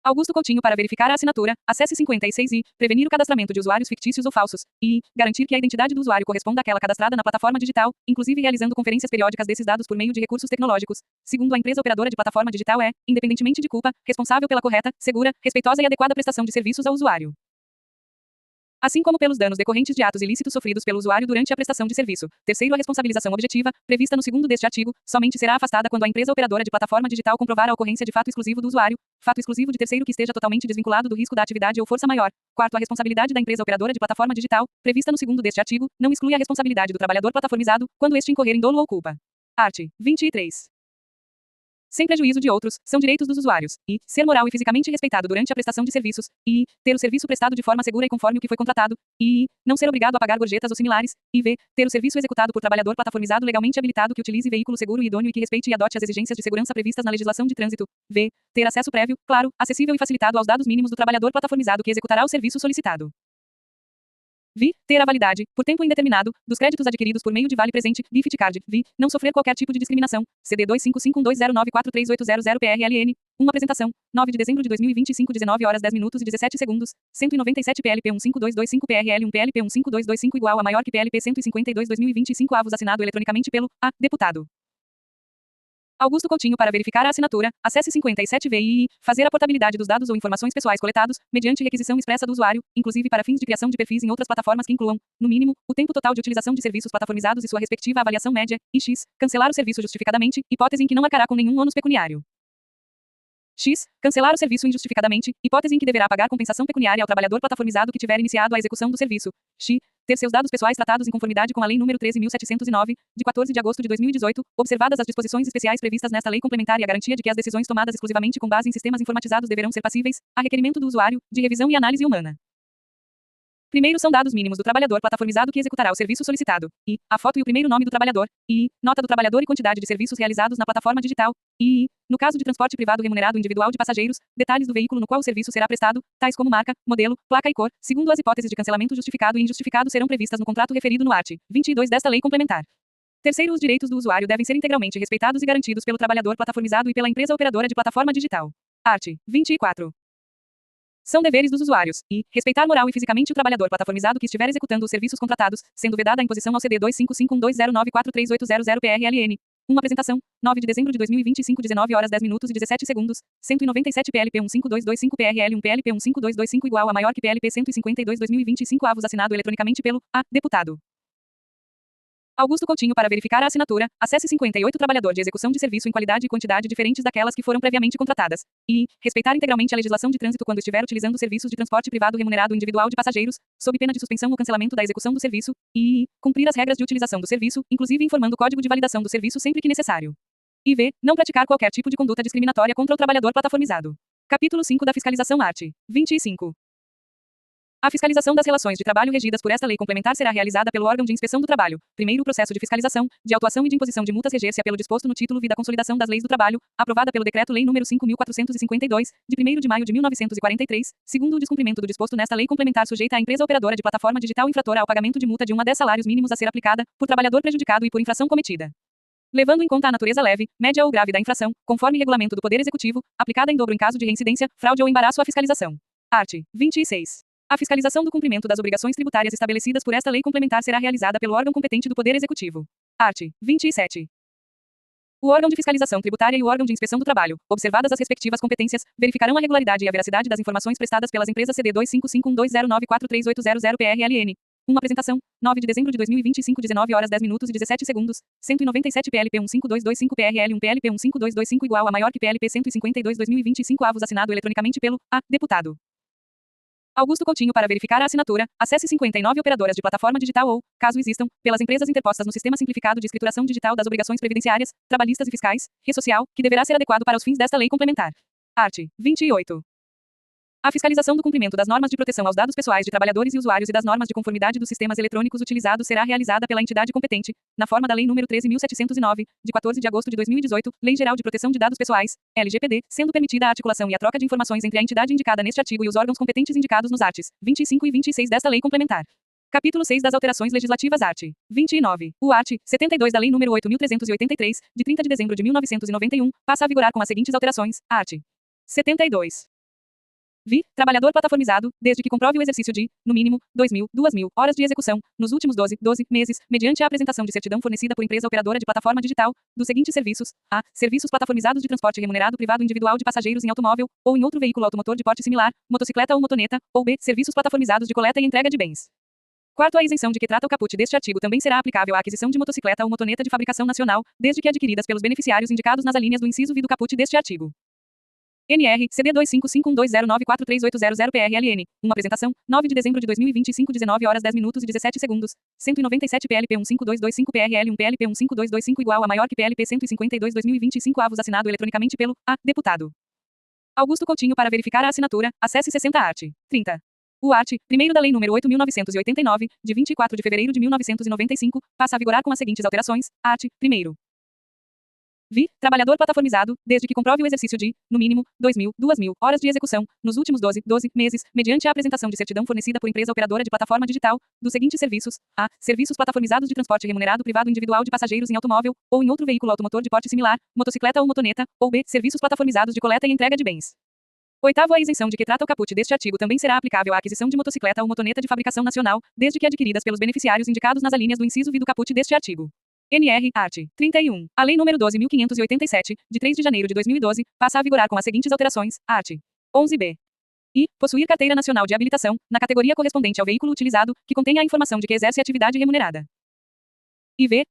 Augusto Coutinho. Para verificar a assinatura, acesse 56 e prevenir o cadastramento de usuários fictícios ou falsos e garantir que a identidade do usuário corresponda àquela cadastrada na plataforma digital, inclusive realizando conferências periódicas desses dados por meio de recursos tecnológicos. Segundo a empresa operadora de plataforma digital é, independentemente de culpa, responsável pela correta, segura, respeitosa e adequada prestação de serviços ao usuário, assim como pelos danos decorrentes de atos ilícitos sofridos pelo usuário durante a prestação de serviço. Terceiro, a responsabilização objetiva, prevista no segundo deste artigo, somente será afastada quando a empresa operadora de plataforma digital comprovar a ocorrência de fato exclusivo do usuário, fato exclusivo de terceiro que esteja totalmente desvinculado do risco da atividade ou força maior. Quarto, a responsabilidade da empresa operadora de plataforma digital, prevista no segundo deste artigo, não exclui a responsabilidade do trabalhador plataformizado, quando este incorrer em dolo ou culpa. Art. 23. Sem prejuízo de outros, são direitos dos usuários, e ser moral e fisicamente respeitado durante a prestação de serviços, e ter o serviço prestado de forma segura e conforme o que foi contratado, e não ser obrigado a pagar gorjetas ou similares, e ter o serviço executado por trabalhador plataformizado legalmente habilitado que utilize veículo seguro e idôneo e que respeite e adote as exigências de segurança previstas na legislação de trânsito. Ter acesso prévio, claro, acessível e facilitado aos dados mínimos do trabalhador plataformizado que executará o serviço solicitado. Ter a validade, por tempo indeterminado, dos créditos adquiridos por meio de vale presente, gift card. Não sofrer qualquer tipo de discriminação. CD 25512094380 PRLN. Apresentação, 9 de dezembro de 2025, 19 horas 10 minutos e 17 segundos, 197 PLP 15225 PRL 1 PLP 15225 igual a maior que PLP 152 2025 avos assinado eletronicamente pelo deputado Augusto Coutinho. Para verificar a assinatura, acesse 57V e fazer a portabilidade dos dados ou informações pessoais coletados, mediante requisição expressa do usuário, inclusive para fins de criação de perfis em outras plataformas que incluam, no mínimo, o tempo total de utilização de serviços plataformizados e sua respectiva avaliação média, e x, cancelar o serviço justificadamente, hipótese em que não arcará com nenhum ônus pecuniário. X. Cancelar o serviço injustificadamente, hipótese em que deverá pagar compensação pecuniária ao trabalhador plataformizado que tiver iniciado a execução do serviço. X. Ter seus dados pessoais tratados em conformidade com a Lei nº 13.709, de 14 de agosto de 2018, observadas as disposições especiais previstas nesta lei complementar e a garantia de que as decisões tomadas exclusivamente com base em sistemas informatizados deverão ser passíveis, a requerimento do usuário, de revisão e análise humana. Primeiro são dados mínimos do trabalhador plataformizado que executará o serviço solicitado, e a foto e o primeiro nome do trabalhador, e nota do trabalhador e quantidade de serviços realizados na plataforma digital, e, no caso de transporte privado remunerado individual de passageiros, detalhes do veículo no qual o serviço será prestado, tais como marca, modelo, placa e cor, segundo as hipóteses de cancelamento justificado e injustificado serão previstas no contrato referido no art. 22 desta lei complementar. Terceiro, os direitos do usuário devem ser integralmente respeitados e garantidos pelo trabalhador plataformizado e pela empresa operadora de plataforma digital. Art. 24. São deveres dos usuários, e respeitar moral e fisicamente o trabalhador plataformizado que estiver executando os serviços contratados, sendo vedada a imposição ao CD 25512094380 PRLN. Apresentação, 9 de dezembro de 2025, 19 horas 10 minutos e 17 segundos, 197 PLP 15225 PRL 1 PLP 15225 igual a maior que PLP 152 2025 avos assinado eletronicamente pelo deputado Augusto Coutinho. Para verificar a assinatura, acesse 58 trabalhador de execução de serviço em qualidade e quantidade diferentes daquelas que foram previamente contratadas, e respeitar integralmente a legislação de trânsito quando estiver utilizando serviços de transporte privado remunerado individual de passageiros, sob pena de suspensão ou cancelamento da execução do serviço, e cumprir as regras de utilização do serviço, inclusive informando o código de validação do serviço sempre que necessário. E não praticar qualquer tipo de conduta discriminatória contra o trabalhador plataformizado. Capítulo 5 da Fiscalização art. 25. A fiscalização das relações de trabalho regidas por esta lei complementar será realizada pelo órgão de inspeção do trabalho. Primeiro, o processo de fiscalização, de autuação e de imposição de multas reger-se pelo disposto no título V da Consolidação das Leis do Trabalho, aprovada pelo Decreto-Lei nº 5.452, de 1º de maio de 1943. Segundo, o descumprimento do disposto nesta lei complementar sujeita a empresa operadora de plataforma digital infratora ao pagamento de multa de 1 a 10 salários mínimos a ser aplicada, por trabalhador prejudicado e por infração cometida, levando em conta a natureza leve, média ou grave da infração, conforme regulamento do Poder Executivo, aplicada em dobro em caso de reincidência, fraude ou embaraço à fiscalização. Art. 26. A fiscalização do cumprimento das obrigações tributárias estabelecidas por esta lei complementar será realizada pelo órgão competente do Poder Executivo. Art. 27. O órgão de fiscalização tributária e o órgão de inspeção do trabalho, observadas as respectivas competências, verificarão a regularidade e a veracidade das informações prestadas pelas empresas CD 25512094380 PRLN. Apresentação, 9 de dezembro de 2025, 19 horas 10 minutos e 17 segundos, 197 PLP 15225 PRL 1 PLP 15225 igual a maior que PLP 152 2025 avos assinado eletronicamente pelo deputado Augusto Coutinho. Para verificar a assinatura, acesse 59 operadoras de plataforma digital ou, caso existam, pelas empresas interpostas no Sistema Simplificado de Escrituração Digital das Obrigações Previdenciárias, Trabalhistas e Fiscais, Social, que deverá ser adequado para os fins desta lei complementar. Art. 28. A fiscalização do cumprimento das normas de proteção aos dados pessoais de trabalhadores e usuários e das normas de conformidade dos sistemas eletrônicos utilizados será realizada pela entidade competente, na forma da Lei nº 13.709, de 14 de agosto de 2018, Lei Geral de Proteção de Dados Pessoais, LGPD, sendo permitida a articulação e a troca de informações entre a entidade indicada neste artigo e os órgãos competentes indicados nos artigos 25 e 26 desta Lei Complementar. Capítulo 6 das Alterações Legislativas art. 29. O art. 72 da Lei nº 8.383, de 30 de dezembro de 1991, passa a vigorar com as seguintes alterações. Art. 72. Trabalhador plataformizado, desde que comprove o exercício de, no mínimo, 2.000 horas de execução, nos últimos 12 meses, mediante a apresentação de certidão fornecida por empresa operadora de plataforma digital, dos seguintes serviços: a. Serviços plataformizados de transporte remunerado privado individual de passageiros em automóvel, ou em outro veículo automotor de porte similar, motocicleta ou motoneta, ou b. Serviços plataformizados de coleta e entrega de bens. Quarto, a isenção de que trata o caput deste artigo também será aplicável à aquisição de motocicleta ou motoneta de fabricação nacional, desde que adquiridas pelos beneficiários indicados nas alíneas do inciso V do caput deste artigo. NR, CD 255120938000PRLN. Uma apresentação, 9 de dezembro de 2025, 19 horas 10 minutos e 17 segundos. 197 PLP 15225 PRL 1 PLP 15225 igual a maior que PLP 152 2025 avos assinado eletronicamente pelo A. Deputado Augusto Coutinho. Para verificar a assinatura, acesse 60 art. 30. O art. 1º da Lei nº 8.989, de 24 de fevereiro de 1995, passa a vigorar com as seguintes alterações. Art. 1º. Trabalhador plataformizado, desde que comprove o exercício de, no mínimo, 2.000 horas de execução, nos últimos 12 meses, mediante a apresentação de certidão fornecida por empresa operadora de plataforma digital, dos seguintes serviços: a. Serviços plataformizados de transporte remunerado privado individual de passageiros em automóvel, ou em outro veículo automotor de porte similar, motocicleta ou motoneta, ou b. Serviços plataformizados de coleta e entrega de bens. Oitavo, a isenção de que trata o caput deste artigo também será aplicável à aquisição de motocicleta ou motoneta de fabricação nacional, desde que adquiridas pelos beneficiários indicados nas alíneas do inciso V do caput deste artigo. NR, art. 31. A Lei nº 12.587, de 3 de janeiro de 2012, passa a vigorar com as seguintes alterações. Art. 11b. Possuir carteira nacional de habilitação, na categoria correspondente ao veículo utilizado, que contenha a informação de que exerce atividade remunerada.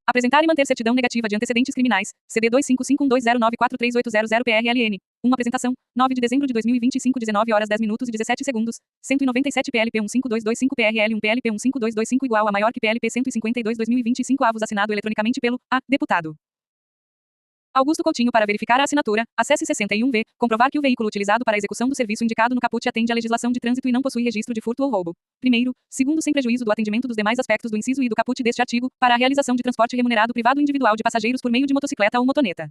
Apresentar e manter certidão negativa de antecedentes criminais, CD 255120943800PRLN. Uma apresentação, 9 de dezembro de 2025, 19 horas 10 minutos e 17 segundos. 197 PLP 15225 PRL 1 PLP 15225 igual a maior que PLP 152 2025 avos assinado eletronicamente pelo A. Deputado Augusto Coutinho. Para verificar a assinatura, acesse 61V, comprovar que o veículo utilizado para a execução do serviço indicado no caput atende à legislação de trânsito e não possui registro de furto ou roubo. Primeiro, segundo, sem prejuízo do atendimento dos demais aspectos do inciso I do caput deste artigo, para a realização de transporte remunerado privado individual de passageiros por meio de motocicleta ou motoneta.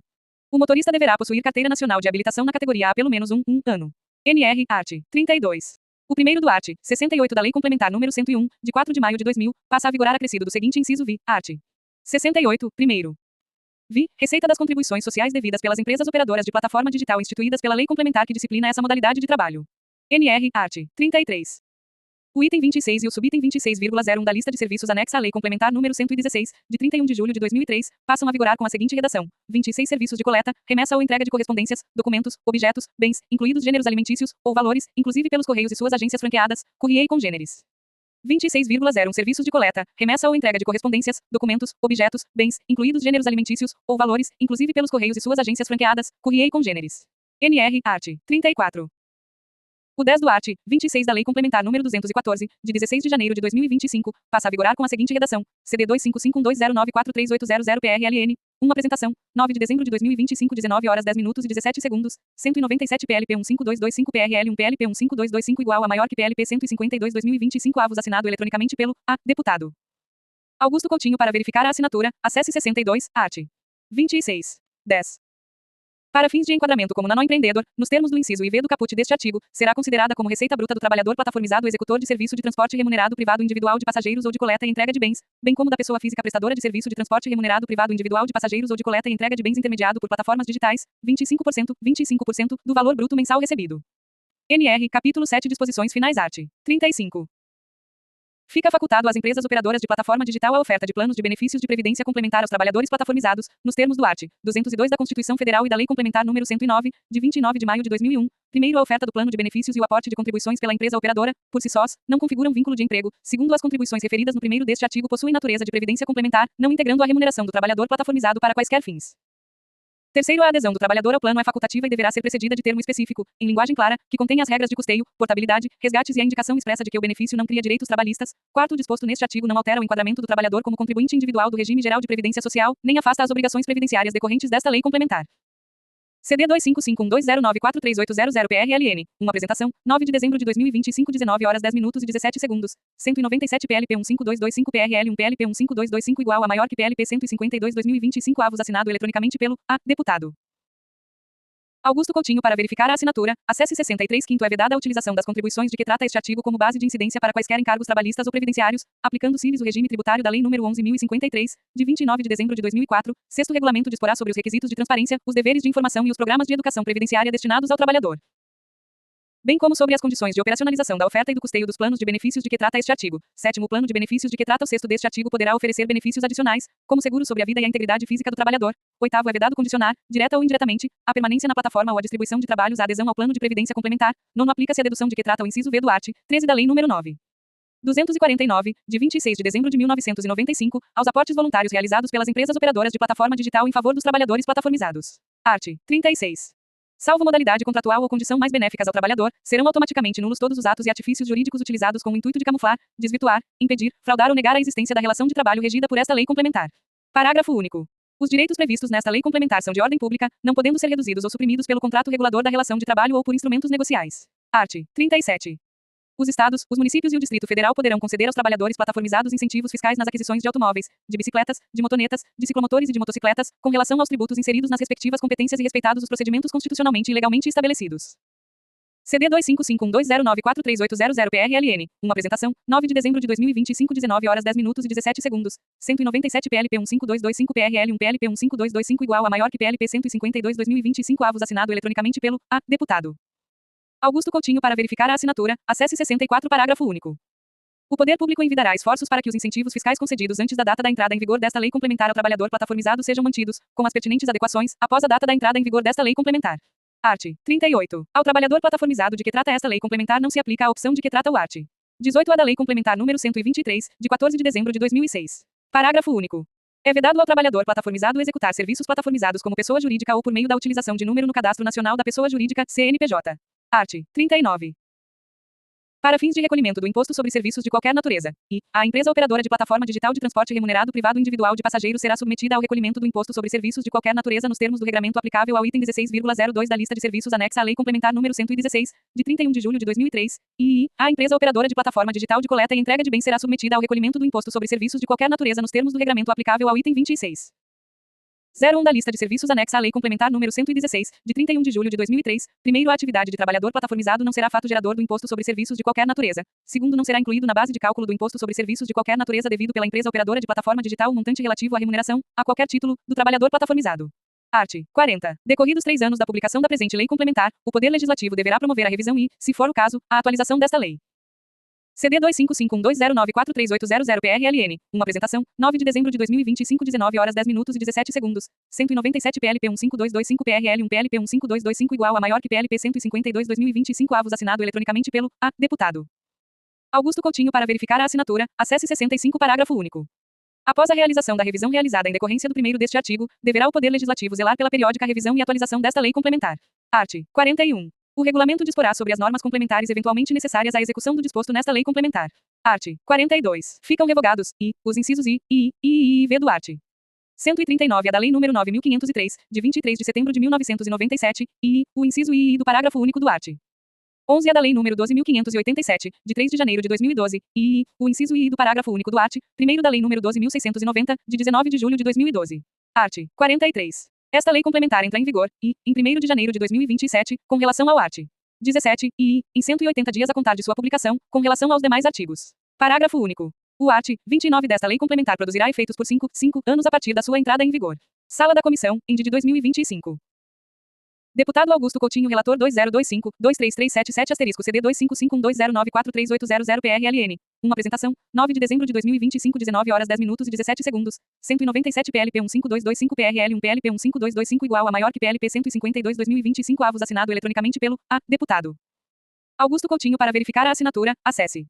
O motorista deverá possuir carteira nacional de habilitação na categoria A pelo menos um ano. NR, art. 32. O primeiro do art. 68 da Lei Complementar nº 101, de 4 de maio de 2000, passa a vigorar acrescido do seguinte inciso V. Art. 68, primeiro. Receita das contribuições sociais devidas pelas empresas operadoras de plataforma digital instituídas pela lei complementar que disciplina essa modalidade de trabalho. NR, art. 33. O item 26 e o subitem 26,01 da lista de serviços anexa à Lei Complementar nº 116, de 31 de julho de 2003, passam a vigorar com a seguinte redação: 26 serviços de coleta, remessa ou entrega de correspondências, documentos, objetos, bens, incluídos gêneros alimentícios, ou valores, inclusive pelos Correios e suas agências franqueadas, Courrier e Congêneres. 26,01 Serviços de coleta, remessa ou entrega de correspondências, documentos, objetos, bens, incluídos gêneros alimentícios, ou valores, inclusive pelos Correios e suas agências franqueadas, Courrier e Congêneres. NR, art. 34. O 10 do art. 26 da Lei Complementar nº 214, de 16 de janeiro de 2025, passa a vigorar com a seguinte redação: CD 255120943800PRLN. Uma apresentação, 9 de dezembro de 2025, 19 horas 10 minutos e 17 segundos. 197 PLP 15225 PRL 1 PLP 15225 igual a maior que PLP 152 2025 avos assinado eletronicamente pelo A. Deputado Augusto Coutinho. Para verificar a assinatura, acesse 62, art. 26. 10. Para fins de enquadramento como nanoempreendedor, nos termos do inciso IV do caput deste artigo, será considerada como receita bruta do trabalhador plataformizado executor de serviço de transporte remunerado privado individual de passageiros ou de coleta e entrega de bens, bem como da pessoa física prestadora de serviço de transporte remunerado privado individual de passageiros ou de coleta e entrega de bens intermediado por plataformas digitais, 25% do valor bruto mensal recebido. NR, capítulo 7 Disposições finais art. 35. Fica facultado às empresas operadoras de plataforma digital a oferta de planos de benefícios de previdência complementar aos trabalhadores plataformizados, nos termos do art. 202 da Constituição Federal e da Lei Complementar nº 109, de 29 de maio de 2001. Primeiro, a oferta do plano de benefícios e o aporte de contribuições pela empresa operadora, por si sós, não configuram vínculo de emprego. Segundo, as contribuições referidas no primeiro deste artigo possuem natureza de previdência complementar, não integrando a remuneração do trabalhador plataformizado para quaisquer fins. Terceiro, a adesão do trabalhador ao plano é facultativa e deverá ser precedida de termo específico, em linguagem clara, que contenha as regras de custeio, portabilidade, resgates e a indicação expressa de que o benefício não cria direitos trabalhistas. Quarto, o disposto neste artigo não altera o enquadramento do trabalhador como contribuinte individual do regime geral de previdência social, nem afasta as obrigações previdenciárias decorrentes desta lei complementar. CD 255120943800PRLN. Uma apresentação, 9 de dezembro de 2025, 19 horas 10 minutos e 17 segundos. 197 PLP 15225 PRL 1 PLP 15225 igual a maior que PLP 152 2025 avos assinado eletronicamente pelo deputado Augusto Coutinho. Para verificar a assinatura, acesse 63. É vedada a utilização das contribuições de que trata este artigo como base de incidência para quaisquer encargos trabalhistas ou previdenciários, aplicando CIRES o regime tributário da Lei nº 11.053, de 29 de dezembro de 2004. Sexto regulamento disporá sobre os requisitos de transparência, os deveres de informação e os programas de educação previdenciária destinados ao trabalhador, bem como sobre as condições de operacionalização da oferta e do custeio dos planos de benefícios de que trata este artigo. Sétimo plano de benefícios de que trata o sexto deste artigo poderá oferecer benefícios adicionais, como seguro sobre a vida e a integridade física do trabalhador. Oitavo, é vedado condicionar, direta ou indiretamente, a permanência na plataforma ou a distribuição de trabalhos à adesão ao plano de previdência complementar. Nono, aplica-se a dedução de que trata o inciso V do art. 13 da Lei nº 9.249, de 26 de dezembro de 1995, aos aportes voluntários realizados pelas empresas operadoras de plataforma digital em favor dos trabalhadores plataformizados. Art. 36. Salvo modalidade contratual ou condição mais benéficas ao trabalhador, serão automaticamente nulos todos os atos e artifícios jurídicos utilizados com o intuito de camuflar, desvirtuar, impedir, fraudar ou negar a existência da relação de trabalho regida por esta lei complementar. Parágrafo único. Os direitos previstos nesta lei complementar são de ordem pública, não podendo ser reduzidos ou suprimidos pelo contrato regulador da relação de trabalho ou por instrumentos negociais. Art. 37. Os estados, os municípios e o Distrito Federal poderão conceder aos trabalhadores plataformizados incentivos fiscais nas aquisições de automóveis, de bicicletas, de motonetas, de ciclomotores e de motocicletas, com relação aos tributos inseridos nas respectivas competências e respeitados os procedimentos constitucionalmente e legalmente estabelecidos. CD 255120943800PRLN. Uma apresentação, 9 de dezembro de 2025, 19 horas 10 minutos e 17 segundos. 197 PLP 15225 PRL 1 PLP 15225 igual a maior que PLP 152 2025 avos assinado eletronicamente pelo deputado Augusto Coutinho. Para verificar a assinatura, acesse 64. Parágrafo único. O poder público envidará esforços para que os incentivos fiscais concedidos antes da data da entrada em vigor desta lei complementar ao trabalhador plataformizado sejam mantidos, com as pertinentes adequações, após a data da entrada em vigor desta lei complementar. Art. 38. Ao trabalhador plataformizado de que trata esta lei complementar não se aplica a opção de que trata o art. 18A da Lei Complementar número 123, de 14 de dezembro de 2006. Parágrafo único. É vedado ao trabalhador plataformizado executar serviços plataformizados como pessoa jurídica ou por meio da utilização de número no Cadastro Nacional da Pessoa Jurídica, CNPJ. Art. 39. Para fins de recolhimento do imposto sobre serviços de qualquer natureza, e a empresa operadora de plataforma digital de transporte remunerado privado individual de passageiros será submetida ao recolhimento do imposto sobre serviços de qualquer natureza nos termos do regramento aplicável ao item 16,02 da lista de serviços anexa à Lei Complementar número 116, de 31 de julho de 2003, e a empresa operadora de plataforma digital de coleta e entrega de bens será submetida ao recolhimento do imposto sobre serviços de qualquer natureza nos termos do regramento aplicável ao item 26. 01 da lista de serviços anexa à Lei Complementar número 116, de 31 de julho de 2003. Primeiro, a atividade de trabalhador plataformizado não será fato gerador do imposto sobre serviços de qualquer natureza. Segundo, não será incluído na base de cálculo do imposto sobre serviços de qualquer natureza devido pela empresa operadora de plataforma digital o montante relativo à remuneração, a qualquer título, do trabalhador plataformizado. Art. 40. Decorridos 3 anos da publicação da presente lei complementar, o Poder Legislativo deverá promover a revisão e, se for o caso, a atualização desta lei. CD 255120943800PRLN. Uma apresentação, 9 de dezembro de 2025, 19 horas 10 minutos e 17 segundos. 197 PLP 15225 PRL 1 PLP 15225 igual a maior que PLP 152 2025 avos assinado eletronicamente pelo deputado Augusto Coutinho. Para verificar a assinatura, acesse 65. Parágrafo único. Após a realização da revisão realizada em decorrência do primeiro deste artigo, deverá o Poder Legislativo zelar pela periódica revisão e atualização desta lei complementar. Art. 41. O regulamento disporá sobre as normas complementares eventualmente necessárias à execução do disposto nesta lei complementar. Art. 42. Ficam revogados, os incisos I e V do art. 139 da Lei nº 9.503, de 23 de setembro de 1997, e o inciso I do parágrafo único do art. 11 da Lei nº 12.587, de 3 de janeiro de 2012, e o inciso I do parágrafo único do art. 1º da Lei nº 12.690, de 19 de julho de 2012. Art. 43. Esta lei complementar entra em vigor, em 1º de janeiro de 2027, com relação ao art. 17, em 180 dias a contar de sua publicação, com relação aos demais artigos. Parágrafo único. O art. 29 desta lei complementar produzirá efeitos por 5 anos a partir da sua entrada em vigor. Sala da Comissão, de 2025. Deputado Augusto Coutinho, relator 2025-23377 CD 255120943800PRLN. Uma apresentação, 9 de dezembro de 2025, 19 horas 10 minutos e 17 segundos. 197 PLP 15225 PRL 1 PLP 15225 igual a maior que PLP 152 2025 avos assinado eletronicamente pelo deputado Augusto Coutinho. Para verificar a assinatura, acesse